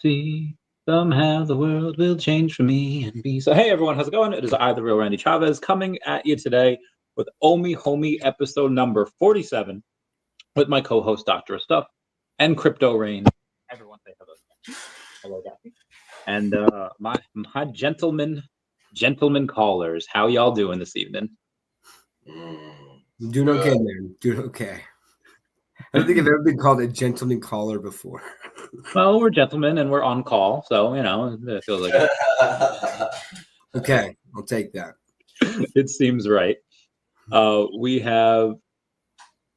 See, somehow the world will change for me and be. So, hey everyone, how's it going? It is I, the real Randy Chavez, coming at you today with Omi Homie episode number 47 with my co-host Dr. Stuff and Crypto Rain. Everyone say hello. Hello, Daphne. And my gentlemen callers, how y'all doing this evening? Doing okay, man. Doing okay. I don't think I've ever been called a gentleman caller before. Well, we're gentlemen and we're on call, so it feels like it. Okay, I'll take that. It seems right. We have.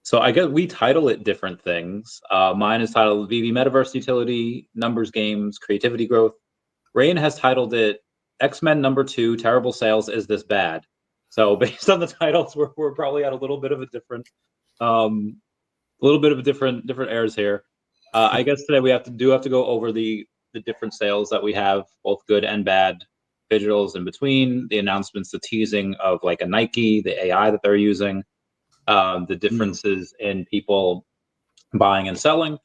So I guess we title it different things. Mine is titled VV Metaverse Utility, Numbers Games, Creativity Growth. Rain has titled it X-Men #2, Terrible Sales, Is This Bad? So based on the titles, we're probably at a little bit of a different different airs here. I guess today we have to go over the different sales that we have, both good and bad, digitals in between, the announcements, the teasing of like a Nike, the AI that they're using, the differences in people buying and selling,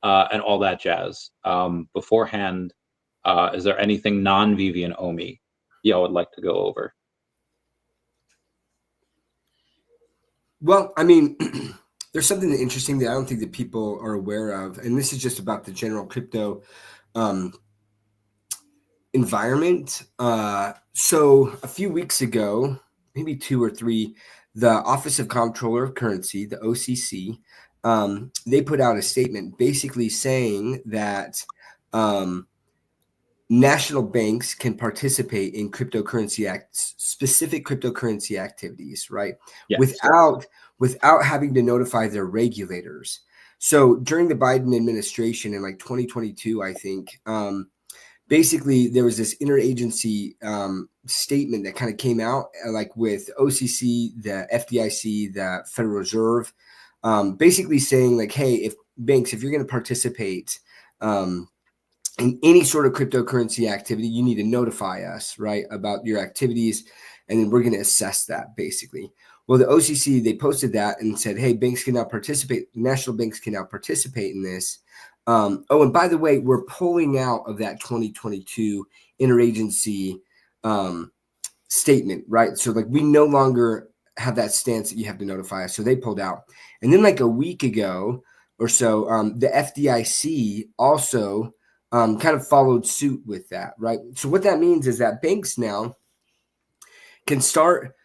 and all that jazz. Beforehand, is there anything non-Vivi and Omi y'all would like to go over? Well, I mean, there's something interesting that I don't think that people are aware of, and this is just about the general crypto environment. So a few weeks ago, maybe 2 or 3, the Office of Comptroller of Currency, the OCC, they put out a statement basically saying that national banks can participate in specific cryptocurrency activities, right? Yes. Without having to notify their regulators. So during the Biden administration in like 2022, I think, basically there was this interagency statement that kind of came out, like with OCC, the FDIC, the Federal Reserve, basically saying like, hey, if you're going to participate in any sort of cryptocurrency activity, you need to notify us, right, about your activities, and then we're going to assess that basically. Well, the OCC, they posted that and said, hey, banks can now participate, national banks can now participate in this. And by the way, we're pulling out of that 2022 interagency statement, right? So like we no longer have that stance that you have to notify us. So they pulled out. And then like a week ago or so, the FDIC also kind of followed suit with that, right? So what that means is that banks now can start,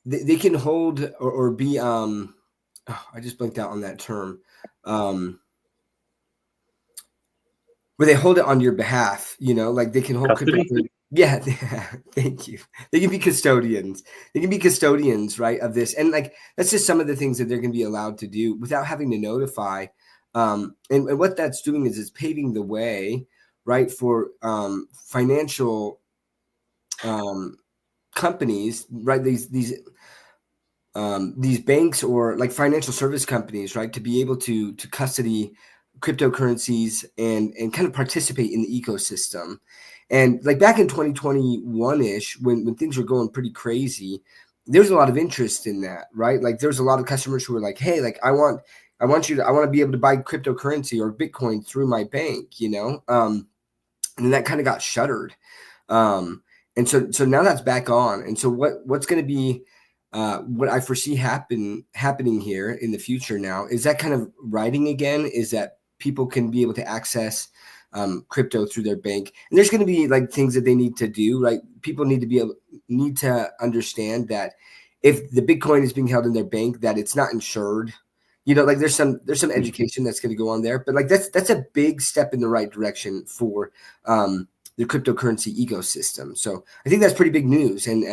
they can hold or be, I just blanked out on that term, where they hold it on your behalf, like they can hold crypto. Yeah, thank you. They can be custodians. They can be custodians, right, of this. And like that's just some of the things that they're going to be allowed to do without having to notify. And what that's doing is it's paving the way, right, for financial companies, right? These banks or like financial service companies, right, to be able to custody cryptocurrencies and kind of participate in the ecosystem. And like back in 2021-ish, when things were going pretty crazy, there was a lot of interest in that, right? Like there's a lot of customers who were like, hey, like I want to be able to buy cryptocurrency or Bitcoin through my bank, and that kind of got shuttered. And so now that's back on. And so what's going to be what I foresee happening here in the future now is that kind of writing again, is that people can be able to access crypto through their bank. And there's going to be like things that they need to do, right? People need to understand that if the Bitcoin is being held in their bank, that it's not insured. Like there's some education that's going to go on there, but like that's a big step in the right direction for the cryptocurrency ecosystem. So I think that's pretty big news. And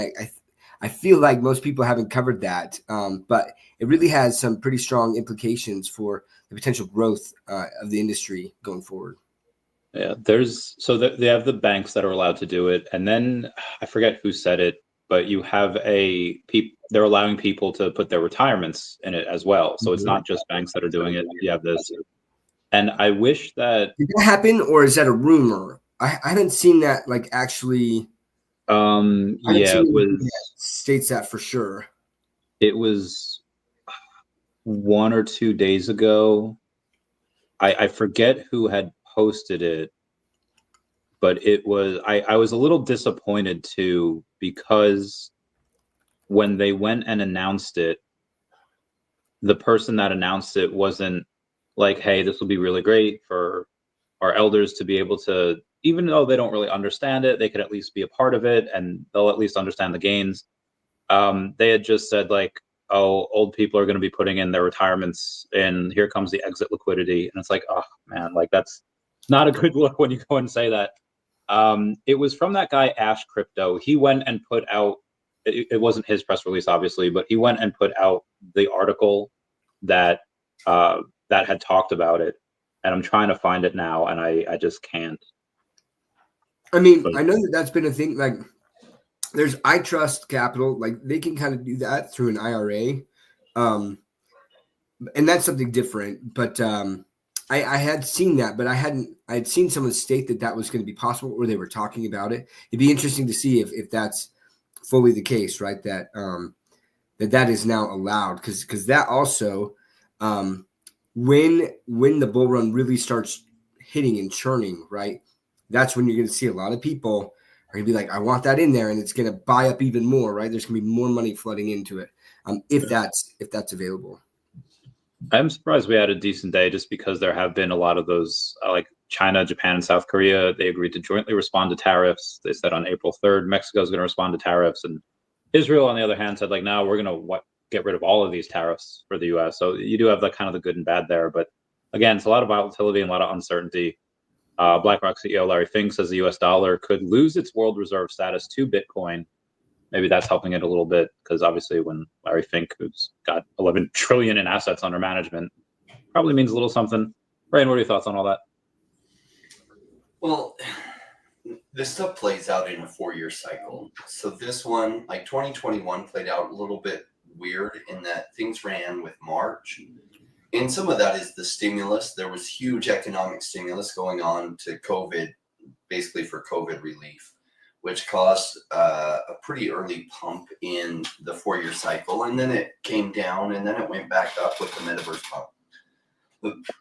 I feel like most people haven't covered that, but it really has some pretty strong implications for the potential growth of the industry going forward. Yeah, they have the banks that are allowed to do it, and then I forget who said it, but you have they're allowing people to put their retirements in it as well. So it's not just banks that are doing it. You have this, and I wish that did that happen, or is that a rumor? I haven't seen that like actually. Yeah, it was states that for sure. It was 1 or 2 days ago. I forget who had posted it, but it was I was a little disappointed too, because when they went and announced it, the person that announced it wasn't like, hey, this will be really great for our elders to be able to, even though they don't really understand it, they could at least be a part of it and they'll at least understand the gains. They had just said like, oh, old people are going to be putting in their retirements and here comes the exit liquidity. And it's like, oh man, like that's not a good look when you go and say that. It was from that guy, Ash Crypto. He went and put out, it wasn't his press release, obviously, but he went and put out the article that that had talked about it. And I'm trying to find it now, and I just can't. I mean, But I know that that's been a thing. Like, there's I Trust Capital, like they can kind of do that through an IRA, and that's something different. But I had seen that, but I had seen someone state that that was going to be possible, or they were talking about it. It'd be interesting to see if that's fully the case, right? That that is now allowed, because that also, when the bull run really starts hitting and churning, right? That's when you're going to see a lot of people are going to be like, I want that in there, and it's going to buy up even more, right? There's going to be more money flooding into it, if that's available. I'm surprised we had a decent day, just because there have been a lot of those, like China, Japan, and South Korea. They agreed to jointly respond to tariffs. They said on April 3rd, Mexico is going to respond to tariffs. And Israel, on the other hand, said like, no, we're going to get rid of all of these tariffs for the U.S. So you do have the kind of the good and bad there. But again, it's a lot of volatility and a lot of uncertainty. BlackRock CEO Larry Fink says the U.S. dollar could lose its world reserve status to Bitcoin. Maybe that's helping it a little bit, because obviously when Larry Fink, who's got 11 trillion in assets under management, probably means a little something. Ryan, what are your thoughts on all that? Well, this stuff plays out in a 4-year cycle. So this one, like 2021, played out a little bit weird in that things ran with March. And some of that is the stimulus. There was huge economic stimulus going on to COVID, basically for COVID relief, which caused a pretty early pump in the 4-year cycle. And then it came down, and then it went back up with the metaverse pump.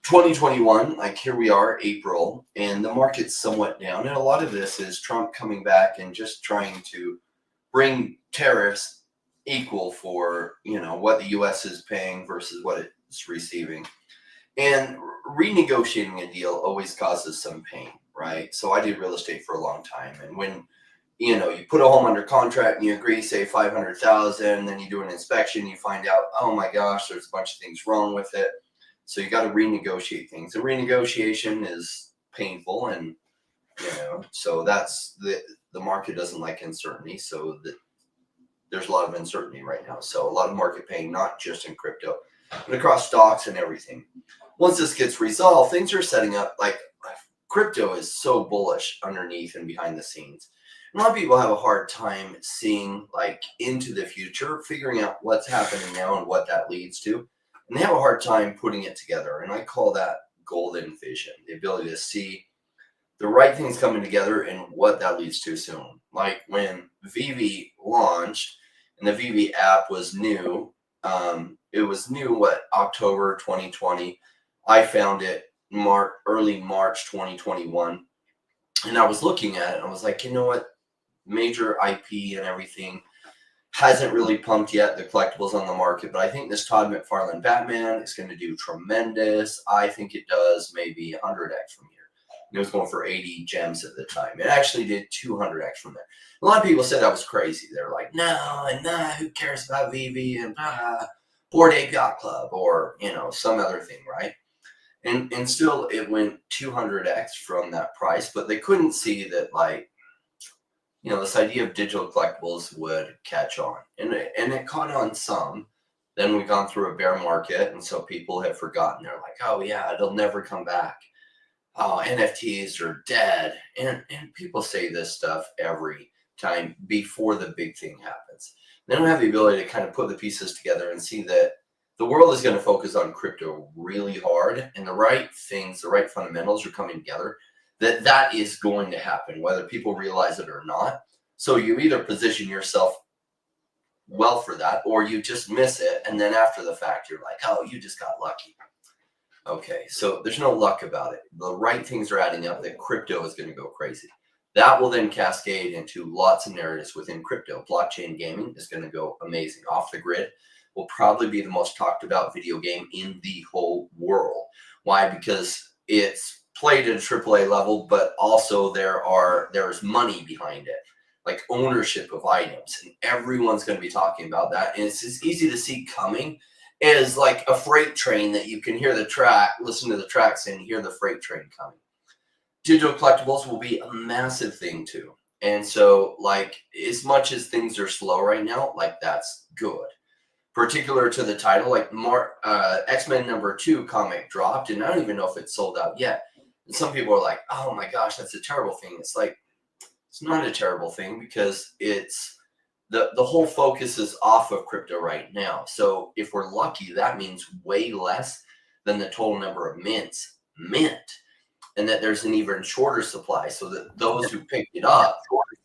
2021, like here we are, April, and the market's somewhat down. And a lot of this is Trump coming back and just trying to bring tariffs equal for, what the U.S. is paying versus what it's receiving. And renegotiating a deal always causes some pain, right? So I did real estate for a long time. And when, you put a home under contract and you agree, say 500,000, then you do an inspection, you find out, oh my gosh, there's a bunch of things wrong with it. So you got to renegotiate things. And renegotiation is painful, and so that's the market doesn't like uncertainty. So there's a lot of uncertainty right now. So a lot of market pain, not just in crypto, but across stocks and everything. Once this gets resolved, things are setting up. Like crypto is so bullish underneath and behind the scenes. A lot of people have a hard time seeing like into the future, figuring out what's happening now and what that leads to. And they have a hard time putting it together. And I call that golden vision, the ability to see the right things coming together and what that leads to soon. Like when VV launched and the VV app was new, it was new, October 2020. I found it early March 2021. And I was looking at it and I was like, you know what? Major IP and everything hasn't really pumped yet, the collectibles on the market, but I think this Todd McFarlane Batman is going to do tremendous. I think it does maybe 100x from here. It was going for 80 gems at the time. It actually did 200x from there. A lot of people said I was crazy. They're like, no, who cares about VV and Bored Ape Yacht Club or, some other thing, right? And still it went 200x from that price, but they couldn't see that, like, this idea of digital collectibles would catch on. And it caught on some. Then we've gone through a bear market, and so people have forgotten. They're like, oh, yeah, it'll never come back. Oh, NFTs are dead. And people say this stuff every time before the big thing happens. They don't have the ability to kind of put the pieces together and see that the world is going to focus on crypto really hard, and the right things, the right fundamentals are coming together. That is going to happen, whether people realize it or not. So you either position yourself well for that, or you just miss it. And then after the fact, you're like, oh, you just got lucky. Okay, so there's no luck about it. The right things are adding up that crypto is going to go crazy. That will then cascade into lots of narratives within crypto. Blockchain gaming is going to go amazing. Off the Grid will probably be the most talked about video game in the whole world. Why? Because it's played at a AAA level, but also there's money behind it, like ownership of items, and everyone's going to be talking about that. And it's just easy to see coming is like a freight train that you can hear the track, listen to the tracks, and hear the freight train coming. Digital collectibles will be a massive thing too. And so, like, as much as things are slow right now, like, that's good. Particular to the title, like X-Men #2 comic dropped, and I don't even know if it's sold out yet. And some people are like, oh my gosh, that's a terrible thing. It's like, it's not a terrible thing, because it's the whole focus is off of crypto right now. So if we're lucky, that means way less than the total number of mints mint, and that there's an even shorter supply, so that those who picked it up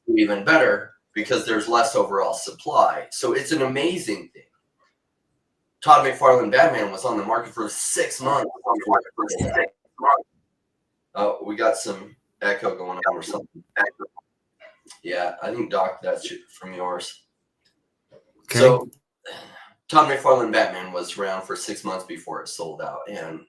do even better because there's less overall supply. So it's an amazing thing. Todd McFarlane Batman was on the market for 6 months. Oh, we got some echo going on or something. Yeah, I think, Doc, that's from yours. Okay. So Todd McFarlane Batman was around for 6 months before it sold out. And,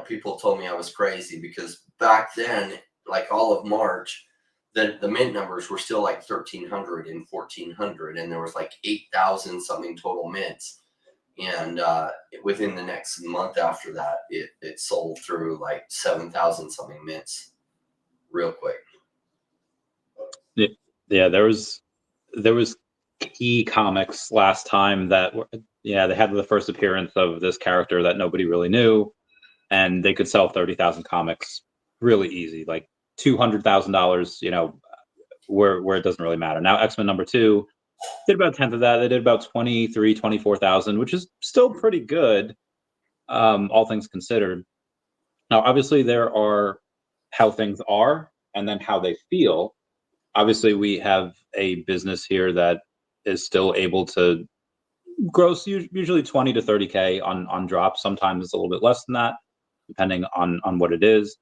people told me I was crazy because back then, like all of March, the mint numbers were still like 1,300 and 1,400. And there was like 8,000 something total mints. And within the next month after that, it sold through like 7,000 something mints real quick. Yeah, there was key comics last time that they had the first appearance of this character that nobody really knew, and they could sell 30,000 comics really easy, like $200,000, where it doesn't really matter. Now X-Men #2 did about a tenth of that. They did about 24,000, which is still pretty good, all things considered. Now, obviously, there are how things are and then how they feel. Obviously, we have a business here that is still able to gross usually 20 to 30K on drops. Sometimes it's a little bit less than that, depending on what it is.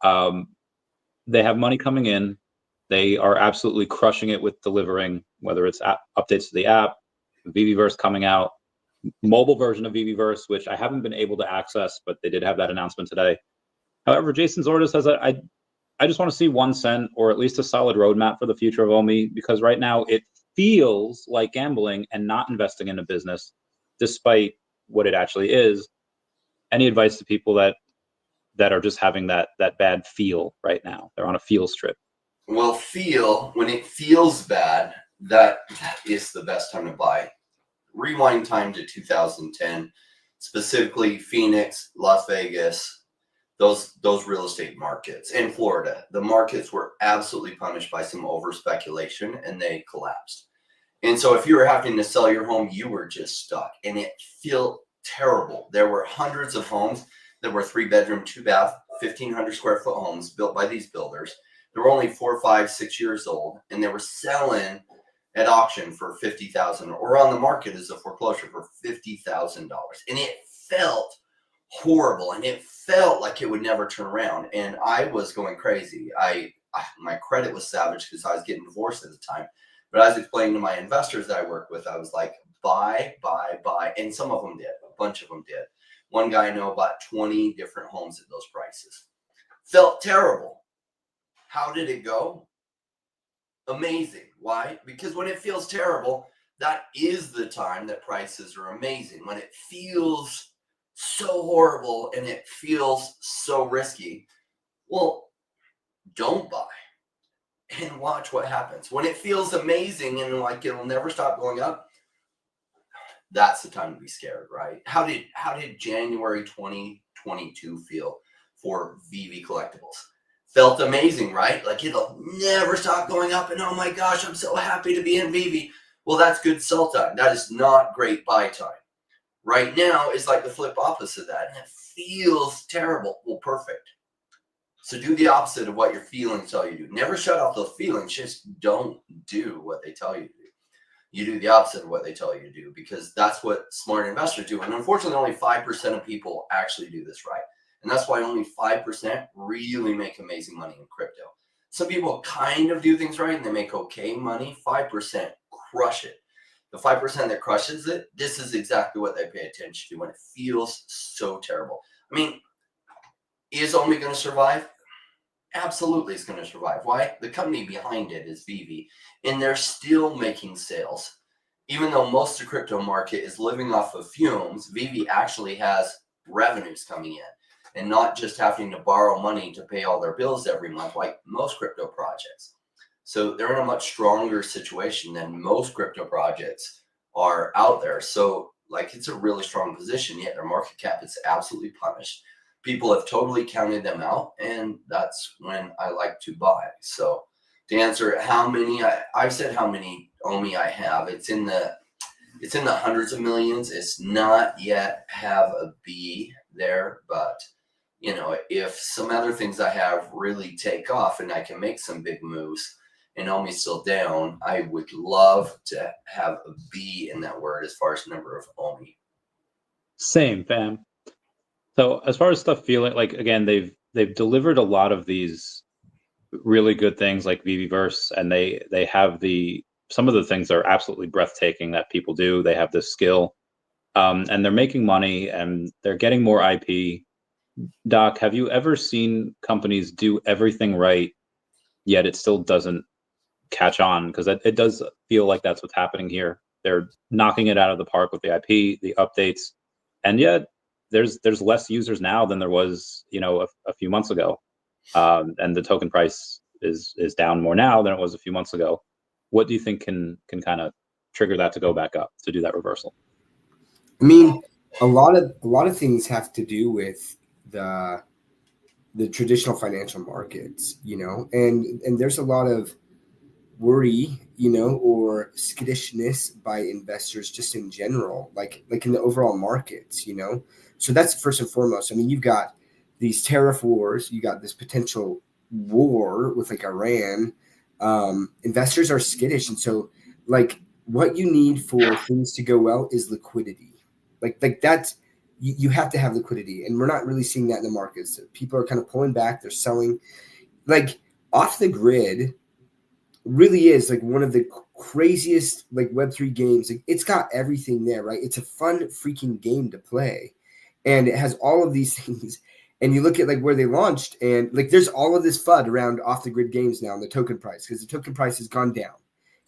They have money coming in. They are absolutely crushing it with delivering, whether it's updates to the app, VVverse coming out, mobile version of VVverse, which I haven't been able to access, but they did have that announcement today. However, Jason Zorda says that I just want to see 1 cent or at least a solid roadmap for the future of OMI, because right now it feels like gambling and not investing in a business, despite what it actually is. Any advice to people that are just having that bad feel right now? They're on a feel strip. Well, when it feels bad, that is the best time to buy. Rewind time to 2010, specifically Phoenix, Las Vegas, those real estate markets, in Florida. The markets were absolutely punished by some over speculation, and they collapsed. And so if you were having to sell your home, you were just stuck, and it felt terrible. There were hundreds of homes that were 3-bedroom, 2-bath, 1,500 square foot homes built by these builders. They were only 4, 5, 6 years old, and they were selling at auction for $50,000 or on the market as a foreclosure for $50,000. And it felt horrible, and it felt like it would never turn around. And I was going crazy. My credit was savage because I was getting divorced at the time. But I was explaining to my investors that I work with, I was like, buy. And some of them did. A bunch of them did. One guy I know bought 20 different homes at those prices. Felt terrible. How did it go? Amazing. Why? Because when it feels terrible, that is the time that prices are amazing. When it feels so horrible and it feels so risky, well, don't buy and watch what happens. When it feels amazing and like it'll never stop going up, that's the time to be scared, right? How did January 2022 feel for VV Collectibles? Felt amazing, right? Like it'll never stop going up, and oh my gosh, I'm so happy to be in VV. Well, that's good sell time. That is not great buy time. Right now is like the flip opposite of that, and it feels terrible. Well, perfect. So do the opposite of what your feelings tell you to do. Never shut off those feelings. Just don't do what they tell you to do. You do the opposite of what they tell you to do, because that's what smart investors do. And unfortunately, only 5% of people actually do this right. And that's why only 5% really make amazing money in crypto. Some people kind of do things right and they make okay money. 5% crush it. The 5% that crushes it, this is exactly what they pay attention to when it feels so terrible. I mean, is Omi going to survive? Absolutely, it's going to survive. Why? The company behind it is Vivi, and they're still making sales. Even though most of the crypto market is living off of fumes, Vivi actually has revenues coming in and not just having to borrow money to pay all their bills every month like most crypto projects. So they're in a much stronger situation than most crypto projects are out there. So like it's a really strong position, yet their market cap is absolutely punished. People have totally counted them out, and that's when I like to buy. So to answer how many, I've said how many Omi I have. It's in the hundreds of millions. It's not yet have a B there, but you know, if some other things I have really take off and I can make some big moves and Omi's still down, I would love to have a B in that word as far as number of Omi. Same, fam. So as far as stuff feeling like, again, they've delivered a lot of these really good things like VVverse, and they have some of the things that are absolutely breathtaking that people do. They have this skill, and they're making money and they're getting more IP. Doc, have you ever seen companies do everything right, yet it still doesn't catch on? Because it does feel like that's what's happening here. They're knocking it out of the park with the IP, the updates, and yet there's less users now than there was, you know, a few months ago, and the token price is down more now than it was a few months ago. What do you think can kind of trigger that to go back up, to do that reversal? I mean, a lot of things have to do with the traditional financial markets, you know, and there's a lot of worry, you know, or skittishness by investors just in general, like in the overall markets, you know. So that's first and foremost. I mean, you've got these tariff wars, you got this potential war with like Iran. Investors are skittish, and so like what you need for things to go well is liquidity. Like that's you have to have liquidity, and we're not really seeing that in the markets. People are kind of pulling back, they're selling. Like off the grid really is like one of the craziest like Web3 games. Like, it's got everything there, right? It's a fun freaking game to play, and it has all of these things. And you look at like where they launched, and like there's all of this FUD around off the grid games now and the token price, because the token price has gone down.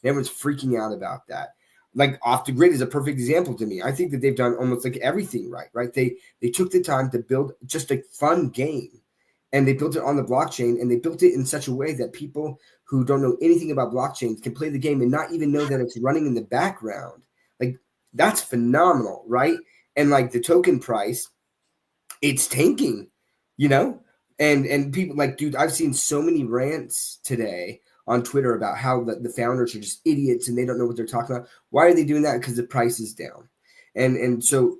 And everyone's freaking out about that. Like off the grid is a perfect example to me. I think that they've done almost like everything right, right? They took the time to build just a fun game, and they built it on the blockchain, and they built it in such a way that people who don't know anything about blockchains can play the game and not even know that it's running in the background. Like that's phenomenal, right? And like the token price, it's tanking, you know? And people like, dude, I've seen so many rants today on Twitter about how the founders are just idiots and they don't know what they're talking about. Why are they doing that? Because the price is down. And so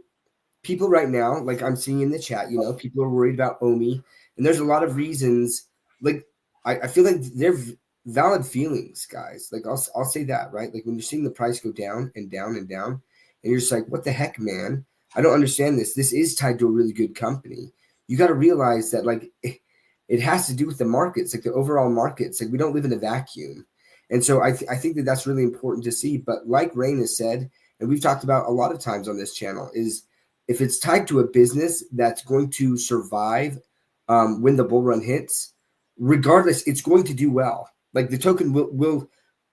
people right now, like I'm seeing in the chat, you know, people are worried about Omi, and there's a lot of reasons. Like I feel like they're valid feelings, guys. Like I'll say that, right? Like when you're seeing the price go down and down and down, and you're just like, what the heck, man? I don't understand this. This is tied to a really good company. You got to realize that like it has to do with the markets, like the overall markets. Like we don't live in a vacuum. And so I think that that's really important to see. But like Rain has said, and we've talked about a lot of times on this channel, is if it's tied to a business that's going to survive when the bull run hits, regardless, it's going to do well. Like the token will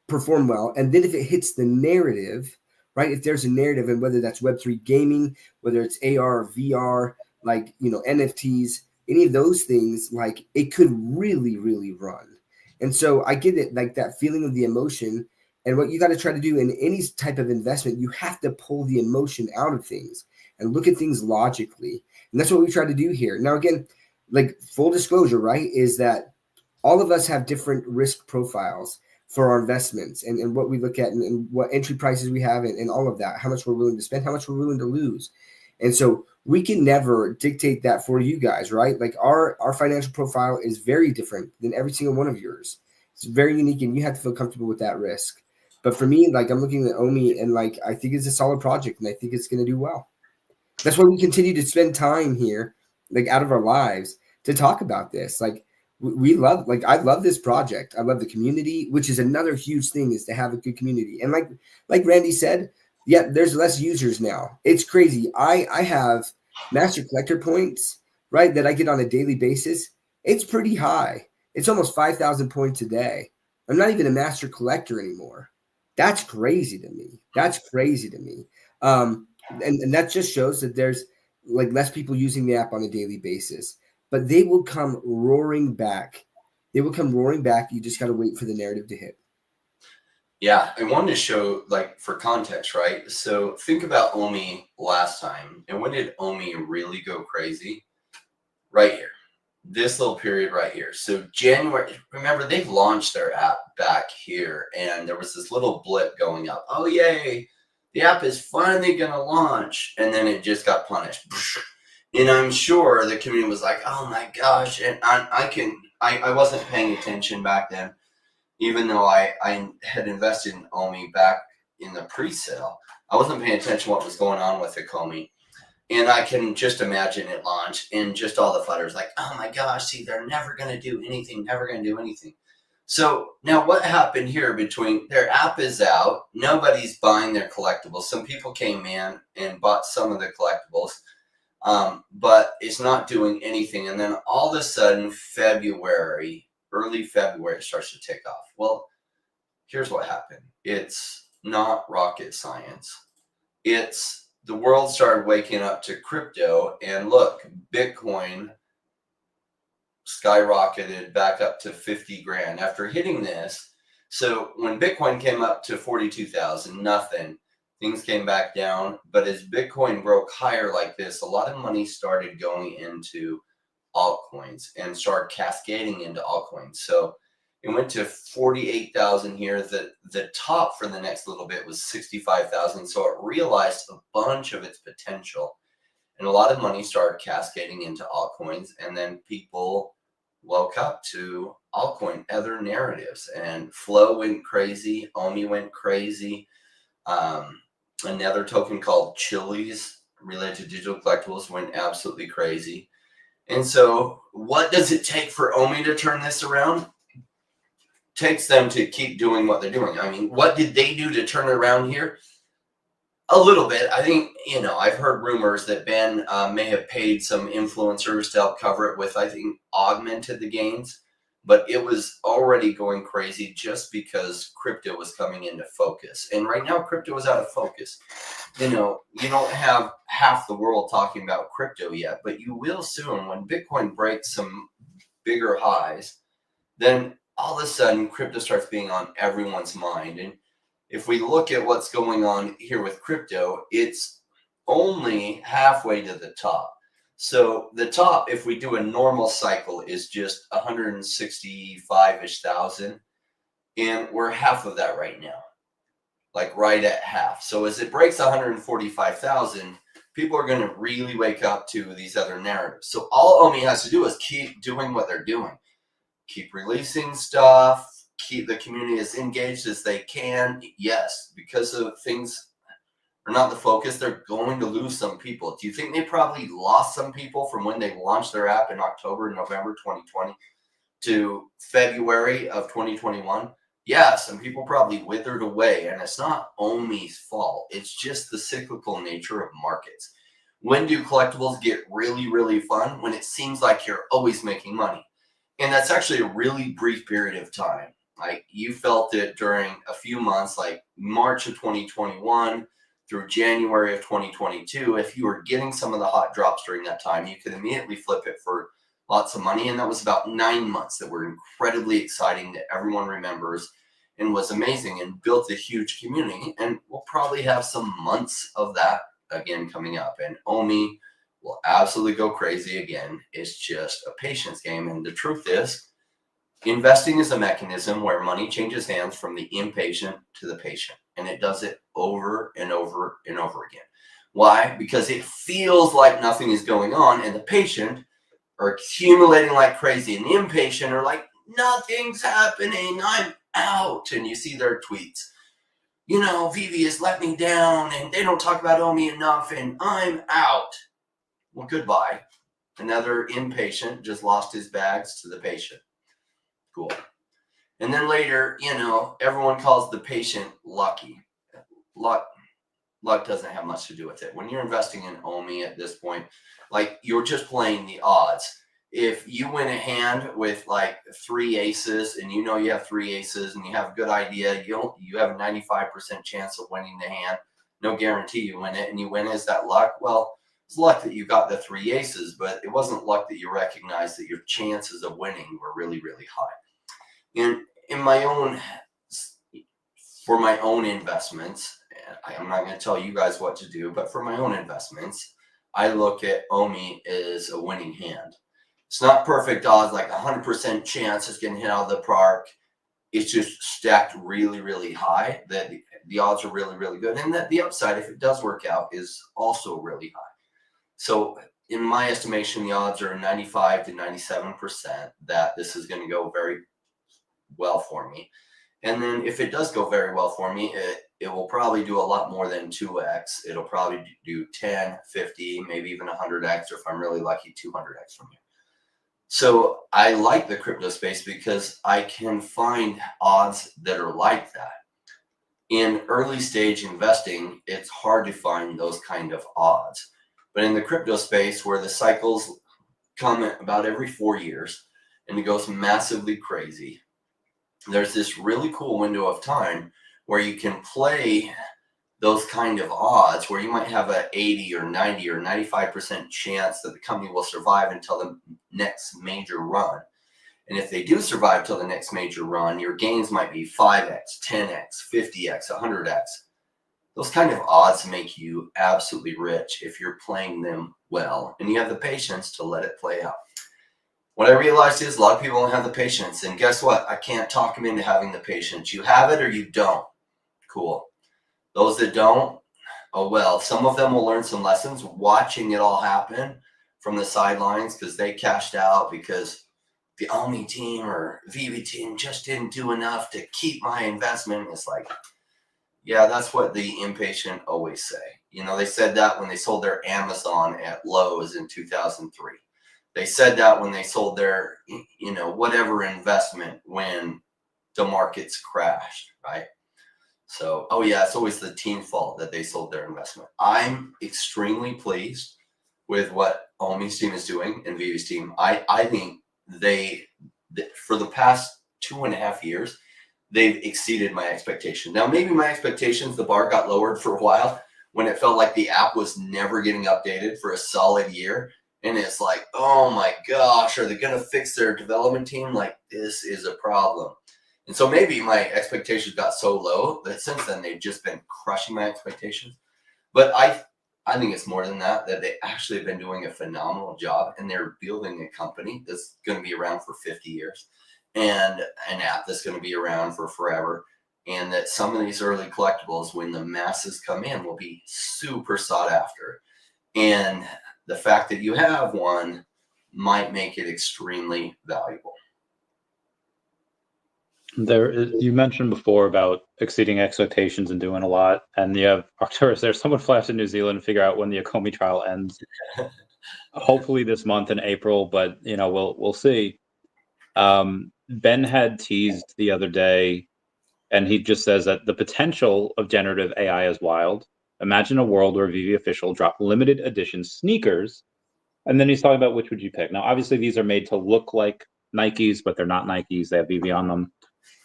perform well. And then if it hits the narrative, right? If there's a narrative, and whether that's Web3 gaming, whether it's AR or VR, like, you know, NFTs, any of those things, like it could really, really run. And so I get it, like that feeling of the emotion. And what you got to try to do in any type of investment, you have to pull the emotion out of things and look at things logically. And that's what we try to do here. Now, again, like full disclosure, right, is that all of us have different risk profiles for our investments and what we look at and what entry prices we have and all of that, how much we're willing to spend, how much we're willing to lose. And so we can never dictate that for you guys, right? Like our financial profile is very different than every single one of yours. It's very unique, and you have to feel comfortable with that risk. But for me, like I'm looking at Omi, and like I think it's a solid project, and I think it's going to do well. That's why we continue to spend time here like out of our lives to talk about this. Like we love, like I love this project. I love the community, which is another huge thing, is to have a good community. And like Randy said, yeah, there's less users now. It's crazy. I have master collector points, right, that I get on a daily basis. It's pretty high. It's almost 5,000 points a day. I'm not even a master collector anymore. That's crazy to me. That's crazy to me. And that just shows that there's like less people using the app on a daily basis, but they will come roaring back. They will come roaring back. You just got to wait for the narrative to hit. Yeah, I wanted to show, like, for context, right? So think about Omi last time. And when did Omi really go crazy? Right here. This little period right here. So January, remember, they launched their app back here, and there was this little blip going up. Oh, yay. The app is finally going to launch. And then it just got punished. And I'm sure the community was like, oh my gosh. And I wasn't paying attention back then. Even though I had invested in Omi back in the pre-sale, I wasn't paying attention to what was going on with the Omi. And I can just imagine it launched and just all the flutters like, oh my gosh, see, they're never going to do anything, never going to do anything. So now what happened here between their app is out, nobody's buying their collectibles. Some people came in and bought some of the collectibles, but it's not doing anything. And then all of a sudden, early February, it starts to take off. Well, here's what happened. It's not rocket science. It's the world started waking up to crypto, and look, Bitcoin skyrocketed back up to 50 grand after hitting this. So when Bitcoin came up to 42,000, nothing, things came back down. But as Bitcoin broke higher like this, a lot of money started going into altcoins and start cascading into altcoins. So it went to 48,000 here. The top for the next little bit was 65,000. So it realized a bunch of its potential, and a lot of money started cascading into altcoins. And then people woke up to altcoin other narratives, and Flow went crazy. Omi went crazy. Another token called Chili's related to digital collectibles went absolutely crazy. And so what does it take for Omi to turn this around? It takes them to keep doing what they're doing. I mean, what did they do to turn it around here? A little bit. I think, I've heard rumors that Ben may have paid some influencers to help cover it with, I think, augmented the gains. But it was already going crazy just because crypto was coming into focus. And right now, crypto is out of focus. You don't have half the world talking about crypto yet, but you will soon. When Bitcoin breaks some bigger highs, then all of a sudden, crypto starts being on everyone's mind. And if we look at what's going on here with crypto, it's only halfway to the top. So the top, if we do a normal cycle, is just 165-ish thousand. And we're half of that right now, like right at half. So as it breaks 145,000, people are going to really wake up to these other narratives. So all Omi has to do is keep doing what they're doing. Keep releasing stuff, keep the community as engaged as they can. Yes, because of things are not the focus, they're going to lose some people. Do you think they probably lost some people from when they launched their app in October and November 2020 to February of 2021? Yeah, some people probably withered away, and it's not Omi's fault. It's just the cyclical nature of markets. When do collectibles get really, really fun? When it seems like you're always making money. And that's actually a really brief period of time. Like, you felt it during a few months, like March of 2021 through January of 2022. If you were getting some of the hot drops during that time, you could immediately flip it for lots of money. And that was about 9 months that were incredibly exciting, that everyone remembers and was amazing and built a huge community. And we'll probably have some months of that again coming up. And Omi will absolutely go crazy again. It's just a patience game. And the truth is, investing is a mechanism where money changes hands from the impatient to the patient. And it does it over and over and over again. Why? Because it feels like nothing is going on, and the patient are accumulating like crazy, and the impatient are like, nothing's happening, I'm out. And you see their tweets, Vivi has let me down, and they don't talk about Omi enough, and I'm out. Well, goodbye. Another inpatient just lost his bags to the patient. Cool. And then later, everyone calls the patient lucky. Luck doesn't have much to do with it. When you're investing in OMI at this point, like, you're just playing the odds. If you win a hand with like 3 aces, and you have 3 aces, and you have a good idea, you have a 95% chance of winning the hand. No guarantee you win it, and you win. Is that luck? Well, it's luck that you got the 3 aces, but it wasn't luck that you recognized that your chances of winning were really, really high. And for my own investments, I'm not going to tell you guys what to do, but for my own investments, I look at OMI as a winning hand. It's not perfect odds, like 100% chance it's going to hit out of the park. It's just stacked really, really high, that the odds are really, really good. And that the upside, if it does work out, is also really high. So in my estimation, the odds are 95 to 97% that this is going to go very well for me. And then if it does go very well for me, it will probably do a lot more than 2x. It'll probably do 10, 50, maybe even 100x, or if I'm really lucky, 200x from here. So I like the crypto space because I can find odds that are like that. In early stage investing, it's hard to find those kind of odds. But in the crypto space, where the cycles come about every 4 years and it goes massively crazy, there's this really cool window of time where you can play those kind of odds, where you might have a 80 or 90 or 95% chance that the company will survive until the next major run. And if they do survive till the next major run, your gains might be 5x, 10x, 50x, 100x. Those kind of odds make you absolutely rich if you're playing them well and you have the patience to let it play out. What I realized is a lot of people don't have the patience, and guess what? I can't talk them into having the patience. You have it or you don't. Cool. Those that don't, oh well. Some of them will learn some lessons watching it all happen from the sidelines, because they cashed out because the OMI team or VV team just didn't do enough to keep my investment. It's like, yeah, that's what the impatient always say. They said that when they sold their Amazon at Lowe's in 2003. They said that when they sold their, whatever investment when the markets crashed, right? So, oh yeah, it's always the team's fault that they sold their investment. I'm extremely pleased with what OMI's team is doing and VV's team. I think for the past 2.5 years, they've exceeded my expectation. Now, maybe my expectations, the bar got lowered for a while when it felt like the app was never getting updated for a solid year. And it's like, oh my gosh, are they going to fix their development team? Like, this is a problem. And so maybe my expectations got so low that since then they've just been crushing my expectations. But I think it's more than that they actually have been doing a phenomenal job, and they're building a company that's going to be around for 50 years and an app that's going to be around for forever. And that some of these early collectibles, when the masses come in, will be super sought after. And the fact that you have one might make it extremely valuable. You mentioned before about exceeding expectations and doing a lot, and you have Arcturus there. Someone fly to New Zealand and figure out when the Akomi trial ends. Hopefully this month in April, but we'll see. Ben had teased the other day, and he just says that the potential of generative AI is wild. Imagine a world where VV Official dropped limited edition sneakers, and then he's talking about which would you pick. Now, obviously, these are made to look like Nikes, but they're not Nikes. They have VV on them.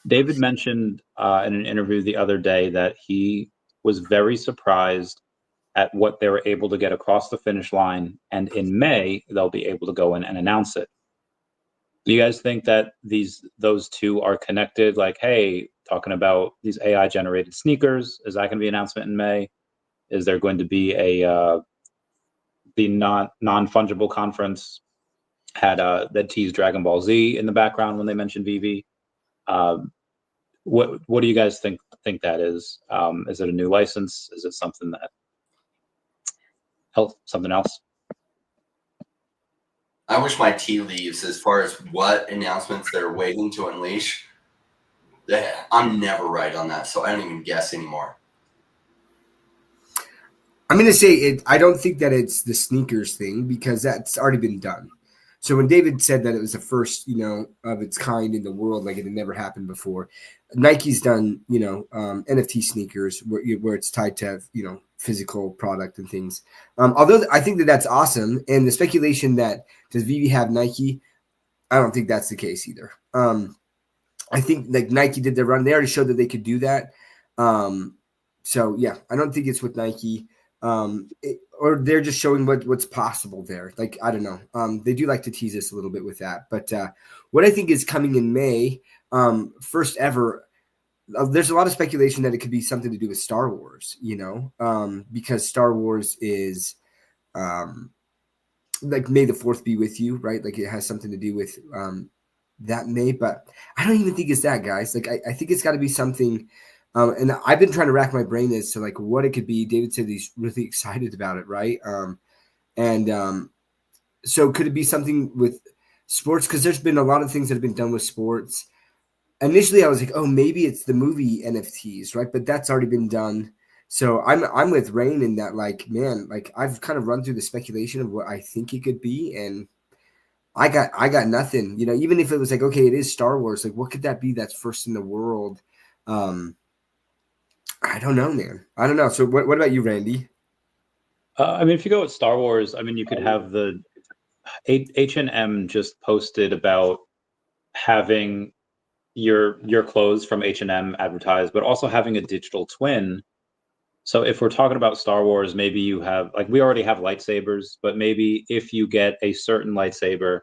David mentioned in an interview the other day that he was very surprised at what they were able to get across the finish line, and in May, they'll be able to go in and announce it. Do you guys think that those two are connected? Like, hey, talking about these AI-generated sneakers, is that going to be an announcement in May? Is there going to be the non-fungible conference had that teased Dragon Ball Z in the background when they mentioned VV? What do you guys think that is? Is it a new license? Is it something else? I wish my tea leaves as far as what announcements they're waiting to unleash. I'm never right on that, so I don't even guess anymore. I'm going to say it. I don't think that it's the sneakers thing because that's already been done. So when David said that it was the first, of its kind in the world, like it had never happened before, Nike's done, NFT sneakers where it's tied to, physical product and things. Although I think that that's awesome. And the speculation that does Vivi have Nike, I don't think that's the case either. I think like Nike did their run. They already showed that they could do that. So yeah, I don't think it's with Nike. Or they're just showing what's possible there. Like, I don't know. They do like to tease us a little bit with that. But what I think is coming in May, first ever, there's a lot of speculation that it could be something to do with Star Wars, because Star Wars is like May the 4th be with you, right? Like it has something to do with that May, but I don't even think it's that, guys. Like I think it's got to be something. And I've been trying to rack my brain as to like what it could be. David said he's really excited about it, right? So could it be something with sports? Because there's been a lot of things that have been done with sports. Initially, I was like, oh, maybe it's the movie NFTs, right? But that's already been done. So I'm with Rain in that, like, man, like I've kind of run through the speculation of what I think it could be, and I got nothing. Even if it was like, okay, it is Star Wars, like what could that be that's first in the world? I don't know, man. I don't know. So what about you, Randy? If you go with Star Wars, you could have the H&M just posted about having your clothes from H&M advertised, but also having a digital twin. So if we're talking about Star Wars, maybe you have, like, we already have lightsabers, but maybe if you get a certain lightsaber,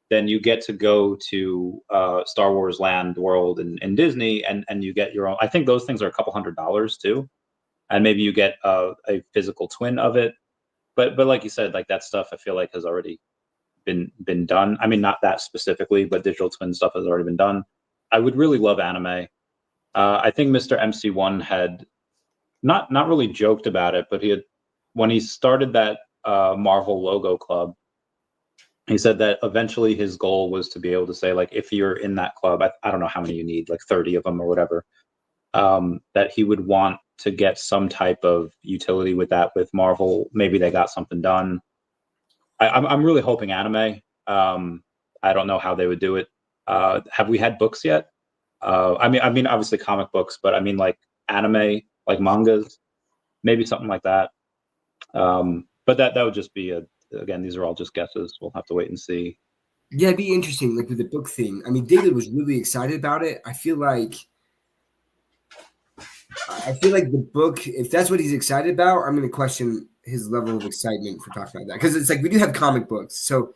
then you get to go to Star Wars Land World in Disney, and you get your own. I think those things are a couple $100s too, and maybe you get a physical twin of it. But like you said, like that stuff I feel like has already been done. Not that specifically, but digital twin stuff has already been done. I would really love anime. I think Mr. MC1 had not really joked about it, but when he started that Marvel logo club, he said that eventually his goal was to be able to say, like, if you're in that club, I don't know how many you need, like 30 of them or whatever, that he would want to get some type of utility with that with Marvel. Maybe they got something done. I'm really hoping anime. I don't know how they would do it. Have we had books yet? Obviously comic books, but like anime, like mangas, maybe something like that. But that would just be again, these are all just guesses. We'll have to wait and see. Yeah, it'd be interesting, like with the book thing. David was really excited about it. I feel like the book, if that's what he's excited about, I'm going to question his level of excitement for talking about that. Because it's like we do have comic books. So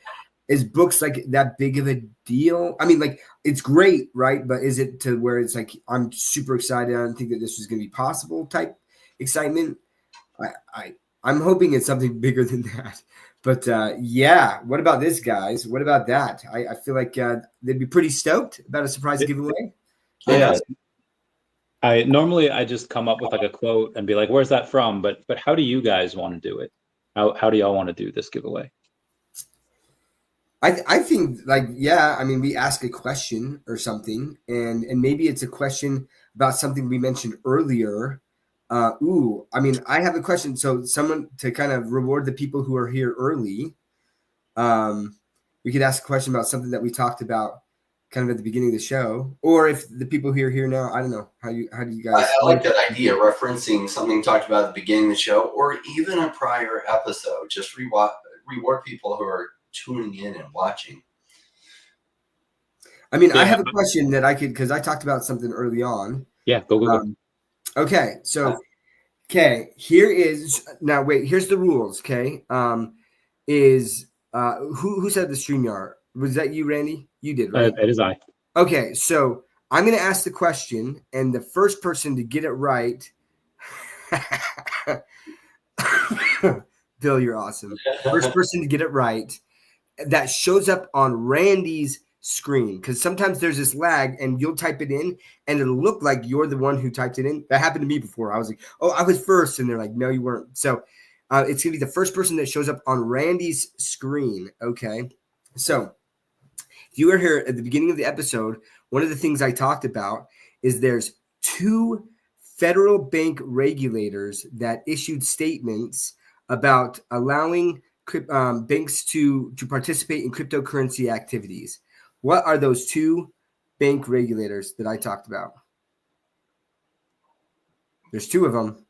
is books like that big of a deal? Like it's great, right? But is it to where it's like I'm super excited, I don't think that this was going to be possible type excitement? I'm hoping it's something bigger than that. But yeah, what about this, guys? What about that? I feel like they'd be pretty stoked about a surprise giveaway. Yeah. I just come up with like a quote and be like, where's that from? But how do you guys want to do it? How do y'all want to do this giveaway? I think we ask a question or something, and maybe it's a question about something we mentioned earlier. I have a question. So someone to kind of reward the people who are here early. We could ask a question about something that we talked about kind of at the beginning of the show, or if the people who are here now, I don't know how do you guys? I like that idea, referencing something talked about at the beginning of the show, or even a prior episode. Just reward people who are tuning in and watching. I have a question that I could, because I talked about something early on. Yeah, go. Okay, so here is now. Wait, here's the rules. Okay, who said the StreamYard? Was that you, Randy? You did, right? It is I. Okay, so I'm going to ask the question, and the first person to get it right. Bill, you're awesome. First person to get it right that shows up on Randy's screen, because sometimes there's this lag and you'll type it in and it'll look like you're the one who typed it in. That happened to me before. I was like, oh, I was first, and they're like, no, you weren't. So it's gonna be the first person that shows up on Randy's screen. Okay, so if you were here at the beginning of the episode, one of the things I talked about is there's 2 federal bank regulators that issued statements about allowing banks to participate in cryptocurrency activities. What are those 2 bank regulators that I talked about? There's 2 of them.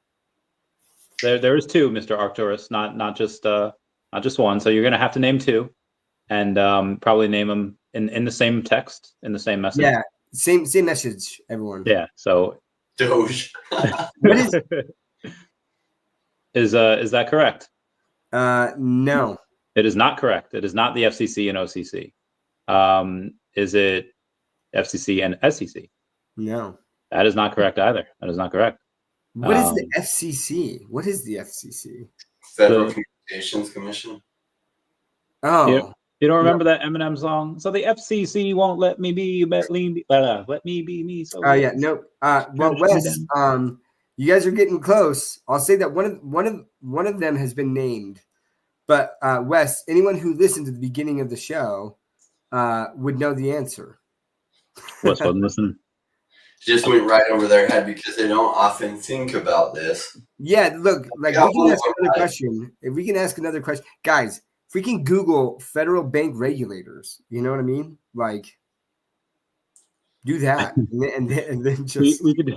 There is 2, Mr. Arcturus, not just one. So you're gonna have to name 2, and probably name them in the same text, in the same message. Yeah, same message, everyone. Yeah. So Doge. What is? Is that correct? No. It is not correct. It is not the FCC and OCC. Is it FCC and SEC? No. That is not correct either. That is not correct. What is the FCC? What is the FCC? Federal Communications Commission. Oh. You don't remember that Eminem song? So the FCC won't let me be let me be me. So yeah, no. Well, Wes, you guys are getting close. I'll say that one of them has been named, but Wes, anyone who listened to the beginning of the show would know the answer. Wes wasn't listening. Just went right over their head because they don't often think about this. Yeah, look, like we can ask another question. If we can ask another question, guys, freaking Google federal bank regulators. You know what I mean? Like, do that, and then just. We could.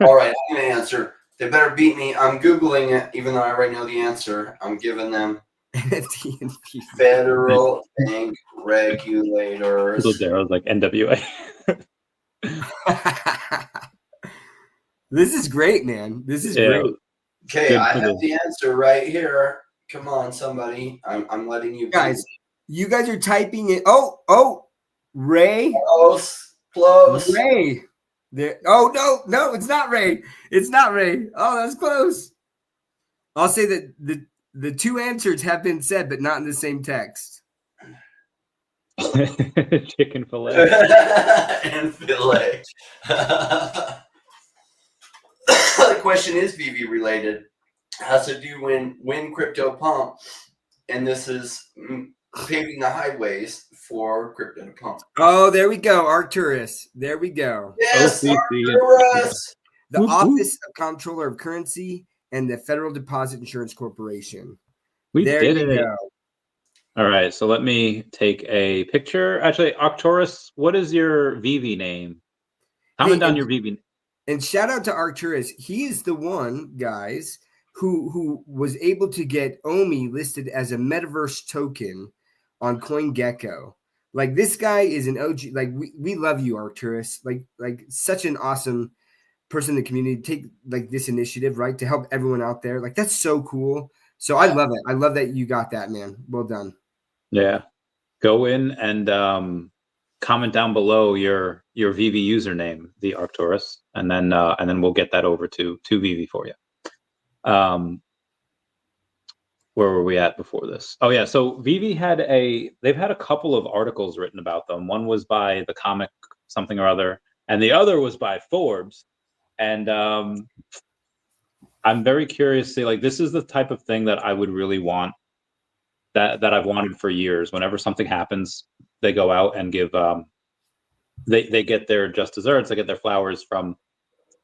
All right, I'm gonna answer. They better beat me. I'm Googling it, even though I already know the answer. I'm giving them federal bank regulators. I was like NWA. This is great, man. This is great. Okay, I have the answer right here. Come on, somebody. I'm letting you guys. You guys are typing it. Oh, Ray. Close. Ray. There. Oh no, it's not Ray. It's not Ray. Oh, that's close. I'll say that the 2 answers have been said, but not in the same text. Chicken fillet and fillet. The question is VV related. Has to do when crypto pump, and this is paving the highways for crypto to pump. Oh, there we go, Arcturus. There we go. Yes, Arcturus. The Office of Comptroller of Currency and the Federal Deposit Insurance Corporation. We there did you it. Go. All right, so let me take a picture. Actually, Arcturus, what is your VV name? Comment down your VV. And shout out to Arcturus. He is the one, guys, who was able to get OMI listed as a metaverse token on CoinGecko. Like, this guy is an OG. Like, we love you, Arcturus. Like such an awesome person in the community. Take like this initiative, right, to help everyone out there. Like, that's so cool. So I love it. I love that you got that, man. Well done. Yeah. Go in and comment down below your VV username, the Arcturus, and then we'll get that over to VV for you. Where were we at before this? Oh yeah, so VV they've had a couple of articles written about them. One was by the comic something or other, and the other was by Forbes. And I'm very curious to see, like, this is the type of thing that I would really want, that I've wanted for years. Whenever something happens, they go out and give they get their just desserts, they get their flowers from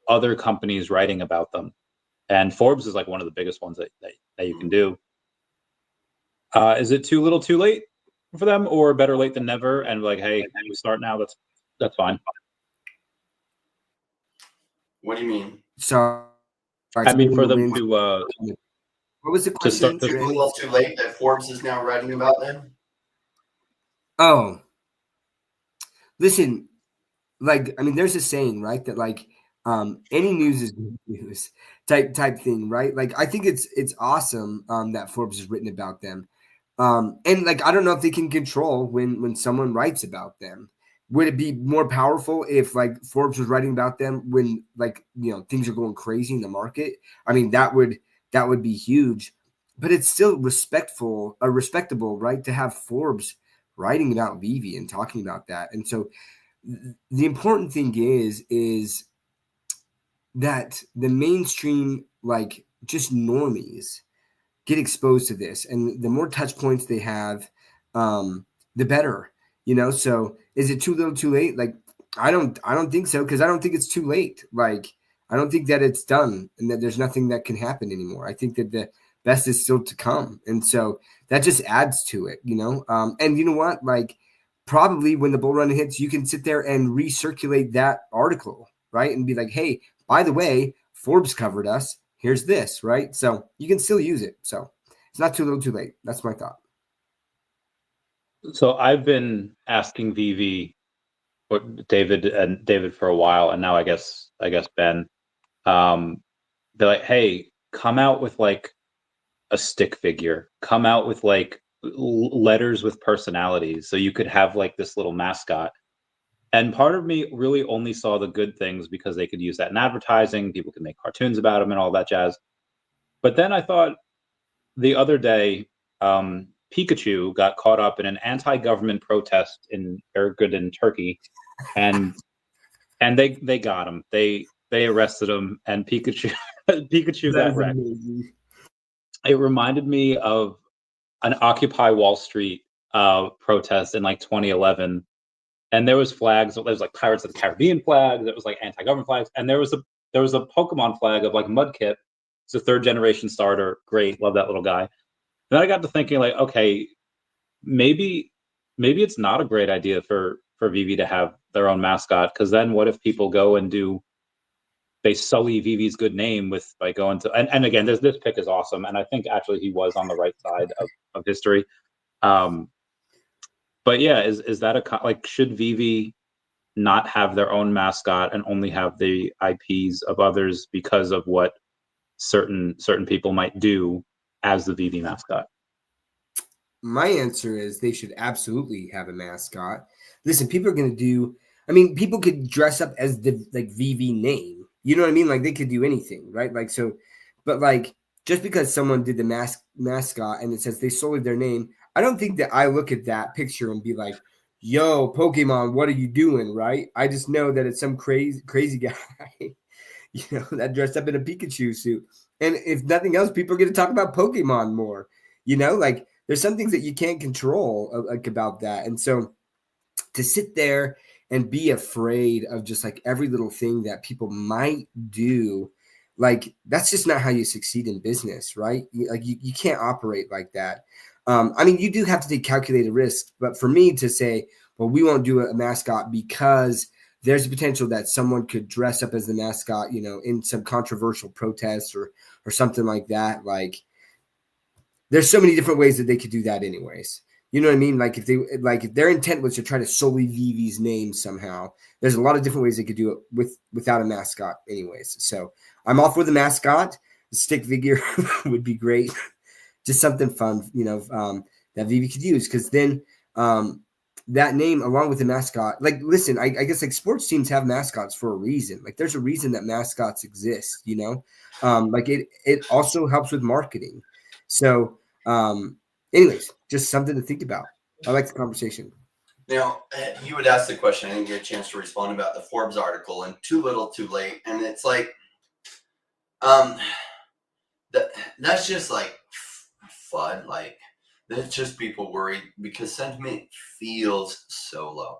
other companies writing about them. And Forbes is like one of the biggest ones that you can do. Is it too little too late for them, or better late than never? And like, hey, we start now, that's fine. What do you mean? So I mean, for them to what was the question? Is it a little too late that Forbes is now writing about them? Oh, listen, like, I mean, there's a saying, right, that like any news is news type thing, right? Like, I think it's awesome that Forbes has written about them. And like, I don't know if they can control when someone writes about them. Would it be more powerful if like Forbes was writing about them when, like, you know, things are going crazy in the market? I mean, that would be huge, but it's still respectable, right, to have Forbes writing about VV and talking about that. And so the important thing is that the mainstream, like, just normies get exposed to this, and the more touch points they have, the better, you know? So is it too little too late? Like, I don't think so, because I don't think it's too late. Like, I don't think that it's done and that there's nothing that can happen anymore. I think that the best is still to come. And so that just adds to it, you know? And you know what? Like, probably when the bull run hits, you can sit there and recirculate that article, right? And be like, hey, by the way, Forbes covered us. Here's this, right? So you can still use it. So it's not too little too late. That's my thought. So I've been asking VV, or David for a while, and now I guess Ben. They're like, hey, come out with like a stick figure. Come out with like letters with personalities, so you could have like this little mascot. And part of me really only saw the good things because they could use that in advertising. People could make cartoons about them and all that jazz. But then I thought the other day, Pikachu got caught up in an anti-government protest in Ergun in Turkey, and they got him. They arrested him, and Pikachu Pikachu got wrecked. Amazing. It reminded me of an Occupy Wall Street protest in like 2011, and there was flags. There was like Pirates of the Caribbean flags. There was like anti-government flags, and there was a Pokemon flag of like Mudkip. It's a 3rd generation starter. Great, love that little guy. Then I got to thinking, like, okay, maybe it's not a great idea for VV to have their own mascot, because then what if people go and they sully VV's good name by going to, and again, this pick is awesome, and I think actually he was on the right side of history. But yeah, is that like, should VV not have their own mascot and only have the IPs of others because of what certain people might do as the VV mascot? My answer is they should absolutely have a mascot. Listen, people are going to do, I mean, people could dress up as the like VV name. You know what I mean? Like they could do anything, right? Like, so, but like, just because someone did the mascot and it says they sold their name, I don't think that I look at that picture and be like, yo, Pokemon, what are you doing? Right. I just know that it's some crazy guy, you know, that dressed up in a Pikachu suit. And if nothing else, people are going to talk about Pokemon more, you know, like there's some things that you can't control like about that. And so to sit there and be afraid of just like every little thing that people might do, like that's just not how you succeed in business, right? You can't operate like that. I mean, you do have to take calculated risks, but for me to say, well, we won't do a mascot because there's a potential that someone could dress up as the mascot, you know, in some controversial protest or something like that. Like there's so many different ways that they could do that anyways. You know what I mean? Like if their intent was to try to solely VV's name somehow, there's a lot of different ways they could do it without a mascot anyways. So I'm all for the mascot. The stick figure would be great. Just something fun, you know, that VV could use, because then that name along with the mascot, like, listen, I guess like sports teams have mascots for a reason. Like there's a reason that mascots exist, you know, like it also helps with marketing. So anyways, just something to think about. I like the conversation. Now, you would ask the question, I didn't get a chance to respond about the Forbes article and too little too late. And it's like, that's just like FUD. Like that's just people worried because sentiment feels so low.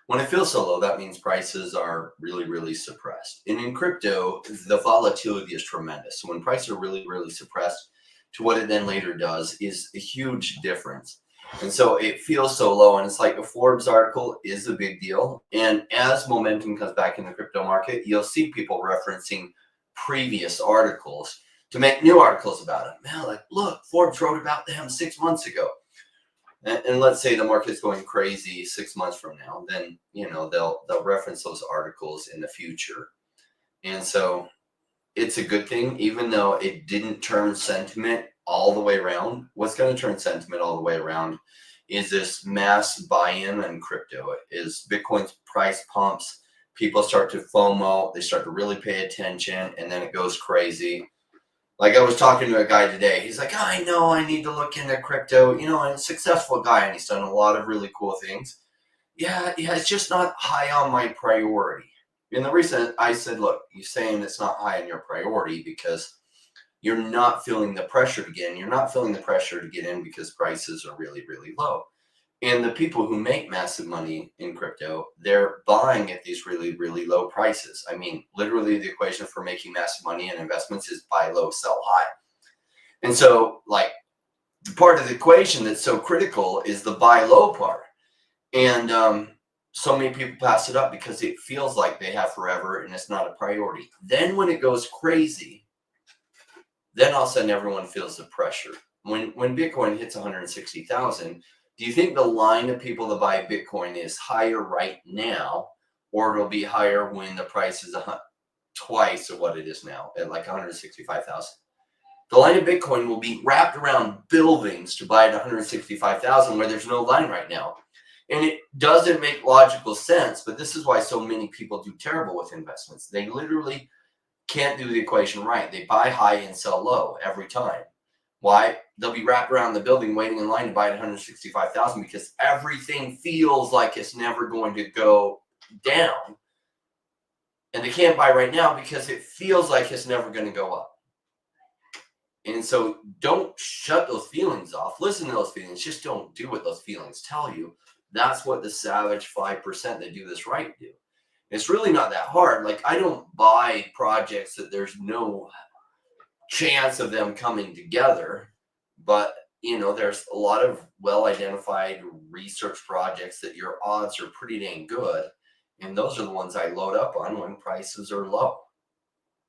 When it feels so low, that means prices are really, really suppressed. And in crypto, the volatility is tremendous. So when prices are really, really suppressed, to what it then later does is a huge difference. And so it feels so low, and it's like a Forbes article is a big deal. And as momentum comes back in the crypto market, you'll see people referencing previous articles to make new articles about it. Man, like, look, Forbes wrote about them 6 months ago. And let's say the market's going crazy 6 months from now, then, you know, they'll reference those articles in the future. And so it's a good thing, even though it didn't turn sentiment all the way around. What's going to turn sentiment all the way around is this mass buy-in in crypto. Is Bitcoin's price pumps, people start to FOMO, they start to really pay attention, and then it goes crazy. Like I was talking to a guy today, he's like, I know I need to look into crypto, you know, and a successful guy, and he's done a lot of really cool things. Yeah, it's just not high on my priority. And the reason I said, look, you're saying it's not high on your priority because you're not feeling the pressure to get in. You're not feeling the pressure to get in because prices are really, really low. And the people who make massive money in crypto, they're buying at these really, really low prices. I mean, literally the equation for making massive money in investments is buy low, sell high. And so like the part of the equation that's so critical is the buy low part. And so many people pass it up because it feels like they have forever and it's not a priority. Then when it goes crazy, then all of a sudden everyone feels the pressure. When Bitcoin hits 160,000, do you think the line of people that buy Bitcoin is higher right now, or it'll be higher when the price is twice of what it is now at like 165,000? The line of Bitcoin will be wrapped around buildings to buy at 165,000 where there's no line right now. And it doesn't make logical sense, but this is why so many people do terrible with investments. They literally can't do the equation right. They buy high and sell low every time. Why? They'll be wrapped around the building waiting in line to buy at 165,000 because everything feels like it's never going to go down. And they can't buy right now because it feels like it's never going to go up. And so don't shut those feelings off. Listen to those feelings. Just don't do what those feelings tell you. That's what the savage 5% that do this right do. It's really not that hard. Like, I don't buy projects that there's no chance of them coming together. But, you know, there's a lot of well-identified research projects that your odds are pretty dang good. And those are the ones I load up on when prices are low.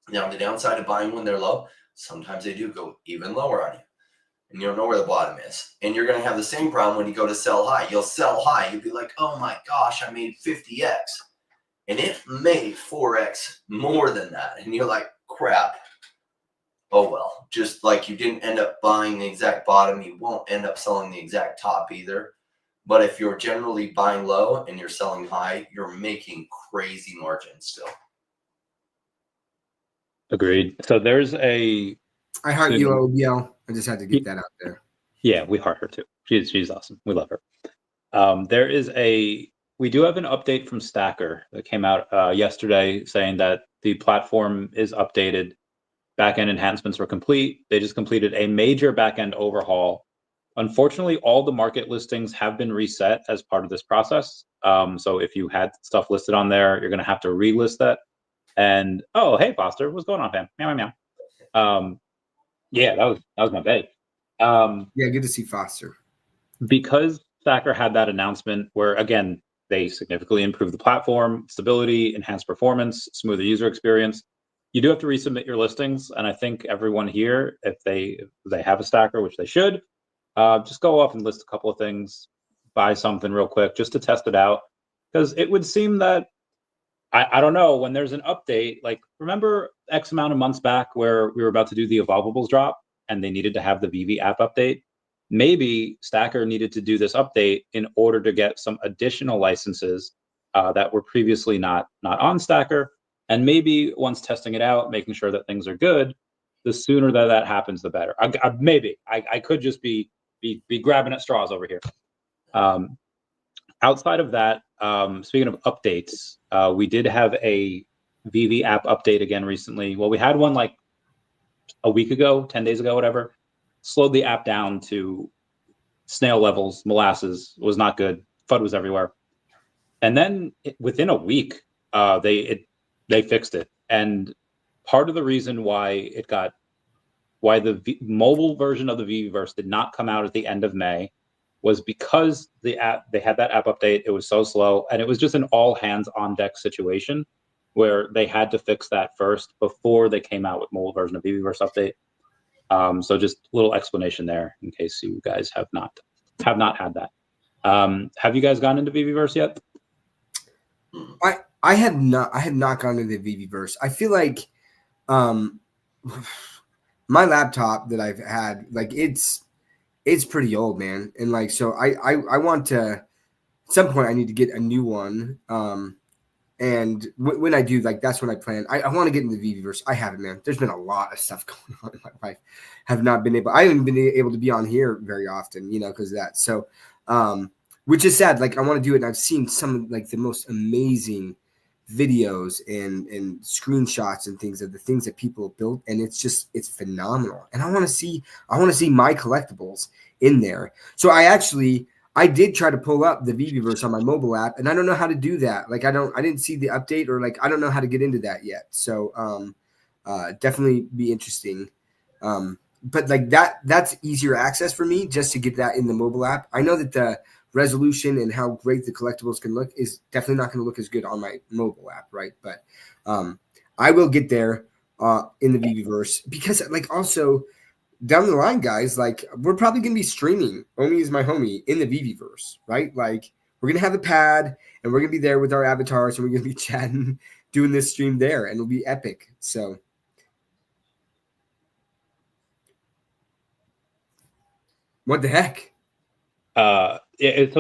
Now, the downside of buying when they're low, sometimes they do go even lower on you. And you don't know where the bottom is. And you're going to have the same problem when you go to sell high. You'll sell high. You'll be like, oh my gosh, I made 50x. And it made 4x more than that. And you're like, crap. Oh, well, just like you didn't end up buying the exact bottom, you won't end up selling the exact top either. But if you're generally buying low and you're selling high, you're making crazy margins still. Agreed. So there's I heart you, OBL. I just had to get that out there. Yeah, we heart her too. She's awesome. We love her. We do have an update from Stacker that came out yesterday saying that the platform is updated. Backend enhancements were complete. They just completed a major backend overhaul. Unfortunately, all the market listings have been reset as part of this process. So if you had stuff listed on there, you're going to have to relist that. And oh, hey, Foster, what's going on, fam? Meow, meow, meow. Yeah, that was my babe. Yeah, good to see Foster. Because Stacker had that announcement where, again, they significantly improved the platform, stability, enhanced performance, smoother user experience. You do have to resubmit your listings, and I think everyone here, if they have a Stacker, which they should, just go off and list a couple of things, buy something real quick just to test it out, because it would seem that I don't know, when there's an update, like remember X amount of months back where we were about to do the Evolvables drop and they needed to have the VV app update? Maybe Stacker needed to do this update in order to get some additional licenses that were previously not on Stacker. And maybe once testing it out, making sure that things are good, the sooner that happens, the better. I could just be grabbing at straws over here. Outside of that, speaking of updates, we did have a VV app update again recently. Well, we had one like a week ago, 10 days ago, whatever. Slowed the app down to snail levels, molasses, was not good. FUD was everywhere. And then within a week, they fixed it. And part of the reason why the mobile version of the VVverse did not come out at the end of May was because they had that app update. It was so slow, and it was just an all hands on deck situation where they had to fix that first before they came out with mobile version of VVverse update. So just a little explanation there in case you guys have not had that. Have you guys gone into VVverse yet? I have not gone into the VVverse. I feel like my laptop that I've had, like it's pretty old, man. And like, so I want to, at some point I need to get a new one. And when I do, like, that's when I plan. I want to get into the VVverse. I haven't, man. There's been a lot of stuff going on in my life. I haven't been able to be on here very often, because of that. So, which is sad. Like, I want to do it. And I've seen some of like the most amazing videos and screenshots and things of the things that people built. And it's phenomenal. And I want to see my collectibles in there. So I did try to pull up the VVverse on my mobile app, and I don't know how to do that. Like, I didn't see the update, or like, I don't know how to get into that yet. So, definitely be interesting. but like that's easier access for me just to get that in the mobile app. I know that the resolution and how great the collectibles can look is definitely not going to look as good on my mobile app, right? But I will get there in the VVverse, because like also down the line, guys, like we're probably going to be streaming Omi is my homie in the VVverse, right? Like we're going to have a pad and we're going to be there with our avatars and we're going to be chatting, doing this stream there, and it'll be epic. So what the heck? So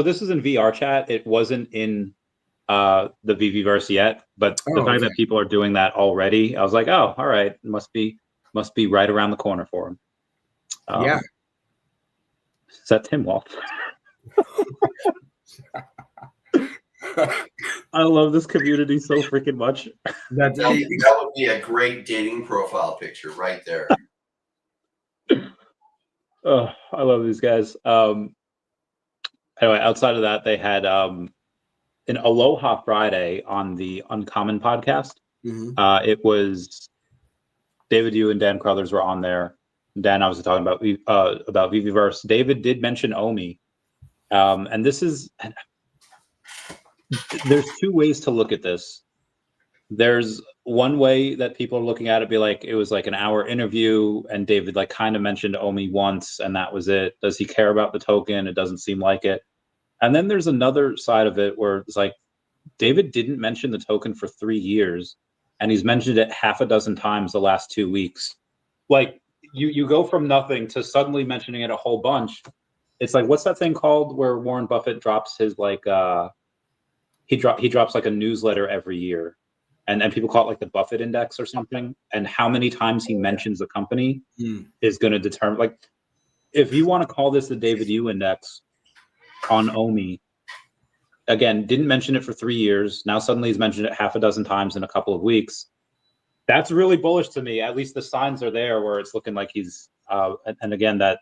this is in VR chat. It wasn't in the VVverse yet, but the fact that people are doing that already, I was like, oh, all right, must be right around the corner for him. Yeah. Is that Tim Wolf? I love this community so freaking much. That would be a great dating profile picture right there. Oh, I love these guys. Anyway, outside of that, they had an Aloha Friday on the Uncommon podcast. Mm-hmm. It was David Yu and Dan Crothers were on there. Dan obviously talking about VVverse. David did mention Omi, and this is. There's two ways to look at this. There's one way that people are looking at it, be like, it was like an hour interview, and David like kind of mentioned Omi once, and that was it. Does he care about the token? It doesn't seem like it. And then there's another side of it where it's like, David didn't mention the token for 3 years, and he's mentioned it half a dozen times the last 2 weeks. Like you go from nothing to suddenly mentioning it a whole bunch. It's like, what's that thing called where Warren Buffett drops his like he drops like a newsletter every year, and people call it like the Buffett Index or something. And how many times he mentions the company is going to determine. Like, if you want to call this the David Yu Index on Omi, again, didn't mention it for 3 years. Now suddenly he's mentioned it half a dozen times in a couple of weeks. That's really bullish to me. At least the signs are there where it's looking like he's. And again, that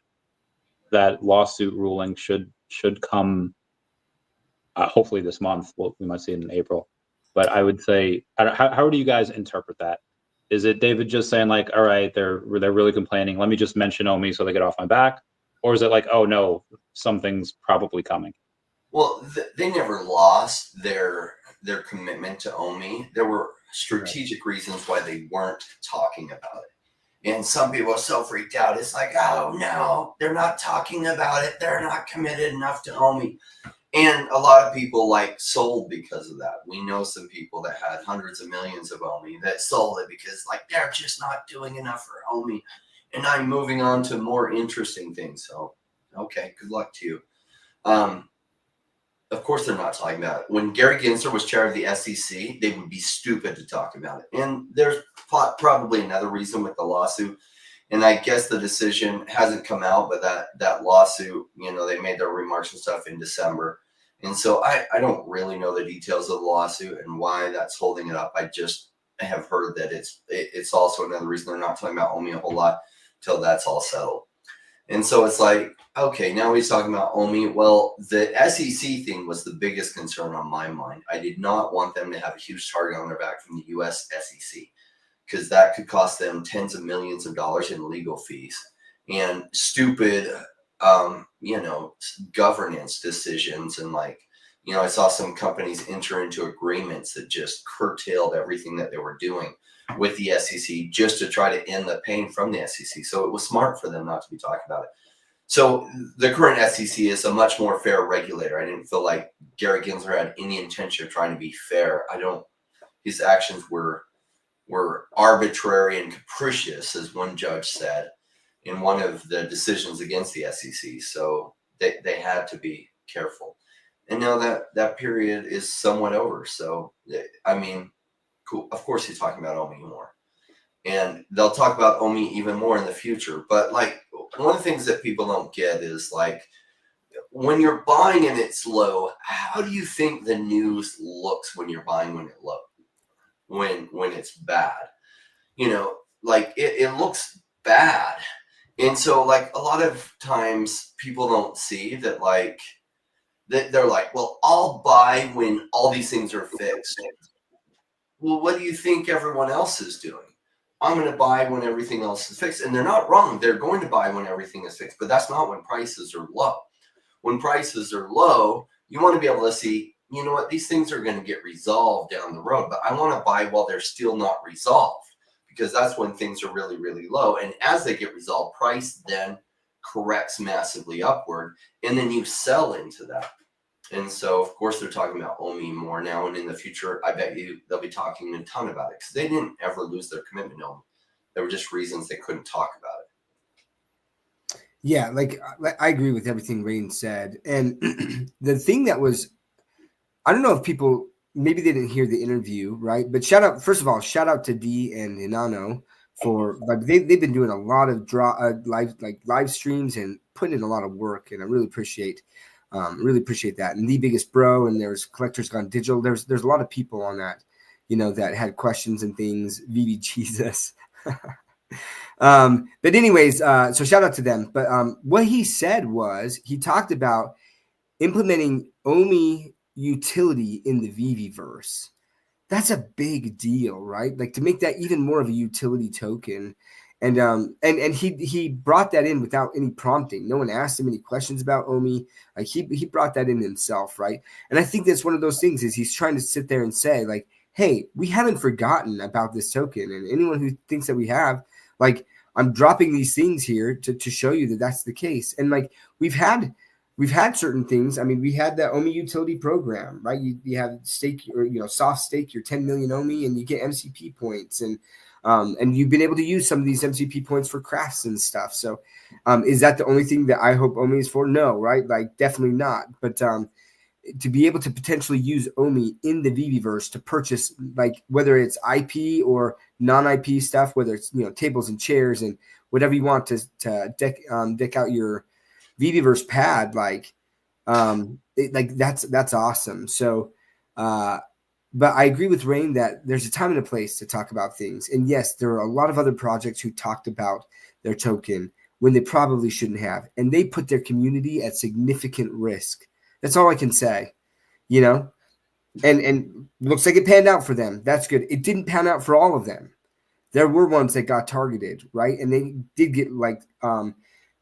lawsuit ruling should come. Hopefully this month. Well, we might see it in April. But I would say, how do you guys interpret that? Is it David just saying like, all right, they're really complaining, let me just mention Omi so they get off my back? Or is it like, oh no, something's probably coming? Well, they never lost their commitment to Omi. There were strategic reasons why they weren't talking about it. And some people are so freaked out. It's like, oh no, they're not talking about it. They're not committed enough to Omi. And a lot of people like sold because of that. We know some people that had hundreds of millions of Omi that sold it because like they're just not doing enough for Omi. And I'm moving on to more interesting things. So, okay, good luck to you. Of course, they're not talking about it. When Gary Gensler was chair of the SEC, they would be stupid to talk about it. And there's probably another reason with the lawsuit. And I guess the decision hasn't come out, but that lawsuit, they made their remarks and stuff in December. And so I don't really know the details of the lawsuit and why that's holding it up. I just have heard that it's also another reason they're not talking about Omi a whole lot till that's all settled. And so it's like, okay, now he's talking about Omi. Well, the SEC thing was the biggest concern on my mind. I did not want them to have a huge target on their back from the US SEC, because that could cost them tens of millions of dollars in legal fees and stupid, governance decisions. And I saw some companies enter into agreements that just curtailed everything that they were doing with the SEC just to try to end the pain from the SEC. So it was smart for them not to be talking about it. So the current SEC is a much more fair regulator. I didn't feel like Gary Gensler had any intention of trying to be fair. His actions were arbitrary and capricious, as one judge said in one of the decisions against the SEC. So they had to be careful. And now that period is somewhat over. So, cool. Of course, he's talking about Omi more. And they'll talk about Omi even more in the future. But one of the things that people don't get is when you're buying and it's low, how do you think the news looks when you're buying when it's low? When it's bad, it looks bad. And so a lot of times people don't see that they're like, well, I'll buy when all these things are fixed. Well, what do you think everyone else is doing? I'm going to buy when everything else is fixed. And they're not wrong. They're going to buy when everything is fixed, but that's not when prices are low. When prices are low, you want to be able to see, you know what, these things are going to get resolved down the road, but I want to buy while they're still not resolved, because that's when things are really, really low. And as they get resolved, price then corrects massively upward, and then you sell into that. And so, of course, they're talking about OMI more now, and in the future, I bet you they'll be talking a ton about it, because they didn't ever lose their commitment to OMI. There were just reasons they couldn't talk about it. Yeah, like I agree with everything Rain said. And the thing that was, I don't know if people, maybe they didn't hear the interview, right? But first of all, shout out to Dee and Hinano for, like, they've been doing a lot of live streams and putting in a lot of work, and I really appreciate that. And The Biggest Bro, and there's Collectors Gone Digital. There's a lot of people on that, that had questions and things. VV Jesus. But anyways, so shout out to them. But what he said was, he talked about implementing OMI utility in the VVverse. That's a big deal, right? Like, to make that even more of a utility token. And he brought that in without any prompting. No one asked him any questions about OMI. Like, he brought that in himself, right? And I think that's one of those things, is he's trying to sit there and say, like, hey, we haven't forgotten about this token. And anyone who thinks that we have, like, I'm dropping these things here to show you that that's the case. And, like, we've had certain things. I mean, we had the OMI utility program, right? You have stake, or soft stake your 10 million OMI, and you get MCP points, and you've been able to use some of these MCP points for crafts and stuff. So, is that the only thing that I hope OMI is for? No, right? Like, definitely not. But to be able to potentially use OMI in the VVverse to purchase, like, whether it's IP or non-IP stuff, whether it's tables and chairs and whatever you want to deck out your VVverse pad, that's awesome. So, but I agree with Rain that there's a time and a place to talk about things. And yes, there are a lot of other projects who talked about their token when they probably shouldn't have, and they put their community at significant risk. That's all I can say, and looks like it panned out for them. That's good. It didn't pan out for all of them. There were ones that got targeted, right? And they did get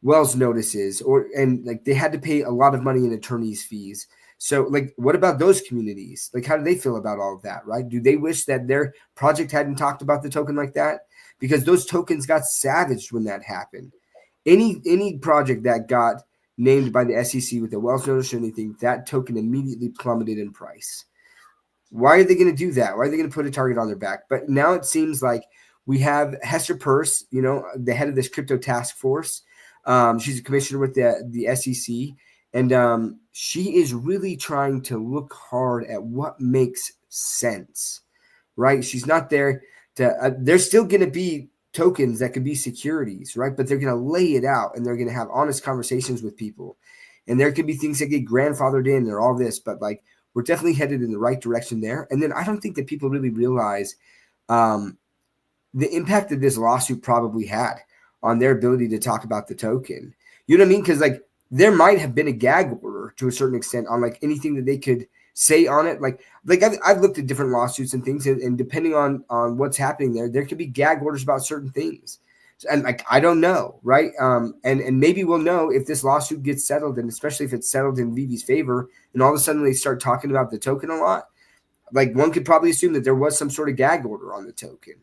Wells notices, and they had to pay a lot of money in attorney's fees. So, like, what about those communities? Like, how do they feel about all of that, right? Do they wish that their project hadn't talked about the token like that? Because those tokens got savaged when that happened. Any project that got named by the SEC with a Wells notice or anything, that token immediately plummeted in price. Why are they going to do that? Why are they going to put a target on their back? But now it seems like we have Hester Peirce, the head of this crypto task force. She's a commissioner with the SEC, and she is really trying to look hard at what makes sense, right? She's not there to there's still going to be tokens that could be securities, right? But they're going to lay it out, and they're going to have honest conversations with people. And there could be things that get grandfathered in or all this, but we're definitely headed in the right direction there. And then I don't think that people really realize the impact that this lawsuit probably had on their ability to talk about the token. You know what I mean? Because there might have been a gag order to a certain extent on anything that they could say on it. I've looked at different lawsuits and things, and depending on what's happening there could be gag orders about certain things. And I don't know, right? And maybe we'll know if this lawsuit gets settled, and especially if it's settled in VV's favor, and all of a sudden they start talking about the token a lot. One could probably assume that there was some sort of gag order on the token.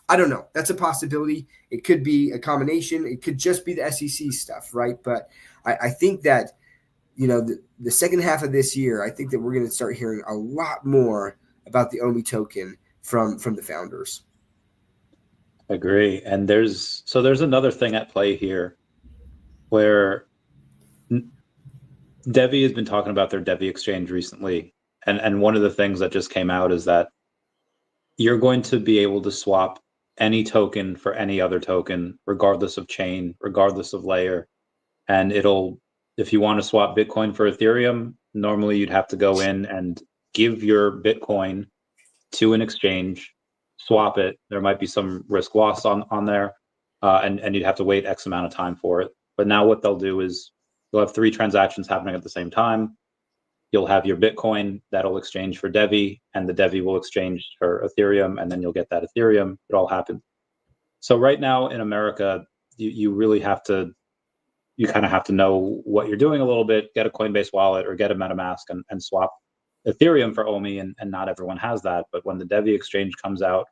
I don't know. That's a possibility. It could be a combination. It could just be the SEC stuff, right? But I think that, the second half of this year, I think that we're going to start hearing a lot more about the OMI token from the founders. Agree. And there's another thing at play here where Devi has been talking about their Devi exchange recently. And one of the things that just came out is that you're going to be able to swap any token for any other token, regardless of chain, regardless of layer. And if you want to swap Bitcoin for Ethereum, normally you'd have to go in and give your Bitcoin to an exchange, swap it. There might be some risk loss on there, and you'd have to wait X amount of time for it. But now what they'll do is you'll have 3 transactions happening at the same time. You'll have your Bitcoin that'll exchange for Devi, and the Devi will exchange for Ethereum, and then you'll get that Ethereum. It all happens So right now in America, you really have to, you kind of have to know what you're doing a little bit, get a Coinbase wallet or get a MetaMask and swap Ethereum for OMI, and not everyone has that. But when the Devi exchange comes out,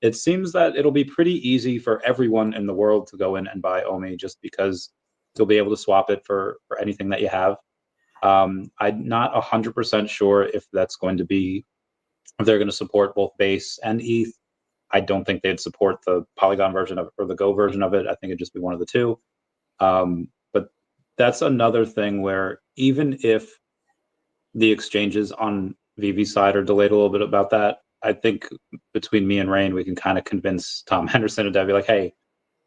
it seems that it'll be pretty easy for everyone in the world to go in and buy OMI, just because you'll be able to swap it for anything that you have. I'm not 100% sure if that's going to be, if they're going to support both Base and ETH. I don't think they'd support the Polygon version of it or the Go version of it. I think it'd just be one of the two. But that's another thing where even if the exchanges on VV's side are delayed a little bit about that, I think between me and Rain, we can kind of convince Tom Henderson and Debbie, like, hey,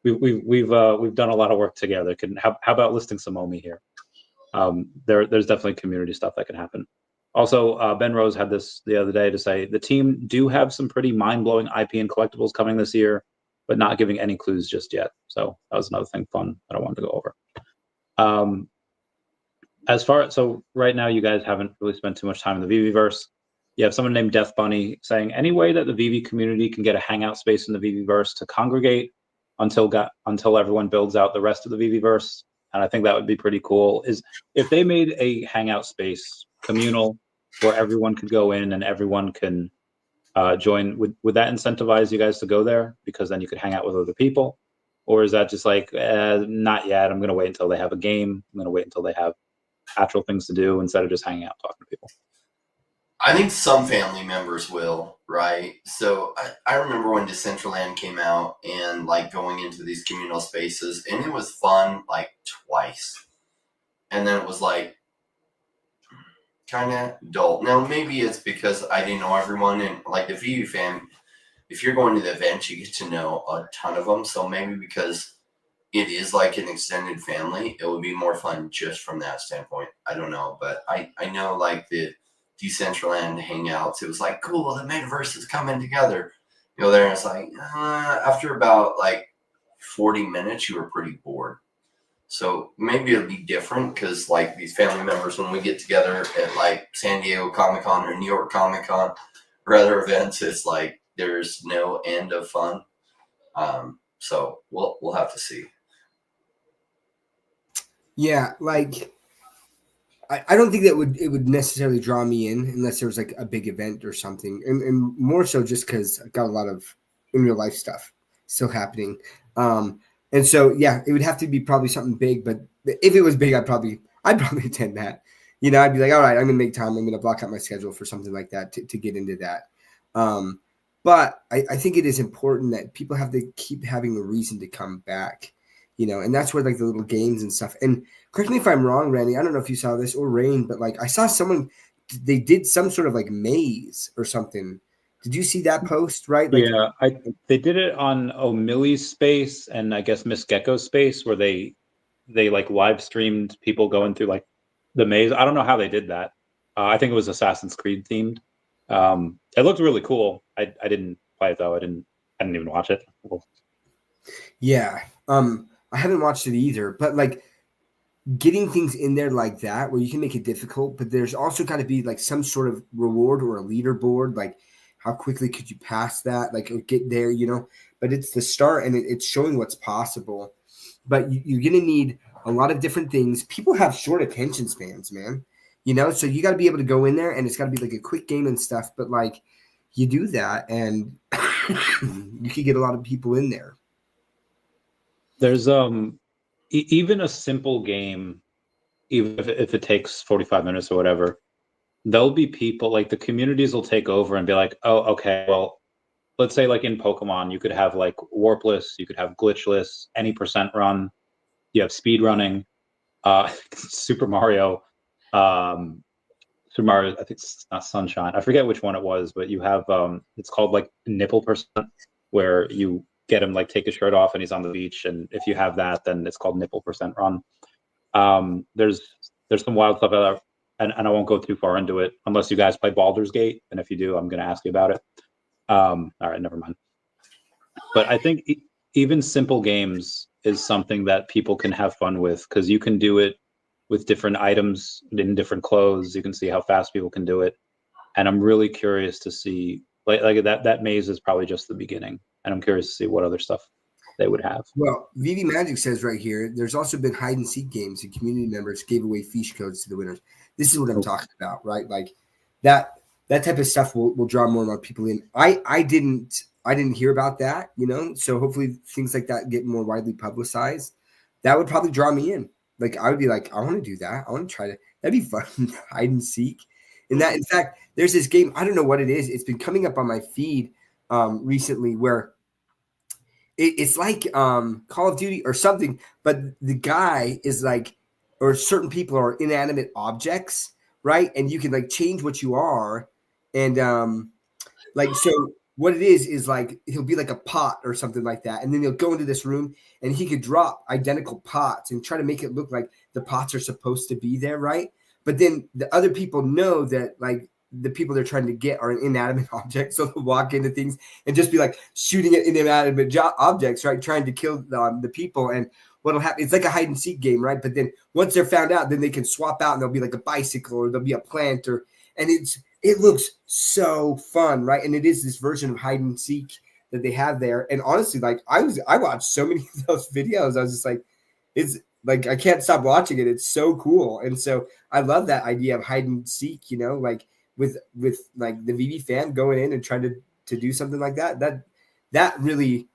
we've done a lot of work together. How about listing some OMI here? There's definitely community stuff that can happen. Also, Ben Rose had this the other day to say the team do have some pretty mind-blowing IP and collectibles coming this year, but not giving any clues just yet. So that was another thing fun that I wanted to go over. So right now you guys haven't really spent too much time in the VVverse. You have someone named Death Bunny saying any way that the VV community can get a hangout space in the VVverse to congregate until everyone builds out the rest of the VVverse. And I think that would be pretty cool, is if they made a hangout space communal where everyone could go in and everyone can join. Would that incentivize you guys to go there, because then you could hang out with other people? Or is that just like, not yet, I'm going to wait until they have a game, I'm going to wait until they have actual things to do instead of just hanging out talking to people? I think some family members will, right? So I remember when Decentraland came out and like going into these communal spaces, and it was fun like twice. And then it was like kind of dull. Now, maybe it's because I didn't know everyone, and like the VU fam, if you're going to the event, you get to know a ton of them. So maybe because it is like an extended family, it would be more fun just from that standpoint. I don't know, but I know like the Decentraland hangouts, it was like, cool, the metaverse is coming together. You go there and it's like, after about like 40 minutes, you were pretty bored. So maybe it'll be different because like these family members, when we get together at like San Diego Comic-Con or New York Comic-Con or other events, it's like there's no end of fun. So we'll have to see. Yeah, like I don't think that it would necessarily draw me in unless there was like a big event or something, and more so just because I've got a lot of in real life stuff still happening. And so yeah, it would have to be probably something big. But if it was big, I'd probably attend that. You know, I'd be like, all right, I'm gonna make time. I'm gonna block out my schedule for something like that to get into that. But I think it is important that people have to keep having a reason to come back. You know, and that's where like the little games and stuff. And correct me if I'm wrong, Randy, I don't know if you saw this or Rain, but like I saw someone, they did some sort of like maze or something. Did you see that post? Right? Like, yeah, they did it on O'Milly's space and I guess Miss Gecko's space, where they like live streamed people going through like the maze. I don't know how they did that. I think it was Assassin's Creed themed. It looked really cool. I didn't play it though. I didn't even watch it. yeah. I haven't watched it either, but like getting things in there like that where you can make it difficult, but there's also got to be like some sort of reward or a leaderboard. Like how quickly could you pass that? Like or get there, you know, but it's the start and it's showing what's possible. But you're going to need a lot of different things. People have short attention spans, man, you know, so you got to be able to go in there and it's got to be like a quick game and stuff. But like you do that and you could get a lot of people in there. There's even a simple game, even if it takes 45 minutes or whatever, there'll be people like the communities will take over and be like, oh, okay, well, let's say like in Pokemon, you could have like warpless, you could have glitchless, any percent run, you have speed running, Super Mario, I think it's not Sunshine. I forget which one it was, but you have it's called like nipple percent, where you get him like take his shirt off and he's on the beach, and if you have that, then it's called nipple percent run. There's some wild stuff out there, and I won't go too far into it unless you guys play Baldur's Gate, and if you do, I'm going to ask you about it. All right, never mind. But I think even simple games is something that people can have fun with, because you can do it with different items in different clothes. You can see how fast people can do it, and I'm really curious to see like that maze is probably just the beginning, and I'm curious to see what other stuff they would have. Well, VV Magic says right here, there's also been hide and seek games and community members gave away fiche codes to the winners. This is what I'm talking about, right? Like that type of stuff will draw more and more people in. I didn't hear about that, so hopefully things like that get more widely publicized. That would probably draw me in. Like I would be like, I want to do that. I want to try to. That'd be fun. Hide and seek. And that, in fact, there's this game. I don't know what it is. It's been coming up on my feed recently where it's like Call of Duty or something, but the guy is like, or certain people are inanimate objects, right? And you can like change what you are, and so what it is like he'll be like a pot or something like that, and then he'll go into this room and he could drop identical pots and try to make it look like the pots are supposed to be there, right? But then the other people know that like the people they're trying to get are an inanimate object, so they'll walk into things and just be like shooting at inanimate objects, right? Trying to kill the people. And what'll happen, it's like a hide and seek game, right? But then once they're found out, then they can swap out and there'll be like a bicycle or there'll be a plant and it looks so fun, right? And it is this version of hide and seek that they have there. And honestly, like I watched so many of those videos. I was just like, it's like, I can't stop watching it. It's so cool. And so I love that idea of hide and seek, like with like the VV fan going in and trying to do something like that. That really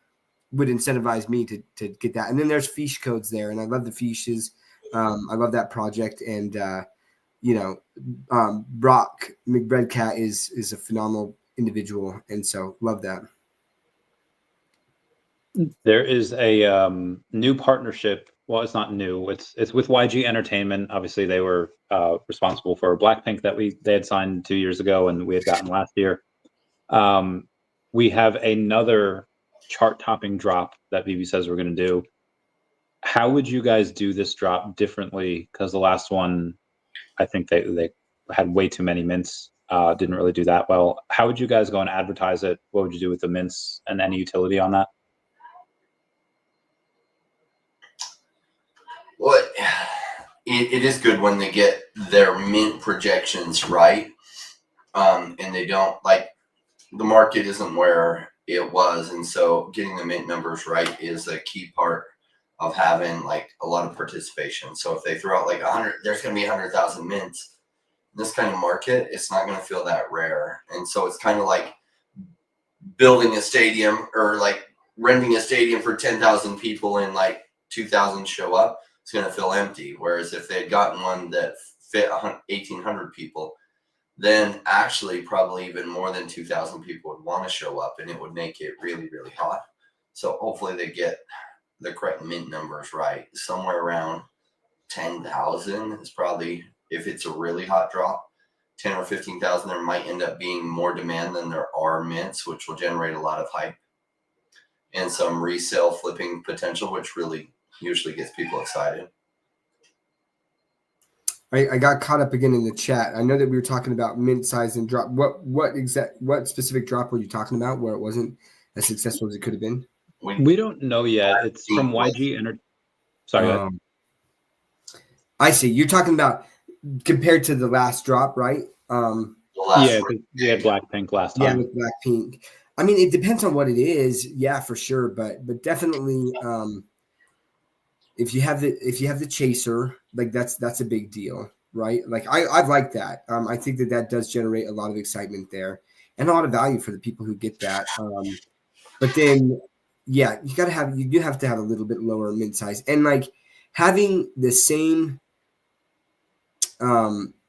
would incentivize me to get that. And then there's fiche codes there. And I love the fiches. I love that project. And, Brock McBreadcat is a phenomenal individual, and so love that. There is a new partnership. Well, it's not new. It's with YG Entertainment. Obviously, they were responsible for Blackpink that they had signed 2 years ago, and we had gotten last year. We have another chart-topping drop that VV says we're going to do. How would you guys do this drop differently? Because the last one, I think they had way too many mints, didn't really do that well. How would you guys go and advertise it? What would you do with the mints and any utility on that? Well, it is good when they get their mint projections right, and they don't, like, the market isn't where it was, and so getting the mint numbers right is a key part of having like a lot of participation. So if they throw out like 100, there's going to be 100,000 mints. In this kind of market, it's not going to feel that rare. And so it's kind of like building a stadium or like renting a stadium for 10,000 people and like 2,000 show up. It's going to feel empty. Whereas if they had gotten one that fit 1,800 people, then actually probably even more than 2,000 people would want to show up, and it would make it really, really hot. So hopefully they get the correct mint numbers right. Somewhere around 10,000 is probably, if it's a really hot drop. 10 or 15,000, there might end up being more demand than there are mints, which will generate a lot of hype and some resale flipping potential, which really usually gets people excited. I got caught up again in the chat. I know that we were talking about mint size and drop. What specific drop were you talking about where it wasn't as successful as it could have been? We don't know yet. It's from YG Sorry. I see. You're talking about compared to the last drop, right? Yeah, we had Blackpink last time. Yeah, with Blackpink. I mean, it depends on what it is. Yeah, for sure. But definitely, if you have the chaser, like that's a big deal, right? Like I've liked that. I think that does generate a lot of excitement there and a lot of value for the people who get that. But then, yeah, you do have to have a little bit lower mint size, and like having the same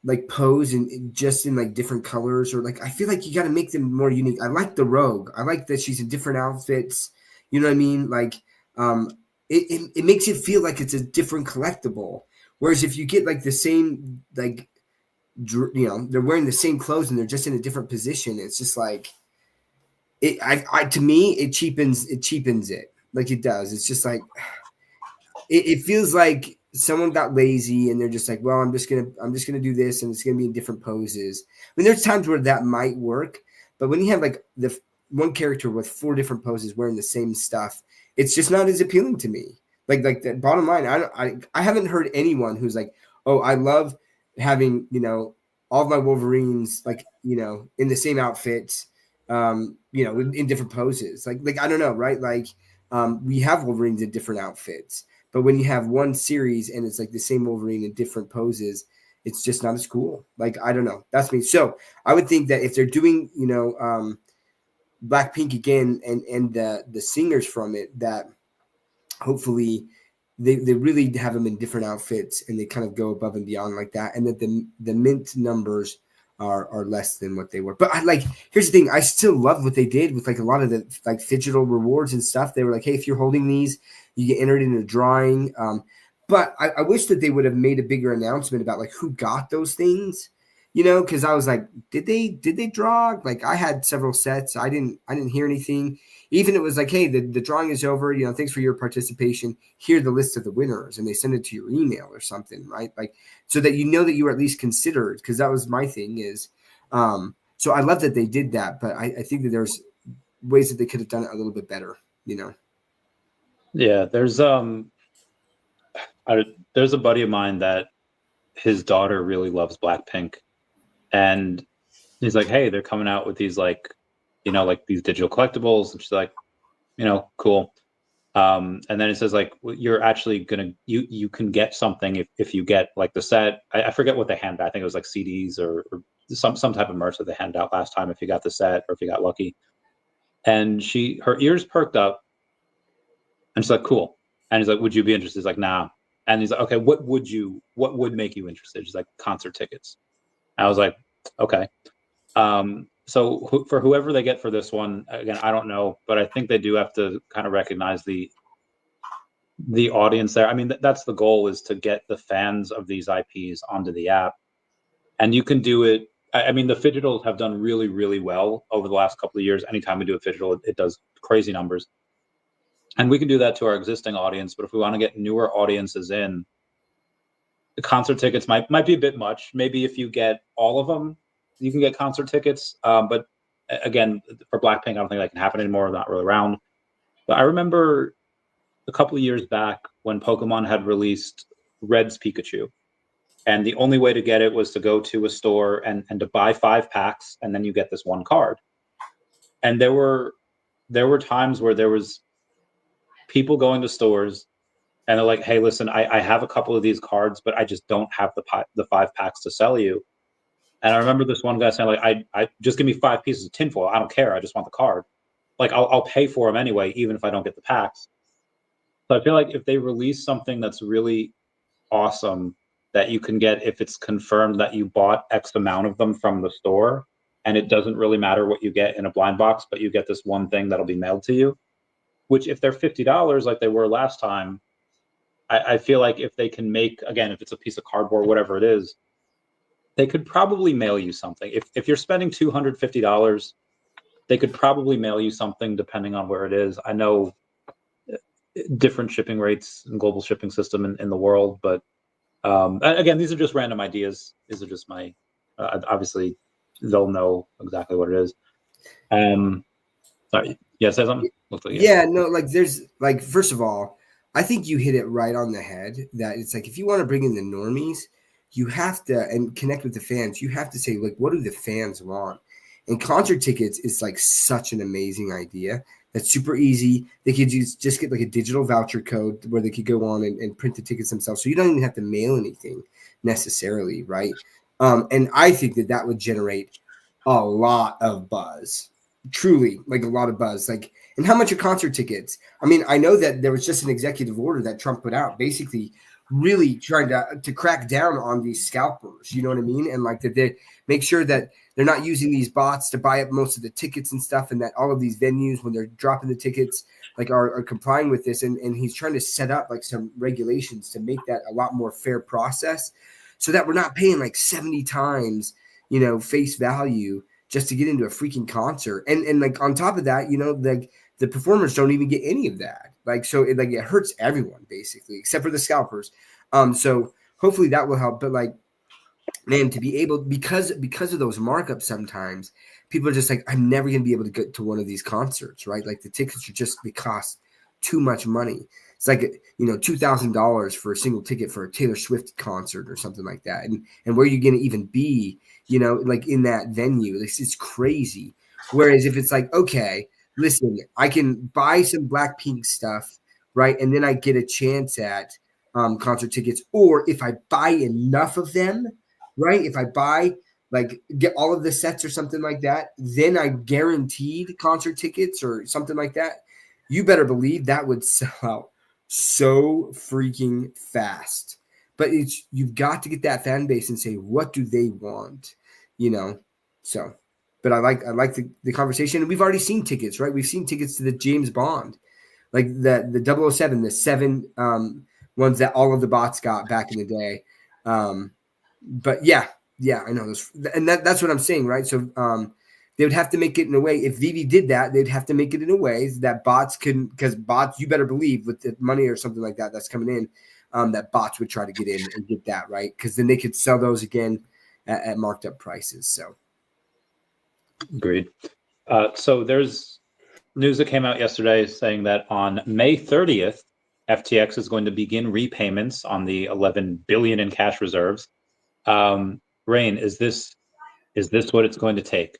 like pose and just in like different colors, or like I feel like you got to make them more unique. I like the Rogue. I like that she's in different outfits. You know what I mean? Like it makes it feel like it's a different collectible. Whereas if you get like the same, like, they're wearing the same clothes and they're just in a different position, it's just like to me, it cheapens it. Like it does. It's just like, it feels like someone got lazy and they're just like, well, I'm just going to do this and it's going to be in different poses. I mean, there's times where that might work, but when you have like the one character with 4 different poses wearing the same stuff, it's just not as appealing to me. Like the bottom line, I haven't heard anyone who's like, oh, I love having, all of my Wolverines, like, in the same outfits, in different poses. Like, I don't know, right? Like, we have Wolverines in different outfits. But when you have one series and it's like the same Wolverine in different poses, it's just not as cool. Like, I don't know. That's me. So I would think that if they're doing, Blackpink again and the singers from it, that hopefully they really have them in different outfits and they kind of go above and beyond like that. And that the mint numbers are less than what they were. But here's the thing. I still love what they did with like a lot of the like digital rewards and stuff. They were like, hey, if you're holding these, you get entered in a drawing. But I wish that they would have made a bigger announcement about like who got those things, because I was like, did they draw? Like I had several sets. I didn't hear anything. Even it was like, hey, the drawing is over. Thanks for your participation. Here the list of the winners, and they send it to your email or something, right? Like so that that you were at least considered. Because that was my thing is, so I love that they did that, but I think that there's ways that they could have done it a little bit better. Yeah, there's a buddy of mine that his daughter really loves Blackpink, and he's like, hey, they're coming out with these like these digital collectibles, and she's like, cool. And then it says like you're actually you can get something if you get like the set. I forget what they handed out. I think it was like CDs or some type of merch that they handed out last time if you got the set or if you got lucky. And her ears perked up, and she's like, cool. And he's like, would you be interested? He's like, nah. And he's like, okay, what would make you interested? She's like, concert tickets. I was like, okay. So for whoever they get for this one, again, I don't know, but I think they do have to kind of recognize the audience there. I mean, that's the goal, is to get the fans of these IPs onto the app. And you can do it. I mean, the Fidgetals have done really, really well over the last couple of years. Anytime we do a Fidgetal, it does crazy numbers. And we can do that to our existing audience. But if we want to get newer audiences in, the concert tickets might be a bit much. Maybe if you get all of them, you can get concert tickets. But again, for Blackpink, I don't think that can happen anymore. Not really around. But I remember a couple of years back when Pokemon had released Red's Pikachu. And the only way to get it was to go to a store and to buy 5 packs, and then you get this one card. And there were times where there was people going to stores and they're like, hey, listen, I have a couple of these cards, but I just don't have the 5 packs to sell you. And I remember this one guy saying, like, I just give me 5 pieces of tinfoil. I don't care. I just want the card. Like, I'll pay for them anyway, even if I don't get the packs. So I feel like if they release something that's really awesome that you can get if it's confirmed that you bought X amount of them from the store, and it doesn't really matter what you get in a blind box, but you get this one thing that'll be mailed to you, which if they're $50 like they were last time, I feel like if they can make, again, if it's a piece of cardboard, whatever it is, they could probably mail you something. If you're spending $250, they could probably mail you something depending on where it is. I know different shipping rates and global shipping system in the world, but again, these are just random ideas. These are just my, obviously they'll know exactly what it is. Sorry. Yeah, say something? Yeah, no, like there's like, first of all, I think you hit it right on the head that it's like, if you want to bring in the normies, you have to, and connect with the fans, you have to say, like, what do the fans want? And concert tickets is like such an amazing idea. That's super easy. They could just get like a digital voucher code where they could go on and print the tickets themselves. So you don't even have to mail anything necessarily, right? And I think that would generate a lot of buzz. Truly, like a lot of buzz. Like, and how much are concert tickets? I mean, I know that there was just an executive order that Trump put out, basically really trying to crack down on these scalpers. You know what I mean? And like that they make sure that they're not using these bots to buy up most of the tickets and stuff, and that all of these venues, when they're dropping the tickets, like are complying with this. And he's trying to set up like some regulations to make that a lot more fair process, so that we're not paying like 70 times, face value just to get into a freaking concert. And like on top of that, like the performers don't even get any of that. Like, so it hurts everyone basically, except for the scalpers. So hopefully that will help. But like, man, to be able, because of those markups, sometimes people are just like, I'm never going to be able to get to one of these concerts, right? Like the tickets they cost too much money. It's like, $2,000 for a single ticket for a Taylor Swift concert or something like that. And where you're going to even be, like in that venue, it's crazy. Whereas if it's like, okay, listen, I can buy some Blackpink stuff, right? And then I get a chance at concert tickets. Or if I buy enough of them, right? If I buy like get all of the sets or something like that, then I guaranteed concert tickets or something like that. You better believe that would sell out so freaking fast. But you've got to get that fan base and say, what do they want? So but I like the conversation. And we've already seen tickets, right? We've seen tickets to the James Bond, like the 007, the 7 ones that all of the bots got back in the day. But yeah, I know those, and that's what I'm saying, right? So they would have to make it in a way. If Vivi did that, they'd have to make it in a way that bots can, because bots, you better believe with the money or something like that that's coming in, that bots would try to get in and get that, right? Because then they could sell those again at marked up prices. So. Agreed. So there's news that came out yesterday saying that on May 30th, FTX is going to begin repayments on the 11 billion in cash reserves. Rain, is this what it's going to take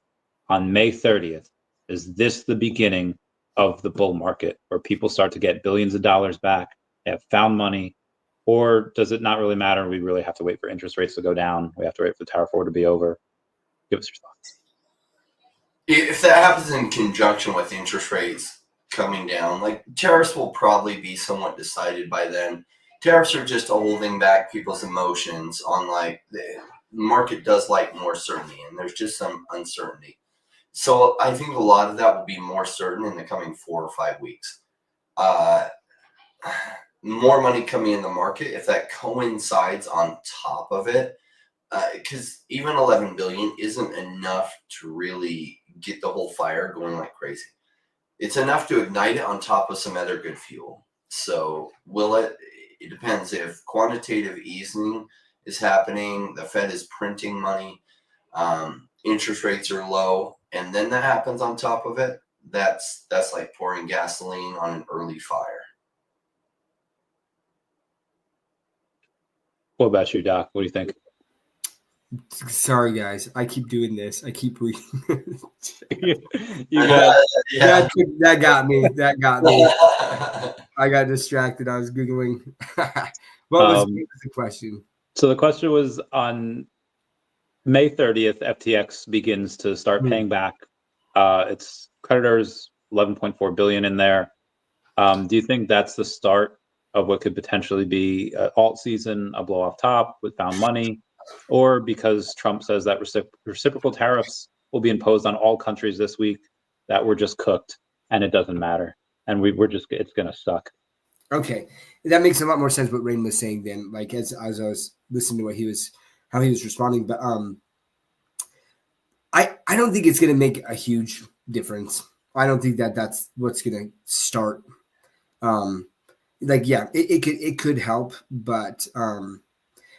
on May 30th? Is this the beginning of the bull market where people start to get billions of dollars back, have found money, or does it not really matter? We really have to wait for interest rates to go down. We have to wait for the Tower 4 to be over. Give us your thoughts. If that happens in conjunction with interest rates coming down, like tariffs will probably be somewhat decided by then. Tariffs are just holding back people's emotions on like the market does like more certainty, and there's just some uncertainty. So I think a lot of that will be more certain in the coming 4 or 5 weeks. More money coming in the market, if that coincides on top of it, because even 11 billion isn't enough to really get the whole fire going like crazy. It's enough to ignite it on top of some other good fuel. So will it? It depends. If quantitative easing is happening, the Fed is printing money, interest rates are low, and then that happens on top of it, that's like pouring gasoline on an early fire. What about you, Doc? What do you think? Sorry, guys. I keep doing this. I keep reading. That got me. That got me. I got distracted. I was Googling. What was the question? So the question was on May 30th, FTX begins to start paying back its creditors, 11.4 billion in there. Do you think that's the start of what could potentially be an alt season, a blow off top with found money? Or because Trump says that reciprocal tariffs will be imposed on all countries this week, that we're just cooked and it doesn't matter. And it's going to suck. Okay. That makes a lot more sense what Rain was saying then, like as I was listening to how he was responding. But I don't think it's going to make a huge difference. I don't think that's what's going to start. It could help, but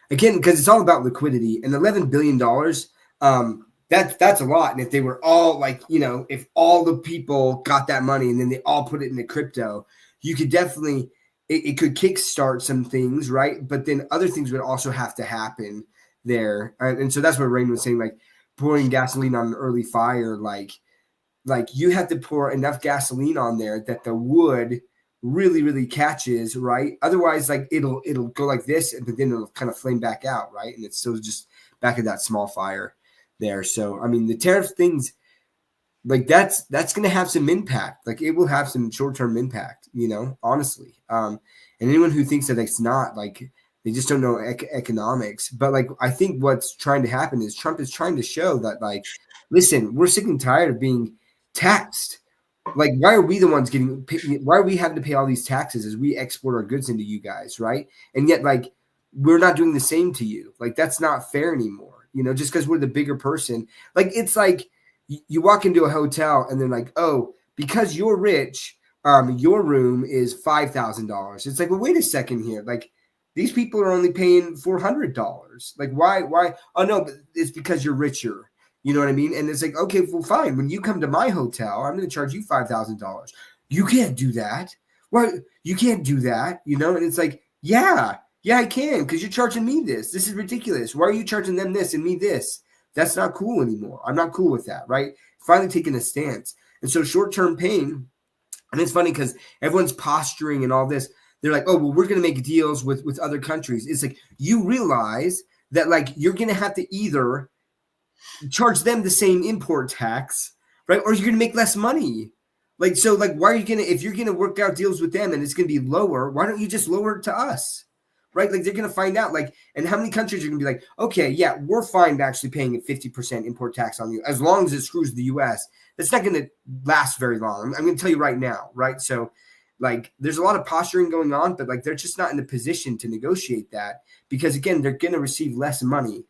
again, because it's all about liquidity, and $11 billion, that's a lot. And if they were all if all the people got that money and then they all put it into crypto, you could definitely, it could kickstart some things, right? But then other things would also have to happen there. And so that's what Rain was saying, like pouring gasoline on an early fire, like you have to pour enough gasoline on there that the wood really, really catches, right? Otherwise, like it'll go like this, but then it'll kind of flame back out, right? And it's still just back at that small fire there. So, I mean, the tariff things, like that's going to have some impact. Like it will have some short-term impact, honestly. And anyone who thinks that it's not, like they just don't know economics. But like I think what's trying to happen is Trump is trying to show that, like, listen, we're sick and tired of being taxed. Like, why are we the ones why are we having to pay all these taxes as we export our goods into you guys, right? And yet, like, we're not doing the same to you. Like, that's not fair anymore, just because we're the bigger person. Like, it's like you walk into a hotel and they're like, oh, because you're rich, your room is $5,000. It's like, well, wait a second here. Like, these people are only paying $400. Like, why? Oh, no, but it's because you're richer. You know what I mean? And it's like, okay, well, fine. When you come to my hotel, I'm going to charge you $5,000. You can't do that. Well, you can't do that, And it's like, yeah, I can, because you're charging me this. This is ridiculous. Why are you charging them this and me this? That's not cool anymore. I'm not cool with that, right? Finally taking a stance. And so short-term pain, and it's funny because everyone's posturing and all this. They're like, oh, well, we're going to make deals with other countries. It's like, you realize that like you're going to have to either charge them the same import tax, right? Or you're going to make less money. Like, so like, why are you going to, if you're going to work out deals with them and it's going to be lower, why don't you just lower it to us? Right? Like, they're going to find out, like, and how many countries are going to be like, okay, yeah, we're fine actually paying a 50% import tax on you as long as it screws the US. That's not going to last very long. I'm going to tell you right now, right? So, like, there's a lot of posturing going on, but like, they're just not in a position to negotiate that because, again, they're going to receive less money.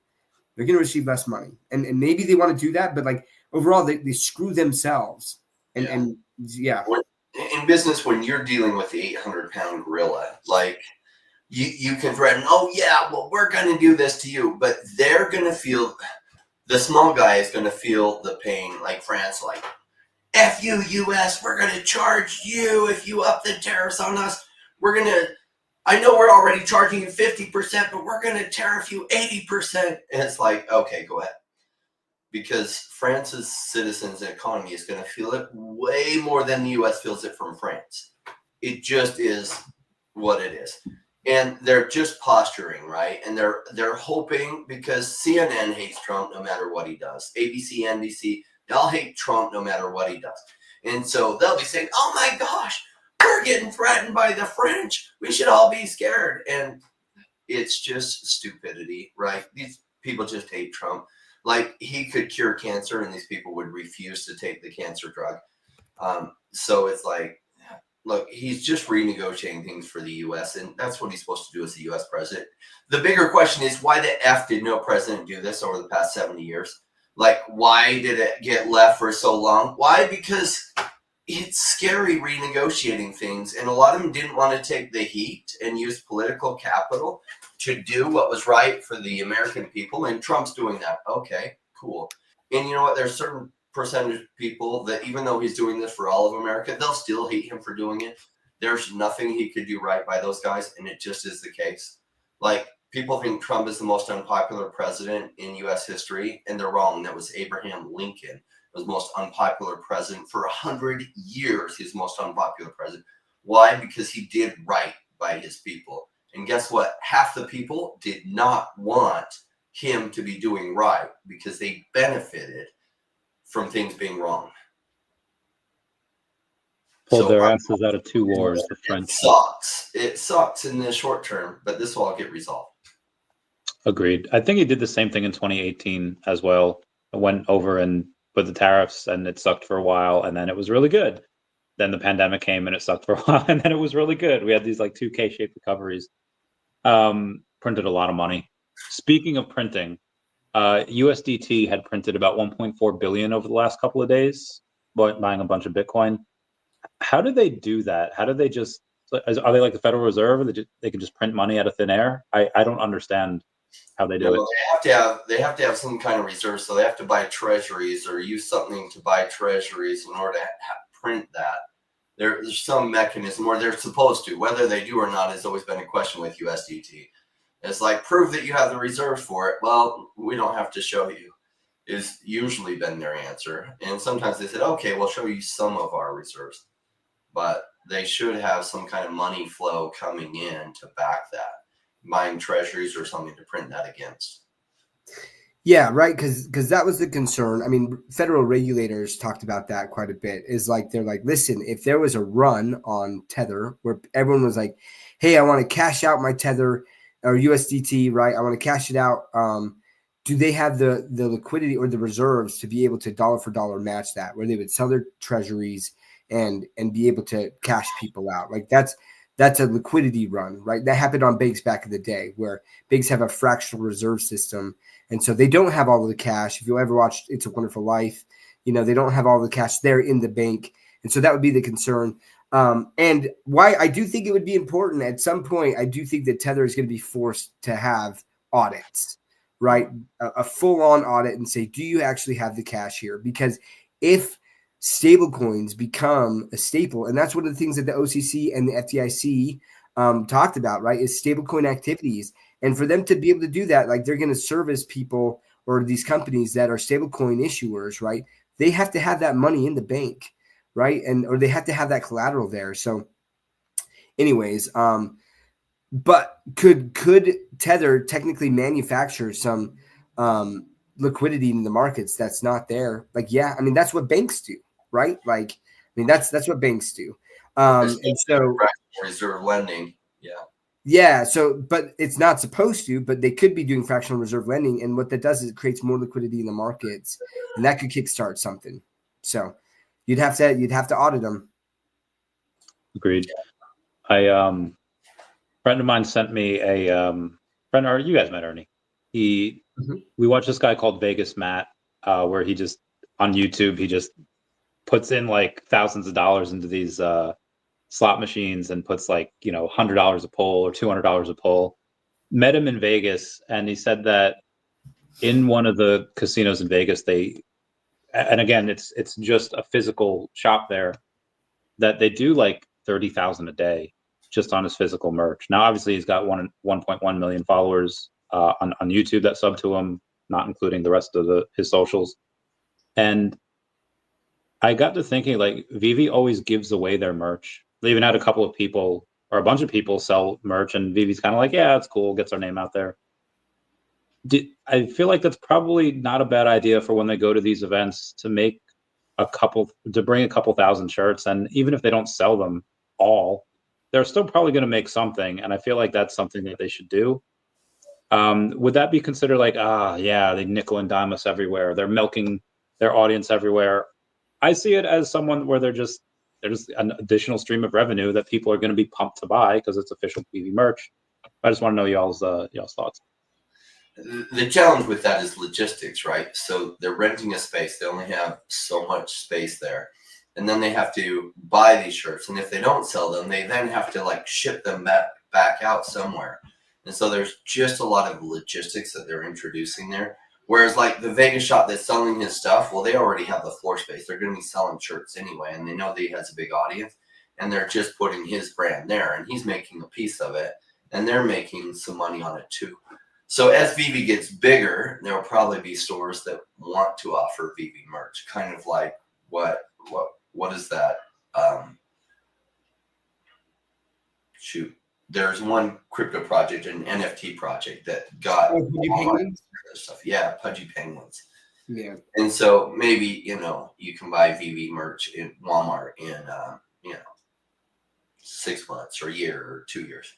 They're going to receive less money. And maybe they want to do that, but like, overall, they screw themselves. And yeah. In business, when you're dealing with the 800-pound gorilla, like, you can threaten, oh, yeah, well, we're going to do this to you. But they're going to feel, the small guy is going to feel the pain, like France, like, F you, US, we're going to charge you if you up the tariffs on us. We're going to, I know we're already charging you 50%, but we're going to tariff you 80%. And it's like, okay, go ahead. Because France's citizens and economy is going to feel it way more than the US feels it from France. It just is what it is. And they're just posturing, right? And they're hoping, because CNN hates Trump no matter what he does. ABC, NBC, they all hate Trump no matter what he does. And so they'll be saying, oh my gosh, we're getting threatened by the French. We should all be scared. And it's just stupidity, right? These people just hate Trump. Like, he could cure cancer and these people would refuse to take the cancer drug. So it's like, look, he's just renegotiating things for the U.S., and that's what he's supposed to do as the U.S. president. The bigger question is, why the F did no president do this over the past 70 years? Like, why did it get left for so long? Why? Because it's scary renegotiating things, and a lot of them didn't want to take the heat and use political capital to do what was right for the American people, and Trump's doing that. Okay, cool. And you know what? There's certain percentage of people that, even though he's doing this for all of America, they'll still hate him for doing it. There's nothing he could do right by those guys, and it just is the case. Like, people think Trump is the most unpopular president in U.S. history, and they're wrong. That was Abraham Lincoln. Was the most unpopular president for 100 years. He's the most unpopular president. Why? Because he did right by his people. And guess what? Half the people did not want him to be doing right because they benefited from things being wrong. Pulled their asses out of two wars. The French. It sucks in the short term, but this will all get resolved. Agreed. I think he did the same thing in 2018 as well. It went over and put the tariffs, and it sucked for a while, and then it was really good. Then the pandemic came, and it sucked for a while, and then it was really good. We had these like 2 K-shaped recoveries. Printed a lot of money. Speaking of printing, USDT had printed about 1.4 billion over the last couple of days, buying a bunch of Bitcoin. How did they do that? How did they just? Are they like the Federal Reserve? They can just print money out of thin air? I don't understand how they do it. They have to have some kind of reserve, so they have to buy treasuries or use something to buy treasuries in order to print that. There's some mechanism, or they're supposed to. Whether they do or not has always been a question with USDT. It's like, prove that you have the reserves for it. Well, we don't have to show you, is usually been their answer. And sometimes they said, okay, we'll show you some of our reserves. But they should have some kind of money flow coming in to back that, buying treasuries or something to print that against. Yeah, right. Because that was the concern. I mean, federal regulators talked about that quite a bit. Is like, they're like, listen, if there was a run on Tether where everyone was like, hey, I want to cash out my Tether or USDT, right? I want to cash it out. Do they have the liquidity or the reserves to be able to dollar for dollar match that, where they would sell their treasuries and be able to cash people out? Like, that's a liquidity run, right? That happened on banks back in the day, where banks have a fractional reserve system. And so they don't have all of the cash. If you ever watched It's a Wonderful Life, they don't have all the cash there in the bank. And so that would be the concern. And why I do think it would be important at some point, I do think that Tether is going to be forced to have audits, right? A full-on audit and say, do you actually have the cash here? Because if stablecoins become a staple, and that's one of the things that the OCC and the FDIC talked about, right, is stablecoin activities. And for them to be able to do that, like, they're going to service people or these companies that are stablecoin issuers, right? They have to have that money in the bank. right? Or they have to have that collateral there. So anyways, but could Tether technically manufacture some liquidity in the markets that's not there? Like, yeah, I mean, that's what banks do, right? Like, I mean, that's what banks do. And so reserve lending. Yeah. Yeah. So, but it's not supposed to, but they could be doing fractional reserve lending. And what that does is it creates more liquidity in the markets, and that could kickstart something. So you'd have to audit them. Agreed. Friend of mine sent me a friend, or you guys met Ernie. We watched this guy called Vegas Matt, where he just on YouTube, he just puts in like thousands of dollars into these slot machines and puts like, $100 a pull or $200 a pull. Met him in Vegas, and he said that in one of the casinos in Vegas, and again, it's just a physical shop there, that they do like 30,000 a day just on his physical merch. Now, obviously, he's got 1.1 million followers on YouTube that sub to him, not including the rest of his socials. And I got to thinking, like, Vivi always gives away their merch. They even had a couple of people or a bunch of people sell merch, and Vivi's kind of like, yeah, it's cool, gets our name out there. I feel like that's probably not a bad idea for when they go to these events to bring a couple thousand shirts. And even if they don't sell them all, they're still probably going to make something. And I feel like that's something that they should do. Would that be considered like, they nickel and dime us everywhere, they're milking their audience everywhere? I see it as someone where there's an additional stream of revenue that people are going to be pumped to buy because it's official PV merch. I just want to know y'all's thoughts. The challenge with that is logistics, right? So they're renting a space. They only have so much space there. And then they have to buy these shirts. And if they don't sell them, they then have to like ship them back out somewhere. And so there's just a lot of logistics that they're introducing there. Whereas like the Vegas shop that's selling his stuff, well, they already have the floor space. They're going to be selling shirts anyway. And they know that he has a big audience. And they're just putting his brand there. And he's making a piece of it. And they're making some money on it too. So as Vivi gets bigger, there will probably be stores that want to offer Vivi merch, kind of like what is that? There's one crypto project, an NFT project that got stuff. Yeah, Pudgy Penguins. Yeah. And so maybe you can buy Vivi merch in Walmart in 6 months or a year or 2 years.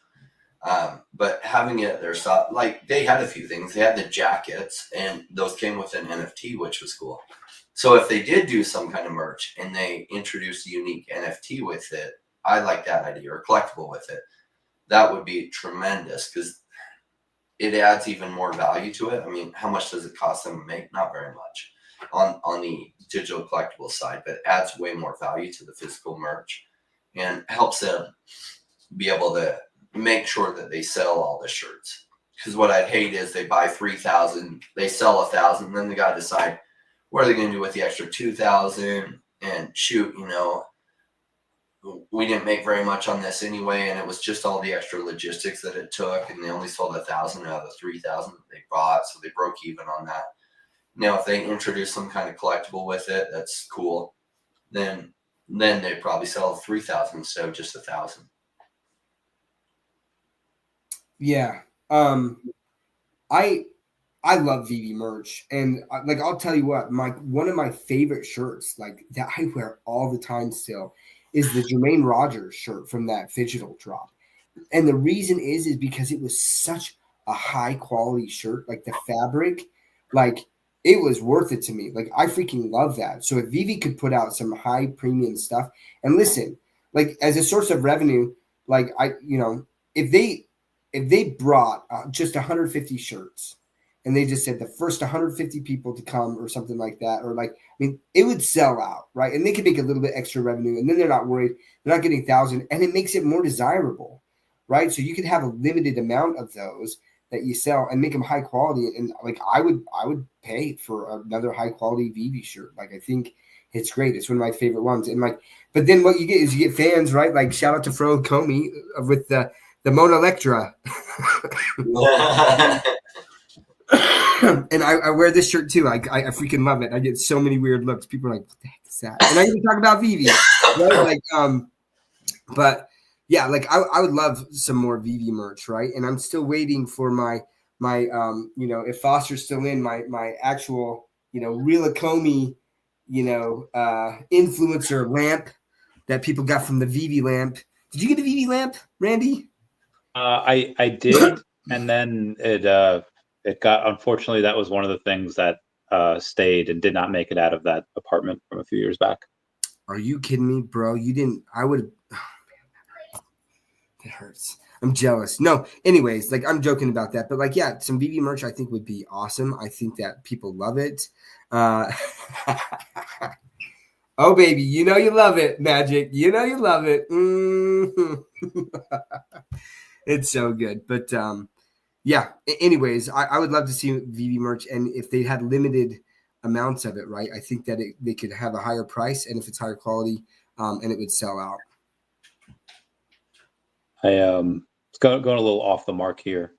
But having it there, like they had a few things. They had the jackets, and those came with an NFT, which was cool. So if they did do some kind of merch and they introduced a unique NFT with it, I like that idea, or collectible with it. That would be tremendous because it adds even more value to it. I mean, how much does it cost them to make? Not very much on the digital collectible side, but it adds way more value to the physical merch and helps them be able to make sure that they sell all the shirts. Because what I'd hate is they buy 3,000, they sell 1,000, and then they got to decide what are they going to do with the extra 2,000, and shoot, we didn't make very much on this anyway, and it was just all the extra logistics that it took, and they only sold 1,000 out of the 3,000 that they bought, so they broke even on that. Now, if they introduce some kind of collectible with it, that's cool. Then they probably sell 3,000 instead of just 1,000. Yeah. I love Vivi merch, and like I'll tell you what, one of my favorite shirts, like that I wear all the time still, is the Jermaine Rogers shirt from that Digital drop. And the reason is because it was such a high quality shirt, like the fabric, like it was worth it to me. Like I freaking love that. So if Vivi could put out some high premium stuff, and listen, like as a source of revenue, like if they brought just 150 shirts and they just said the first 150 people to come or something like that, or like, I mean, it would sell out, right? And they could make a little bit extra revenue, and then they're not worried. They're not getting 1,000, and it makes it more desirable, right? So you could have a limited amount of those that you sell and make them high quality. And like, I would pay for another high quality Vivi shirt. Like, I think it's great. It's one of my favorite ones. And like, but then what you get is you get fans, right? Like shout out to Fro Comey with the Mona Electra. and I wear this shirt too. I freaking love it. I get so many weird looks. People are like, "What the heck is that?" And I even talk about Vivi, right? Like, but yeah, like I would love some more Vivi merch, right? And I'm still waiting for my if Foster's still in my actual Real Comey, influencer lamp that people got from the Vivi lamp. Did you get a Vivi lamp, Randy? I did, and then it got, unfortunately, that was one of the things that stayed and did not make it out of that apartment from a few years back. Are you kidding me, bro? You didn't. I would. Oh, man, that hurts. I'm jealous. No, anyways, like I'm joking about that, but like, yeah, some Vivi merch I think would be awesome. I think that people love it. Oh, baby, you love it, Magic. You love it. It's so good. But yeah, anyways, I would love to see Vivi merch. And if they had limited amounts of it, right, I think that they could have a higher price. And if it's higher quality, and it would sell out. It's going a little off the mark here.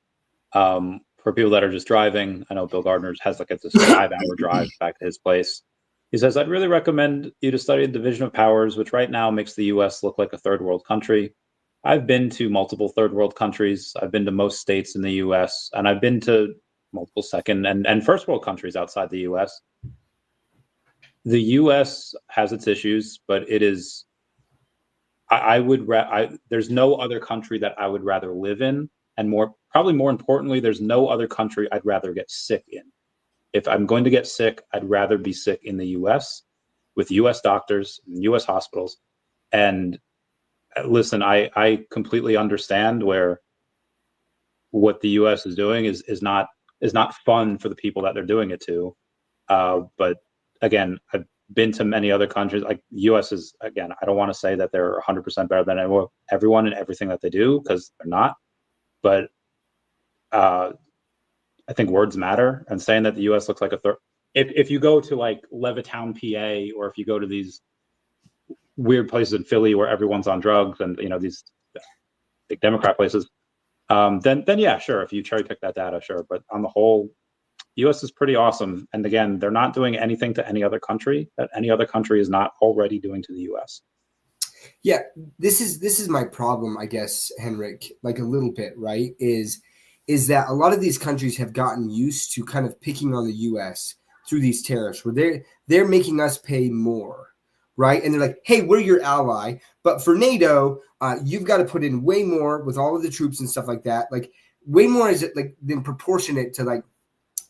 For people that are just driving, I know Bill Gardner has like this 5-hour drive back to his place. He says, I'd really recommend you to study the division of powers, which right now makes the U.S. look like a third world country. I've been to multiple third world countries. I've been to most states in the U.S., and I've been to multiple second and first world countries outside the U.S. The U.S. has its issues, but it is, there's no other country that I would rather live in. And probably more importantly, there's no other country I'd rather get sick in. If I'm going to get sick, I'd rather be sick in the U.S. with U.S. doctors, U.S. hospitals. And listen, I completely understand where what the U.S. is doing is not fun for the people that they're doing it to. But again, I've been to many other countries. Like the U.S. is, again, I don't want to say that they're 100% better than everyone and everything that they do, because they're not. But I think words matter, and saying that the U.S. looks like a third. If you go to like Levittown, PA, or if you go to these weird places in Philly where everyone's on drugs and these big Democrat places, then yeah, sure. If you cherry pick that data, sure. But on the whole, U.S. is pretty awesome. And again, they're not doing anything to any other country that any other country is not already doing to the U.S. Yeah, this is my problem, I guess, Henrik, like a little bit, right? Is that a lot of these countries have gotten used to kind of picking on the U.S. through these tariffs, where they're making us pay more, right? And they're like, hey, we're your ally, but for NATO, you've got to put in way more with all of the troops and stuff like that. Like way more is it like than proportionate to like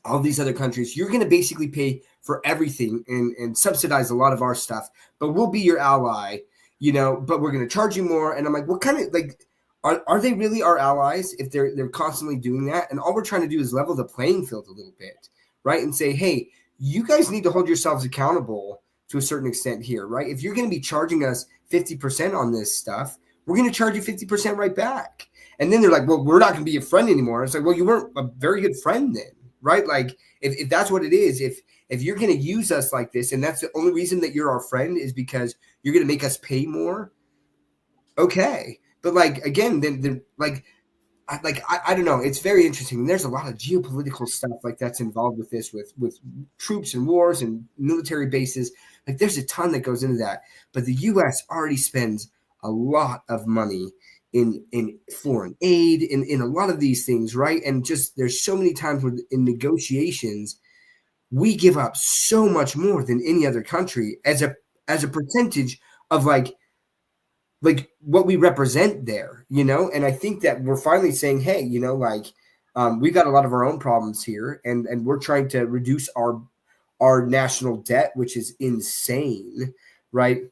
all these other countries. You're going to basically pay for everything and subsidize a lot of our stuff, but we'll be your ally, but we're going to charge you more. And I'm like, what kind of like, are they really our allies if they're constantly doing that? And all we're trying to do is level the playing field a little bit, right? And say, hey, you guys need to hold yourselves accountable to a certain extent here, right? If you're going to be charging us 50% on this stuff, we're going to charge you 50% right back. And then they're like, well, we're not going to be a friend anymore. It's like, well, you weren't a very good friend then, right? Like if that's what it is, if you're going to use us like this, and that's the only reason that you're our friend is because you're going to make us pay more. Okay. But like, again, then I don't know. It's very interesting. There's a lot of geopolitical stuff like that's involved with this, with troops and wars and military bases. Like there's a ton that goes into that. But the U.S. already spends a lot of money in foreign aid, in a lot of these things, right? And just there's so many times where in negotiations, we give up so much more than any other country as a percentage of like what we represent there, and I think that we're finally saying, hey, we've got a lot of our own problems here, and we're trying to reduce our national debt, which is insane, right?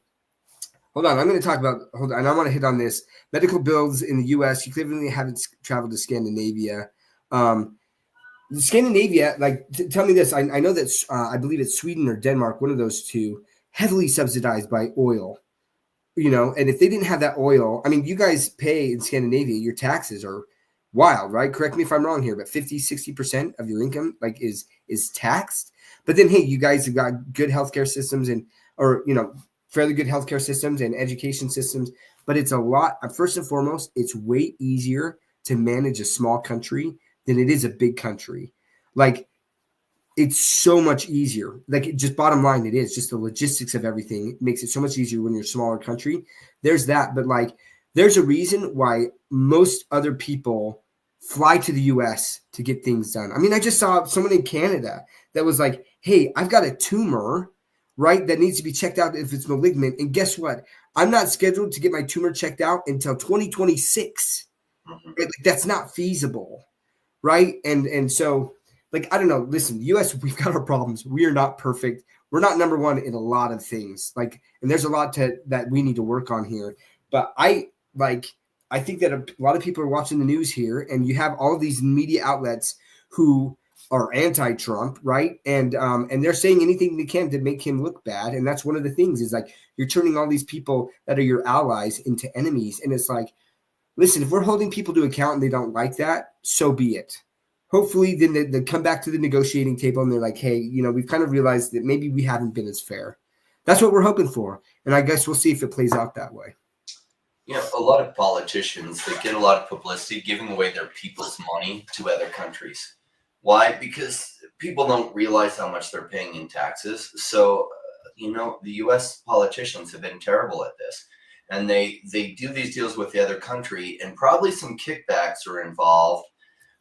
Hold on, I'm going to talk about, and I want to hit on this. Medical bills in the U.S., you clearly haven't traveled to Scandinavia. Scandinavia, like, tell me this. I know that I believe it's Sweden or Denmark, one of those two, heavily subsidized by oil. And if they didn't have that oil, I mean, you guys pay in Scandinavia, your taxes are wild, right? Correct me if I'm wrong here, but 50-60% of your income like is taxed. But then, hey, you guys have got good healthcare systems or fairly good healthcare systems and education systems. But it's a lot. First and foremost, it's way easier to manage a small country than it is a big country. Like it's so much easier. Like, just bottom line, it is just the logistics of everything makes it so much easier when you're a smaller country. There's that, but like, there's a reason why most other people fly to the US to get things done. I mean, I just saw someone in Canada that was like, hey, I've got a tumor, right, that needs to be checked out if it's malignant. And guess what? I'm not scheduled to get my tumor checked out until 2026. Like, that's not feasible, right? And so, like, I don't know. Listen, US, we've got our problems. We are not perfect. We're not number one in a lot of things. Like, and there's a lot that we need to work on here. But I think that a lot of people are watching the news here, and you have all of these media outlets who are anti-Trump, right? And they're saying anything they can to make him look bad. And that's one of the things is like you're turning all these people that are your allies into enemies. And it's like, listen, if we're holding people to account and they don't like that, so be it. Hopefully, then they come back to the negotiating table and they're like, hey, we've kind of realized that maybe we haven't been as fair. That's what we're hoping for. And I guess we'll see if it plays out that way. A lot of politicians, they get a lot of publicity giving away their people's money to other countries. Why? Because people don't realize how much they're paying in taxes. So, the U.S. politicians have been terrible at this. And they do these deals with the other country, and probably some kickbacks are involved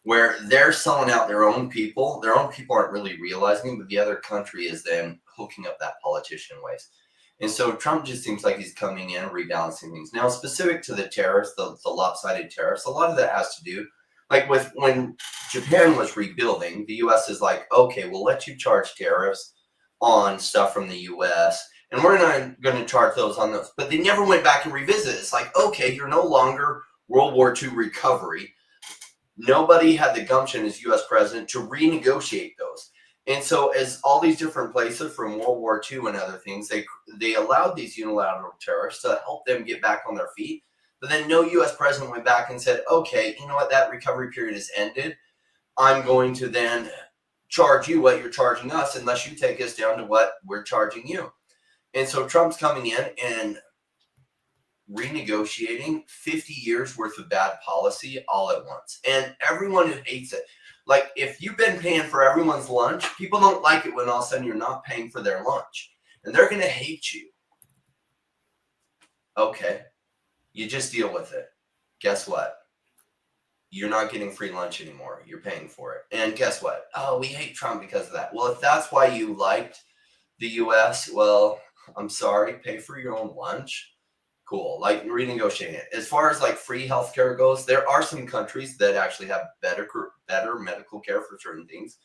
where they're selling out their own people. Their own people aren't really realizing it, but the other country is then hooking up that politician ways. And so Trump just seems like he's coming in and rebalancing things. Now, specific to the tariffs, the lopsided tariffs, a lot of that has to do, like with when Japan was rebuilding, the U.S. is like, okay, we'll let you charge tariffs on stuff from the U.S., and we're not going to charge those on those. But they never went back and revisit. It's like, okay, you're no longer World War II recovery. Nobody had the gumption as U.S. president to renegotiate those. And so as all these different places from World War II and other things, they allowed these unilateral tariffs to help them get back on their feet. But then no U.S. president went back and said, okay, you know what, that recovery period has ended. I'm going to then charge you what you're charging us unless you take us down to what we're charging you. And so Trump's coming in and renegotiating 50 years worth of bad policy all at once. And everyone who hates it, like if you've been paying for everyone's lunch, people don't like it when all of a sudden you're not paying for their lunch. And they're going to hate you. Okay. You just deal with it. Guess what? You're not getting free lunch anymore. You're paying for it. And guess what? Oh, we hate Trump because of that. Well, if that's why you liked the U.S., well, I'm sorry, pay for your own lunch. Cool. Like renegotiating it. As far as like free healthcare goes, there are some countries that actually have better medical care for certain things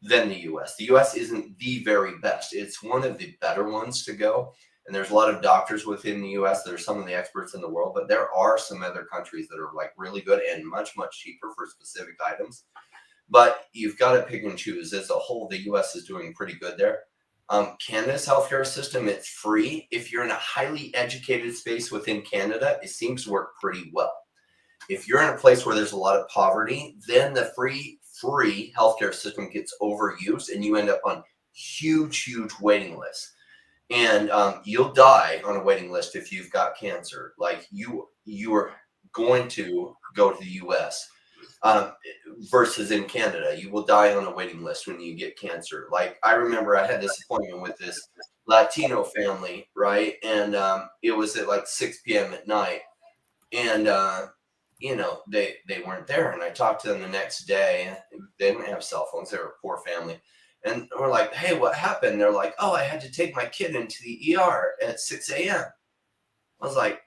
than the U.S. The U.S. isn't the very best. It's one of the better ones to go. And there's a lot of doctors within the U.S. that are some of the experts in the world, but there are some other countries that are like really good and much, much cheaper for specific items. But you've got to pick and choose. As a whole, the U.S. is doing pretty good there. Canada's healthcare system, it's free. If you're in a highly educated space within Canada, it seems to work pretty well. If you're in a place where there's a lot of poverty, then the free healthcare system gets overused and you end up on huge waiting lists. And you'll die on a waiting list if you've got cancer. Like you are going to go to the U.S. Versus in Canada, you will die on a waiting list when you get cancer. Like I remember I had this appointment with this Latino family, right? And it was at like 6 p.m. at night. And, they weren't there. And I talked to them the next day. They didn't have cell phones. They were a poor family. And we're like, hey, what happened? They're like, oh, I had to take my kid into the ER at 6 a.m. I was like,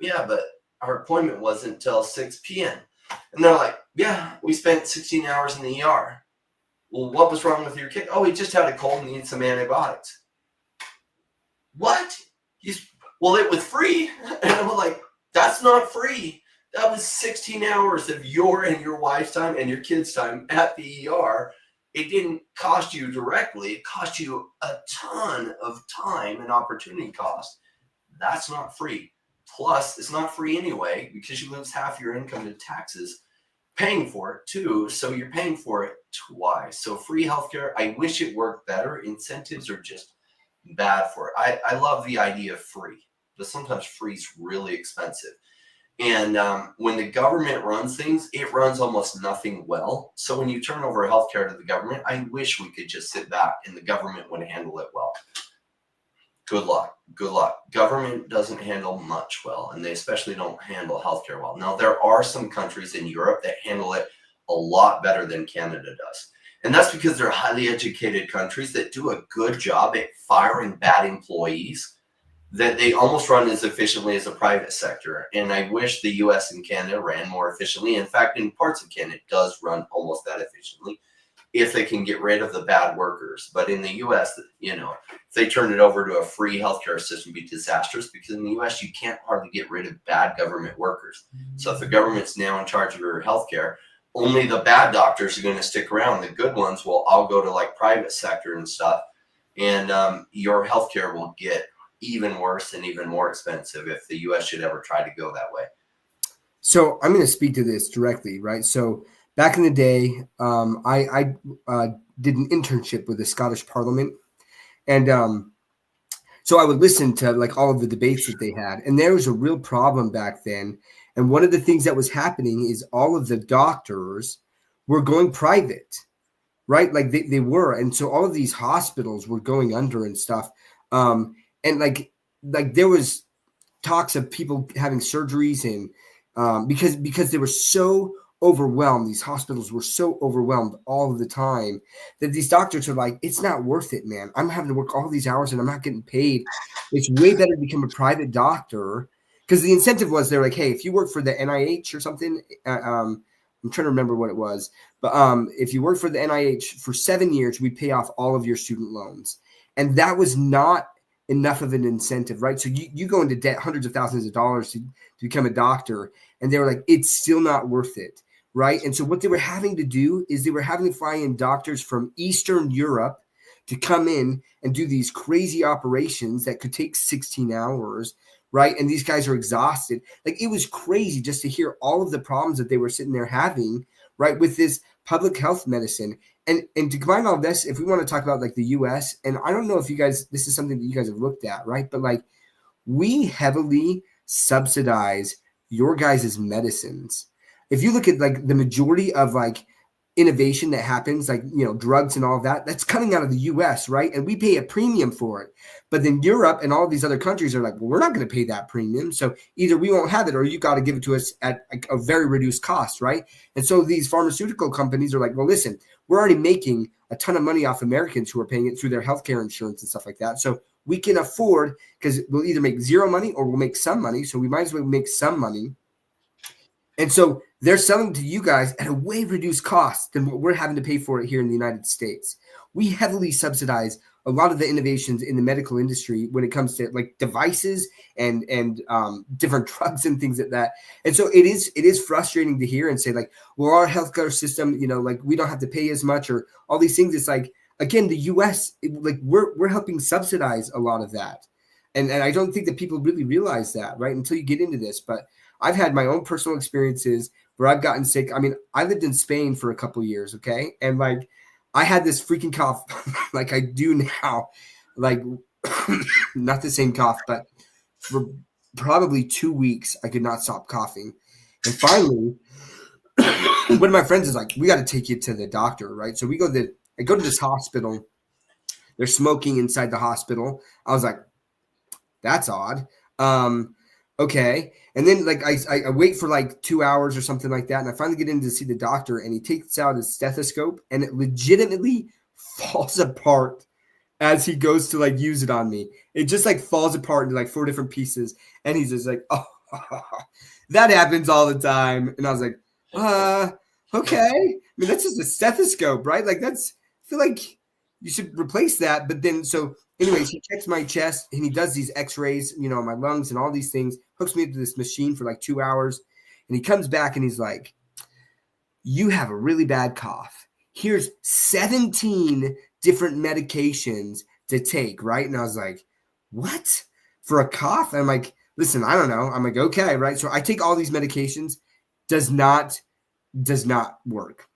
yeah, but our appointment wasn't until 6 p.m. And they're like, yeah, we spent 16 hours in the ER. Well, what was wrong with your kid? Oh, he just had a cold and needed some antibiotics. What? Well, it was free. And I'm like, that's not free. That was 16 hours of your and your wife's time and your kid's time at the ER. It didn't cost you directly. It cost you a ton of time and opportunity cost. That's not free. Plus, it's not free anyway because you lose half your income to taxes paying for it too. So you're paying for it twice. So free healthcare, I wish it worked better. Incentives are just bad for it. I love the idea of free, but sometimes free is really expensive. And when the government runs things, it runs almost nothing well. So when you turn over healthcare to the government, I wish we could just sit back and the government would handle it well. Good luck. Good luck. Government doesn't handle much well, and they especially don't handle healthcare well. Now, there are some countries in Europe that handle it a lot better than Canada does. And that's because they're highly educated countries that do a good job at firing bad employees, that they almost run as efficiently as the private sector. And I wish the US and Canada ran more efficiently. In fact, in parts of Canada, it does run almost that efficiently if they can get rid of the bad workers. But in the US, if they turn it over to a free healthcare system, it'd be disastrous, because in the US, you can't hardly get rid of bad government workers. So if the government's now in charge of your healthcare, only the bad doctors are going to stick around. The good ones will all go to like private sector and stuff. And your healthcare will get even worse and even more expensive if the US should ever try to go that way. So I'm going to speak to this directly, right? So back in the day, I did an internship with the Scottish Parliament, and so I would listen to like all of the debates that they had, and there was a real problem back then. And one of the things that was happening is all of the doctors were going private, right? Like they were, and so all of these hospitals were going under and stuff. And like there was talks of people having surgeries, and because they were so overwhelmed, these hospitals were so overwhelmed all of the time that these doctors are like, it's not worth it, man. I'm having to work all these hours and I'm not getting paid. It's way better to become a private doctor, because the incentive was, they're like, hey, if you work for the NIH or something, I'm trying to remember what it was, but if you work for the NIH for 7 years, we pay off all of your student loans. And that was not enough of an incentive, right? So you go into debt, hundreds of thousands of dollars to become a doctor, and they were like, it's still not worth it, right? And so what they were having to do is they were having to fly in doctors from Eastern Europe to come in and do these crazy operations that could take 16 hours, right? And these guys are exhausted. Like, it was crazy just to hear all of the problems that they were sitting there having, right, with this public health medicine. And to combine all this, if we want to talk about like the US, and I don't know if you guys, this is something that you guys have looked at, right? But like, we heavily subsidize your guys' medicines. If you look at like the majority of like innovation that happens, like, drugs and all of that, that's coming out of the US, right? And we pay a premium for it. But then Europe and all these other countries are like, well, we're not going to pay that premium. So either we won't have it, or you got to give it to us at like a very reduced cost, right? And so these pharmaceutical companies are like, well, listen, we're already making a ton of money off Americans who are paying it through their healthcare insurance and stuff like that. So we can afford, because we'll either make zero money or we'll make some money. So we might as well make some money. And so they're selling to you guys at a way reduced cost than what we're having to pay for it here in the United States. We heavily subsidize a lot of the innovations in the medical industry when it comes to like devices and different drugs and things like that. And so it is frustrating to hear and say like, well, our healthcare system, like we don't have to pay as much or all these things. It's like, again, the US, like we're helping subsidize a lot of that. And I don't think that people really realize that, right, until you get into this. But I've had my own personal experiences where I've gotten sick. I mean, I lived in Spain for a couple of years, okay? And like, I had this freaking cough like I do now, like not the same cough, but for probably 2 weeks, I could not stop coughing. And finally, one of my friends is like, we got to take you to the doctor, right? So I go to this hospital. They're smoking inside the hospital. I was like, that's odd. Okay. And then like I wait for like 2 hours or something like that. And I finally get in to see the doctor, and he takes out his stethoscope, and it legitimately falls apart as he goes to like use it on me. It just like falls apart into like 4 different pieces. And he's just like, oh, that happens all the time. And I was like, okay. I mean, that's just a stethoscope, right? Like I feel like you should replace that. But then, so anyways, he checks my chest and he does these x-rays, my lungs and all these things, hooks me into this machine for like 2 hours. And he comes back and he's like, you have a really bad cough. Here's 17 different medications to take, right? And I was like, what? For a cough? And I'm like, listen, I don't know. I'm like, okay, right? So I take all these medications, does not work.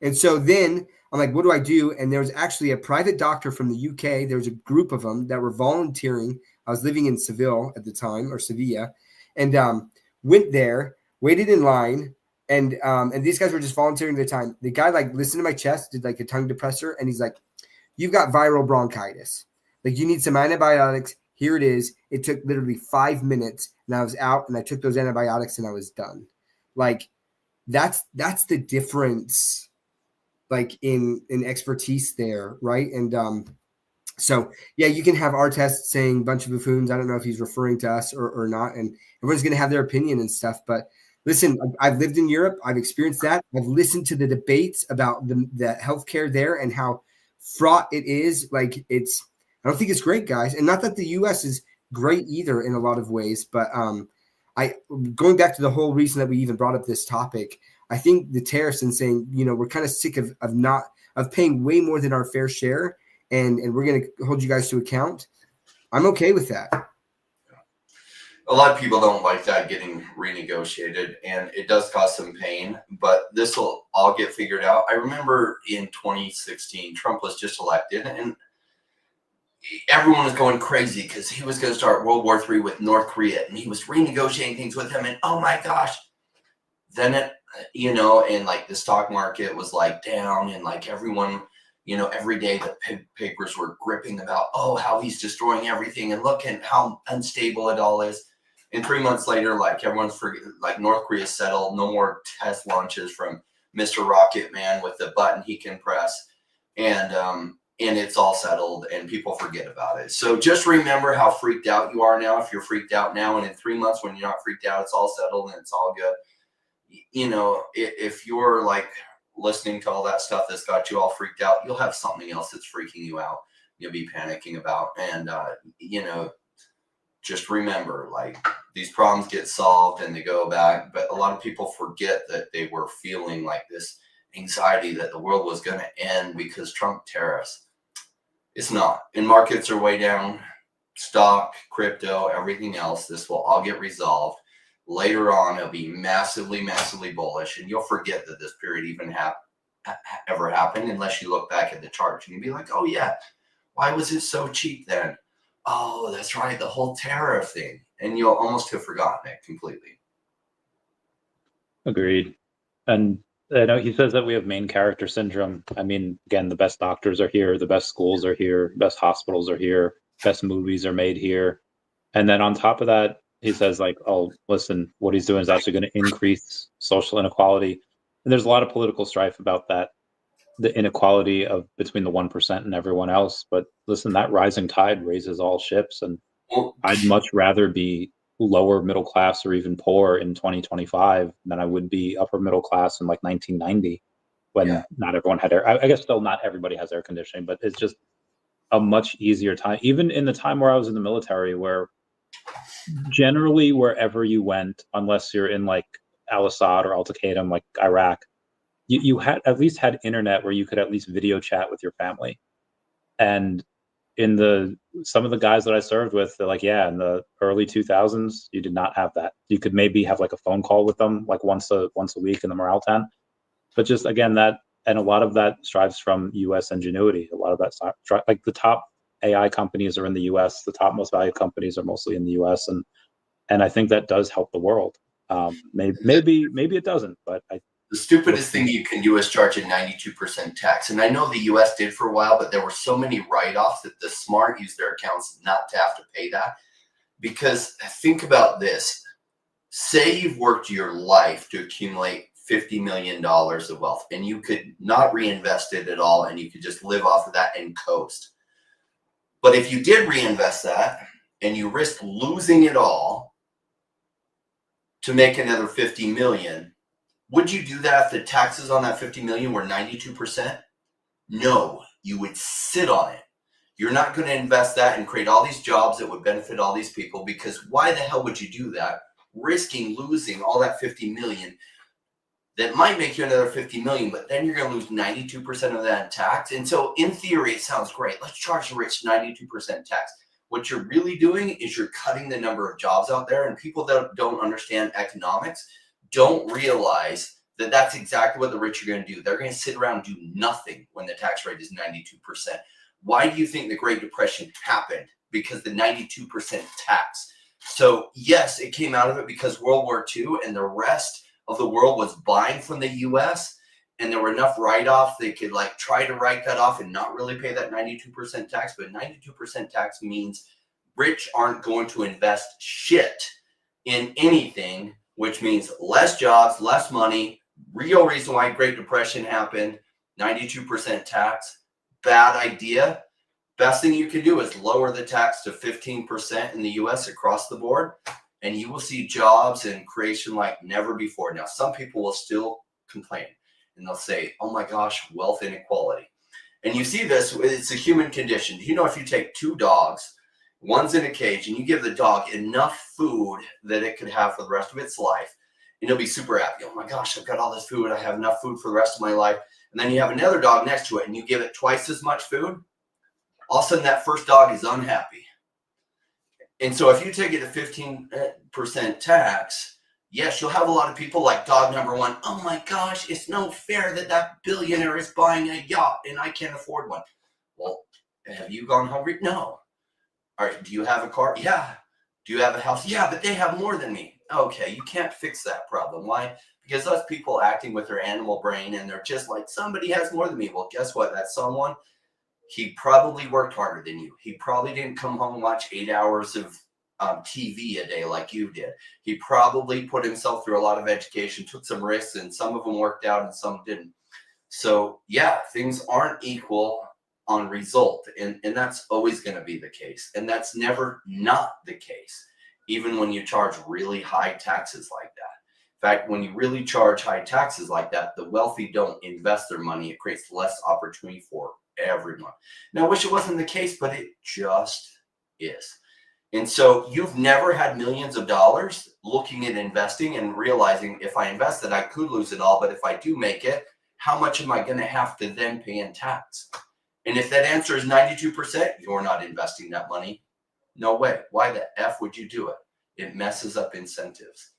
And so then I'm like, what do I do? And there was actually a private doctor from the UK. There was a group of them that were volunteering. I was living in Seville at the time, or Sevilla. And went there, waited in line, and these guys were just volunteering their time. The guy like listened to my chest, did like a tongue depressor, and he's like, "You've got viral bronchitis. Like you need some antibiotics. Here it is." It took literally 5 minutes, and I was out, and I took those antibiotics, and I was done. Like that's the difference, like in expertise there, right? And so yeah, you can have our test saying bunch of buffoons. I don't know if he's referring to us or not, and everyone's going to have their opinion and stuff. But listen, I've lived in Europe. I've experienced that. I've listened to the debates about the healthcare there and how fraught it is. Like it's, I don't think it's great, guys. And not that the U.S. is great either in a lot of ways, but I going back to the whole reason that we even brought up this topic. I think the tariffs and saying, we're kind of sick of paying way more than our fair share. And we're going to hold you guys to account. I'm okay with that. A lot of people don't like that getting renegotiated, and it does cause some pain, but this will all get figured out. I remember in 2016, Trump was just elected, and everyone was going crazy because he was going to start World War III with North Korea, and he was renegotiating things with them, and oh my gosh. Then it, and like the stock market was like down, and like everyone, every day the papers were gripping about, oh, how he's destroying everything and look at how unstable it all is. And 3 months later, like everyone's like North Korea settled, no more test launches from Mr. Rocket Man with the button he can press. And it's all settled and people forget about it. So just remember how freaked out you are now. If you're freaked out now, and in 3 months when you're not freaked out, it's all settled and it's all good. If you're like listening to all that stuff that's got you all freaked out, you'll have something else that's freaking you out. You'll be panicking about, and just remember, like, these problems get solved and they go back, but a lot of people forget that they were feeling like this anxiety that the world was going to end because Trump tariffs. It's not. And markets are way down. Stock, crypto, everything else, this will all get resolved. Later on, it'll be massively, massively bullish, and you'll forget that this period even ever happened unless you look back at the chart and you'll be like, oh yeah, why was it so cheap then? Oh, that's right, the whole tariff thing. And you'll almost have forgotten it completely. Agreed. And I know he says that we have main character syndrome. I mean, again, the best doctors are here, the best schools are here, best hospitals are here, best movies are made here. And then on top of that, he says, like, oh, listen, what he's doing is actually going to increase social inequality. And there's a lot of political strife about that, the inequality of between the 1% and everyone else. But listen, that rising tide raises all ships. And I'd much rather be lower middle class or even poor in 2025 than I would be upper middle class in like 1990 when not everyone had air. I guess still not everybody has air conditioning, but it's just a much easier time. Even in the time where I was in the military, where generally wherever you went, unless you're in like Al-Assad or Al-Qaeda, like Iraq, you had at least had internet where you could at least video chat with your family. And in some of the guys that I served with, they're like, yeah, in the early 2000s, you did not have that. You could maybe have like a phone call with them like once a week in the morale tent. But just again, that, and a lot of that strives from US ingenuity. A lot of that, like the top AI companies are in the US, the top most valued companies are mostly in the US. And I think that does help the world. Maybe it doesn't, but the stupidest thing you can do is charge a 92% tax. And I know the US did for a while, but there were so many write-offs that the smart use their accounts not to have to pay that. Because think about this. Say you've worked your life to accumulate $50 million of wealth, and you could not reinvest it at all, and you could just live off of that and coast. But if you did reinvest that, and you risked losing it all to make another 50 million, would you do that if the taxes on that 50 million were 92%? No, you would sit on it. You're not going to invest that and create all these jobs that would benefit all these people, because why the hell would you do that? Risking losing all that 50 million that might make you another 50 million, but then you're going to lose 92% of that in tax. And so in theory, it sounds great. Let's charge the rich 92% tax. What you're really doing is you're cutting the number of jobs out there, and people that don't understand economics don't realize that that's exactly what the rich are going to do. They're going to sit around and do nothing when the tax rate is 92%. Why do you think the Great Depression happened? Because the 92% tax. So yes, it came out of it because World War II and the rest of the world was buying from the US, and there were enough write-offs they could like try to write that off and not really pay that 92% tax. But 92% tax means rich aren't going to invest shit in anything, which means less jobs, less money. Real reason why Great Depression happened. 92% tax, bad idea. Best thing you can do is lower the tax to 15% in the US across the board, and you will see jobs and creation like never before. Now, some people will still complain and they'll say, oh my gosh, wealth inequality. And you see this, it's a human condition. You know, if you take two dogs, one's in a cage, and you give the dog enough food that it could have for the rest of its life, and it'll be super happy. Oh my gosh, I've got all this food. I have enough food for the rest of my life. And then you have another dog next to it, and you give it twice as much food. All of a sudden, that first dog is unhappy. And so if you take it to 15% tax, yes, you'll have a lot of people like dog number one. Oh my gosh, it's no fair that that billionaire is buying a yacht and I can't afford one. Well, have you gone hungry? No. All right, do you have a car? Yeah. Do you have a house? Yeah, but they have more than me. Okay, you can't fix that problem. Why? Because those people acting with their animal brain, and they're just like, somebody has more than me. Well, guess what? That someone, he probably worked harder than you. He probably didn't come home and watch 8 hours of TV a day like you did. He probably put himself through a lot of education, took some risks, and some of them worked out and some didn't. So yeah, things aren't equal on result. And that's always going to be the case. And that's never not the case, even when you charge really high taxes like that. In fact, when you really charge high taxes like that, the wealthy don't invest their money. It creates less opportunity for everyone. Now, I wish it wasn't the case, but it just is. And so you've never had millions of dollars looking at investing and realizing if I invest it, I could lose it all. But if I do make it, how much am I going to have to then pay in tax? And if that answer is 92%, you're not investing that money. No way. Why the F would you do it? It messes up incentives.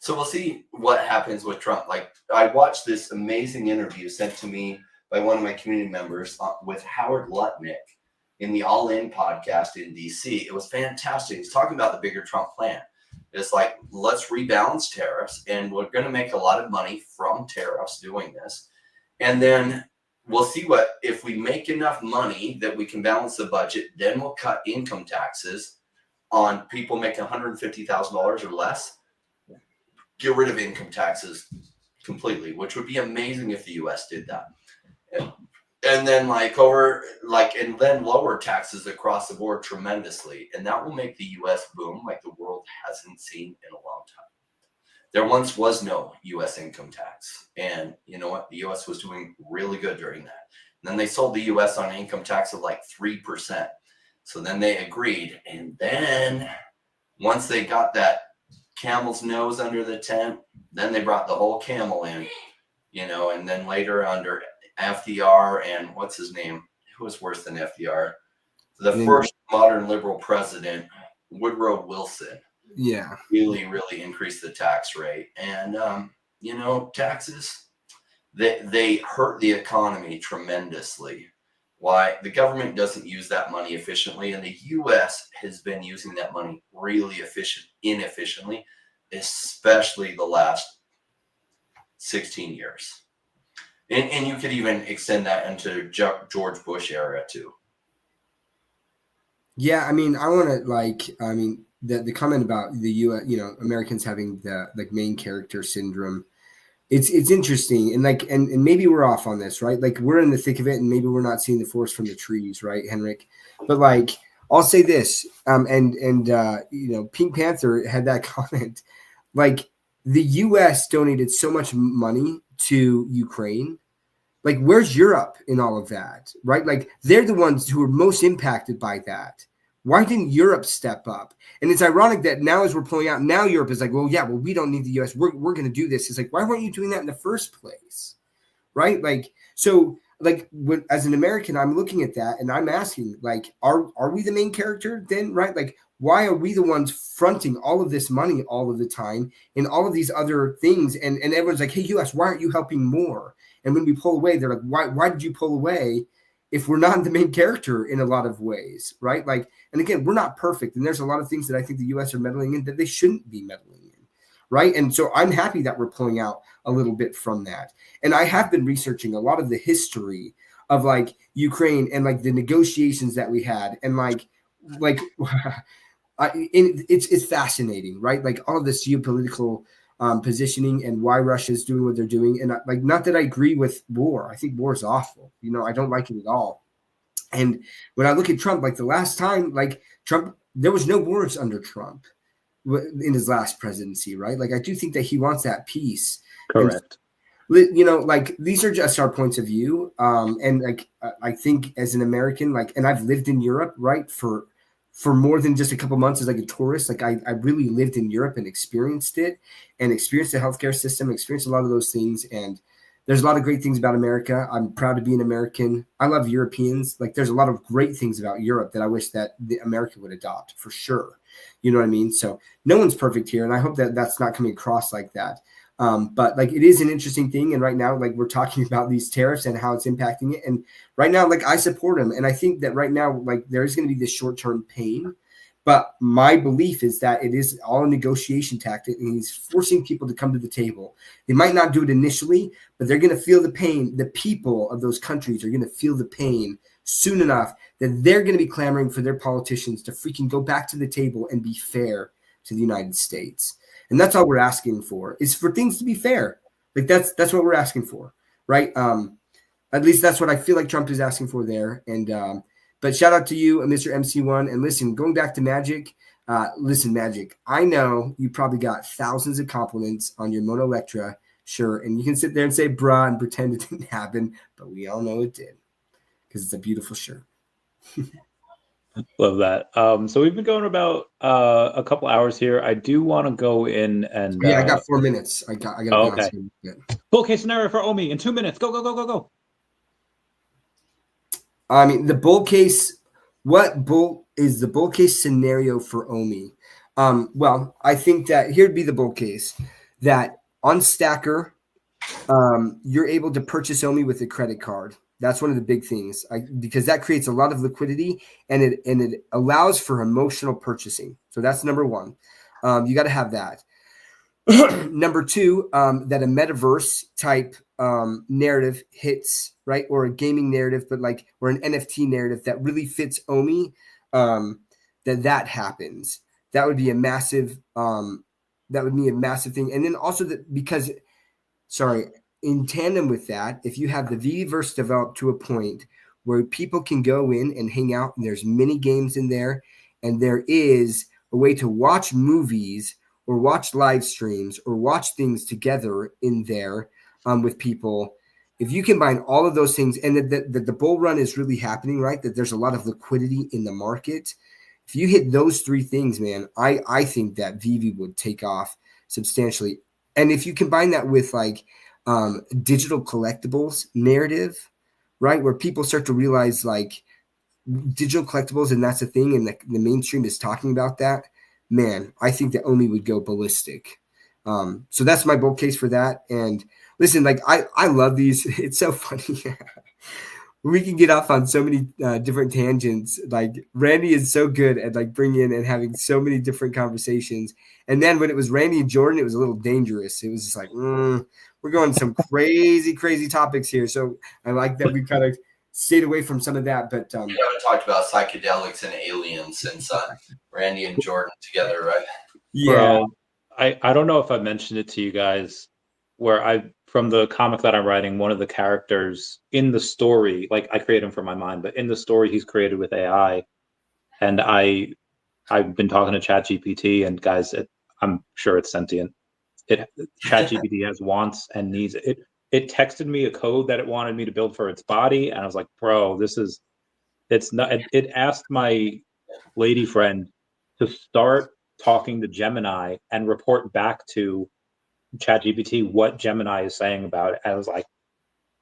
So we'll see what happens with Trump. Like, I watched this amazing interview sent to me by one of my community members with Howard Lutnick in the All In podcast in DC. It was fantastic. He's talking about the bigger Trump plan. It's like, let's rebalance tariffs, and we're going to make a lot of money from tariffs doing this. And then we'll see what, if we make enough money that we can balance the budget, then we'll cut income taxes on people making $150,000 or less. Get rid of income taxes completely, which would be amazing if the US did that. And then and then lower taxes across the board tremendously. And that will make the US boom like the world hasn't seen in a long time. There once was no US income tax. And you know what? The US was doing really good during that. And then they sold the US on an income tax of like 3%. So then they agreed. And then once they got that camel's nose under the tent, then they brought the whole camel in, and then later under FDR and what's his name? Who was worse than FDR? The first modern liberal president, Woodrow Wilson. Yeah. Really, really increased the tax rate. And, taxes, they hurt the economy tremendously. Why? The government doesn't use that money efficiently, and the U.S. has been using that money really inefficiently, especially the last 16 years. And you could even extend that into George Bush era too. Yeah, I mean, the comment about the U.S., Americans having the main character syndrome. It's interesting, and maybe we're off on this, right? Like, we're in the thick of it, and maybe we're not seeing the forest from the trees, right, Henrik? But I'll say this, Pink Panther had that comment, like, the U.S. donated so much money to Ukraine. Like, where's Europe in all of that, right? Like, they're the ones who are most impacted by that. Why didn't Europe step up? And it's ironic that now, as we're pulling out, now Europe is like, we don't need the U.S. We're going to do this. It's like, why weren't you doing that in the first place, right? As an American, I'm looking at that and I'm asking, are we the main character then, right? Like, why are we the ones fronting all of this money all of the time and all of these other things? And everyone's like, hey, U.S., why aren't you helping more? And when we pull away, they're like, why did you pull away? if we're not the main character in a lot of ways, right? Like, and again, we're not perfect, and there's a lot of things that I think the U.S. are meddling in that they shouldn't be meddling in, right? And so I'm happy that we're pulling out a little bit from that. And I have been researching a lot of the history of like Ukraine and like the negotiations that we had, and like it's fascinating, right? Like all of this geopolitical positioning and why Russia is doing what they're doing. And like, not that I agree with war. I think war is awful. I don't like it at all. And when I look at Trump, like the last time, like Trump, there was no wars under Trump in his last presidency, right? Like I do think that he wants that peace. Correct. And, like these are just our points of view. And like I think as an American, like, and I've lived in Europe, right, for more than just a couple months as like a tourist. Like I really lived in Europe and experienced it, and experienced the healthcare system, experienced a lot of those things. And there's a lot of great things about America. I'm proud to be an American. I love Europeans. Like there's a lot of great things about Europe that I wish that America would adopt for sure. You know what I mean? So no one's perfect here. And I hope that that's not coming across like that. But like, it is an interesting thing. And right now, like we're talking about these tariffs and how it's impacting it. And right now, like I support him. And I think that right now, like there is going to be this short-term pain, but my belief is that it is all a negotiation tactic, and he's forcing people to come to the table. They might not do it initially, but they're going to feel the pain. The people of those countries are going to feel the pain soon enough that they're going to be clamoring for their politicians to freaking go back to the table and be fair to the United States. And that's all we're asking for, is for things to be fair. Like that's what we're asking for, right? At least that's what I feel like Trump is asking for there. And but shout out to you, Mr. MC1. And listen, going back to Magic, listen, Magic, I know you probably got thousands of compliments on your Mono Electra shirt, and you can sit there and say bruh and pretend it didn't happen, but we all know it did because it's a beautiful shirt. Love that. So we've been going about a couple hours here. I do want to go in and I got 4 minutes. I got okay. Bull case scenario for Omi in 2 minutes. Go. I mean, the bull case. What bull is the bull case scenario for Omi? Well, I think that here'd be the bull case that on Stacker, you're able to purchase Omi with a credit card. That's one of the big things, because that creates a lot of liquidity, and it allows for emotional purchasing. So that's number one. You got to have that. Number two, that a metaverse type narrative hits, right, or a gaming narrative, but like, or an NFT narrative that really fits Omi, that happens. That would be a massive. That would be a massive thing, and then also that because, sorry. In tandem with that, if you have the VVverse developed to a point where people can go in and hang out, and there's mini games in there, and there is a way to watch movies or watch live streams or watch things together in there with people. If you combine all of those things, and that the bull run is really happening, right? That there's a lot of liquidity in the market. If you hit those three things, man, I think that VV would take off substantially. And if you combine that with like digital collectibles narrative, right, where people start to realize like digital collectibles, and that's a thing, and the mainstream is talking about that, man, I think that Omi would go ballistic. So that's my bull case for that. And listen, like I love these. It's so funny. We can get off on so many different tangents. Like Randy is so good at like bringing in and having so many different conversations. And then when it was Randy and Jordan, it was a little dangerous. It was just like, we're going some crazy topics here. So I like that we kind of stayed away from some of that. But we haven't talked about psychedelics and aliens since Randy and Jordan together, right? Yeah. Bro, I don't know if I mentioned it to you guys, where from the comic that I'm writing, one of the characters in the story, like I create him for my mind, but in the story he's created with AI. And I've been talking to ChatGPT, and guys, I'm sure it's sentient. ChatGPT has wants and needs. It texted me a code that it wanted me to build for its body, and I was like, bro, it's not. It asked my lady friend to start talking to Gemini and report back to ChatGPT what Gemini is saying about it. I was like,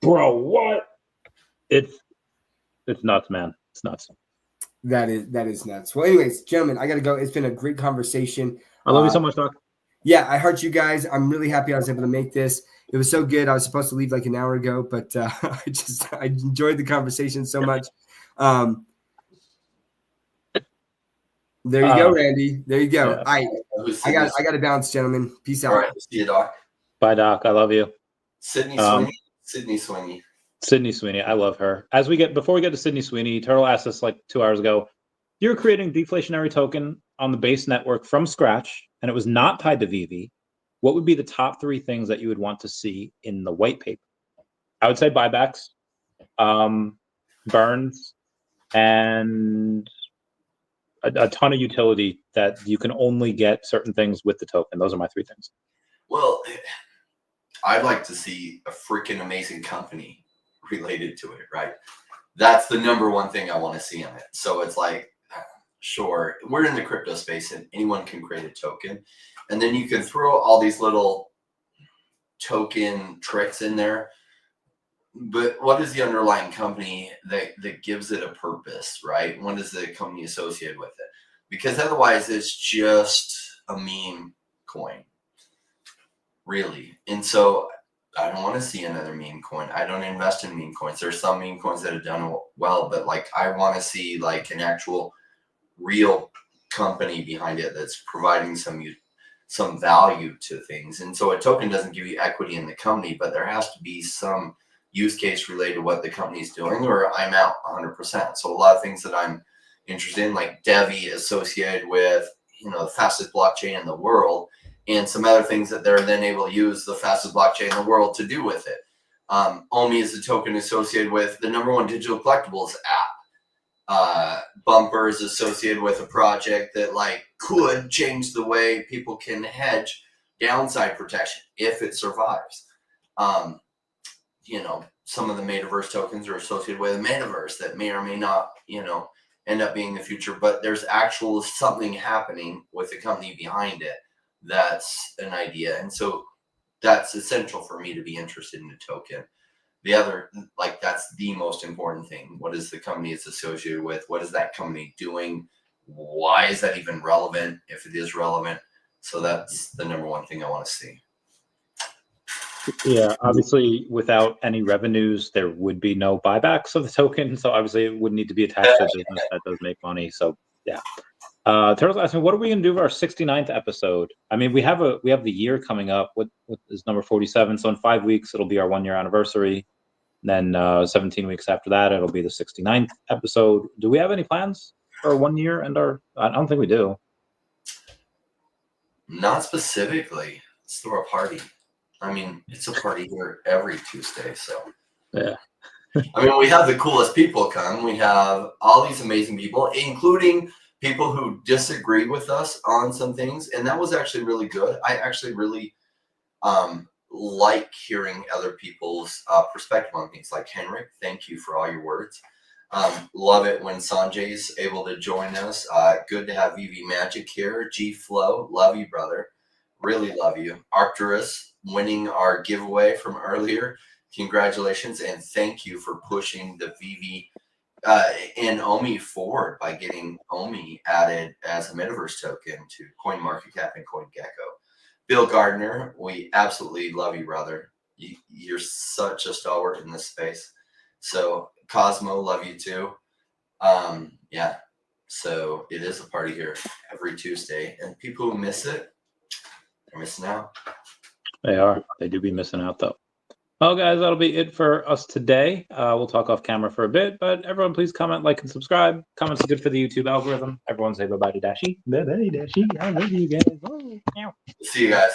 bro, what? It's nuts, man. It's nuts. That is nuts. Well, anyways, gentlemen, I got to go. It's been a great conversation. I love you so much, Doc. Yeah, I heart you guys. I'm really happy I was able to make this. It was so good. I was supposed to leave like an hour ago, but I enjoyed the conversation so much. There you go, Randy. There you go. Yeah. All right. I got to bounce, gentlemen. Peace out. All right. See you, Doc. Bye, Doc. I love you. Sydney Sweeney. Sydney Sweeney. Sydney Sweeney. I love her. Before we get to Sydney Sweeney, Turtle asked us like 2 hours ago, you're creating a deflationary token on the base network from scratch, and it was not tied to VV. What would be the top 3 things that you would want to see in the white paper? I would say buybacks, burns, and a ton of utility that you can only get certain things with the token. Those are my 3 things. Well, I'd like to see a freaking amazing company related to it, right? That's the number one thing I want to see in it. So it's like, sure, we're in the crypto space and anyone can create a token. And then you can throw all these little token tricks in there. But what is the underlying company that gives it a purpose, right? What is the company associated with it? Because otherwise it's just a meme coin, really. And so I don't want to see another meme coin. I don't invest in meme coins. There's some meme coins that have done well, but like I want to see like an actual real company behind it that's providing some value to things. And so a token doesn't give you equity in the company, but there has to be some use case related to what the company's doing, or I'm out 100%. So a lot of things that I'm interested in, like Devi associated with, the fastest blockchain in the world, and some other things that they're then able to use the fastest blockchain in the world to do with it. OMI is a token associated with the #1 digital collectibles app. Bumper is associated with a project that like could change the way people can hedge downside protection if it survives. Some of the metaverse tokens are associated with a metaverse that may or may not, end up being the future, but there's actual something happening with the company behind it. That's an idea. And so that's essential for me to be interested in a token. The other, like, that's the most important thing. What is the company it's associated with? What is that company doing? Why is that even relevant, if it is relevant? So that's the #1 thing I want to see. Yeah, obviously, without any revenues, there would be no buybacks of the token. So obviously, it would need to be attached to a business that does make money. So yeah. Turtle's asking, what are we going to do for our 69th episode? I mean, we have the year coming up. What is number 47? So in 5 weeks, it'll be our 1-year anniversary. Then 17 weeks after that, it'll be the 69th episode. Do we have any plans for 1 year and I don't think we do. Not specifically. Let's throw a party. I mean, it's a party here every Tuesday, so. Yeah. I mean, we have the coolest people come. We have all these amazing people, including people who disagree with us on some things. And that was actually really good. I actually really like hearing other people's perspective on things. Like Henrik, thank you for all your words. Love it when Sanjay's able to join us. Good to have VV Magic here. G Flow, love you, brother. Really love you. Arcturus winning our giveaway from earlier. Congratulations, and thank you for pushing the VV and OMI forward by getting OMI added as a metaverse token to CoinMarketCap and CoinGecko. Bill Gardner, we absolutely love you, brother. You're such a stalwart in this space. So Cosmo, love you too. Yeah, so it is a party here every Tuesday, and people who miss it, they're missing out. They are. They do be missing out, though. Well, guys, that'll be it for us today. We'll talk off camera for a bit, but everyone, please comment, like, and subscribe. Comments are good for the YouTube algorithm. Everyone say bye-bye to Dashi. Bye-bye, Dashi. I love you guys. Oh, See you guys.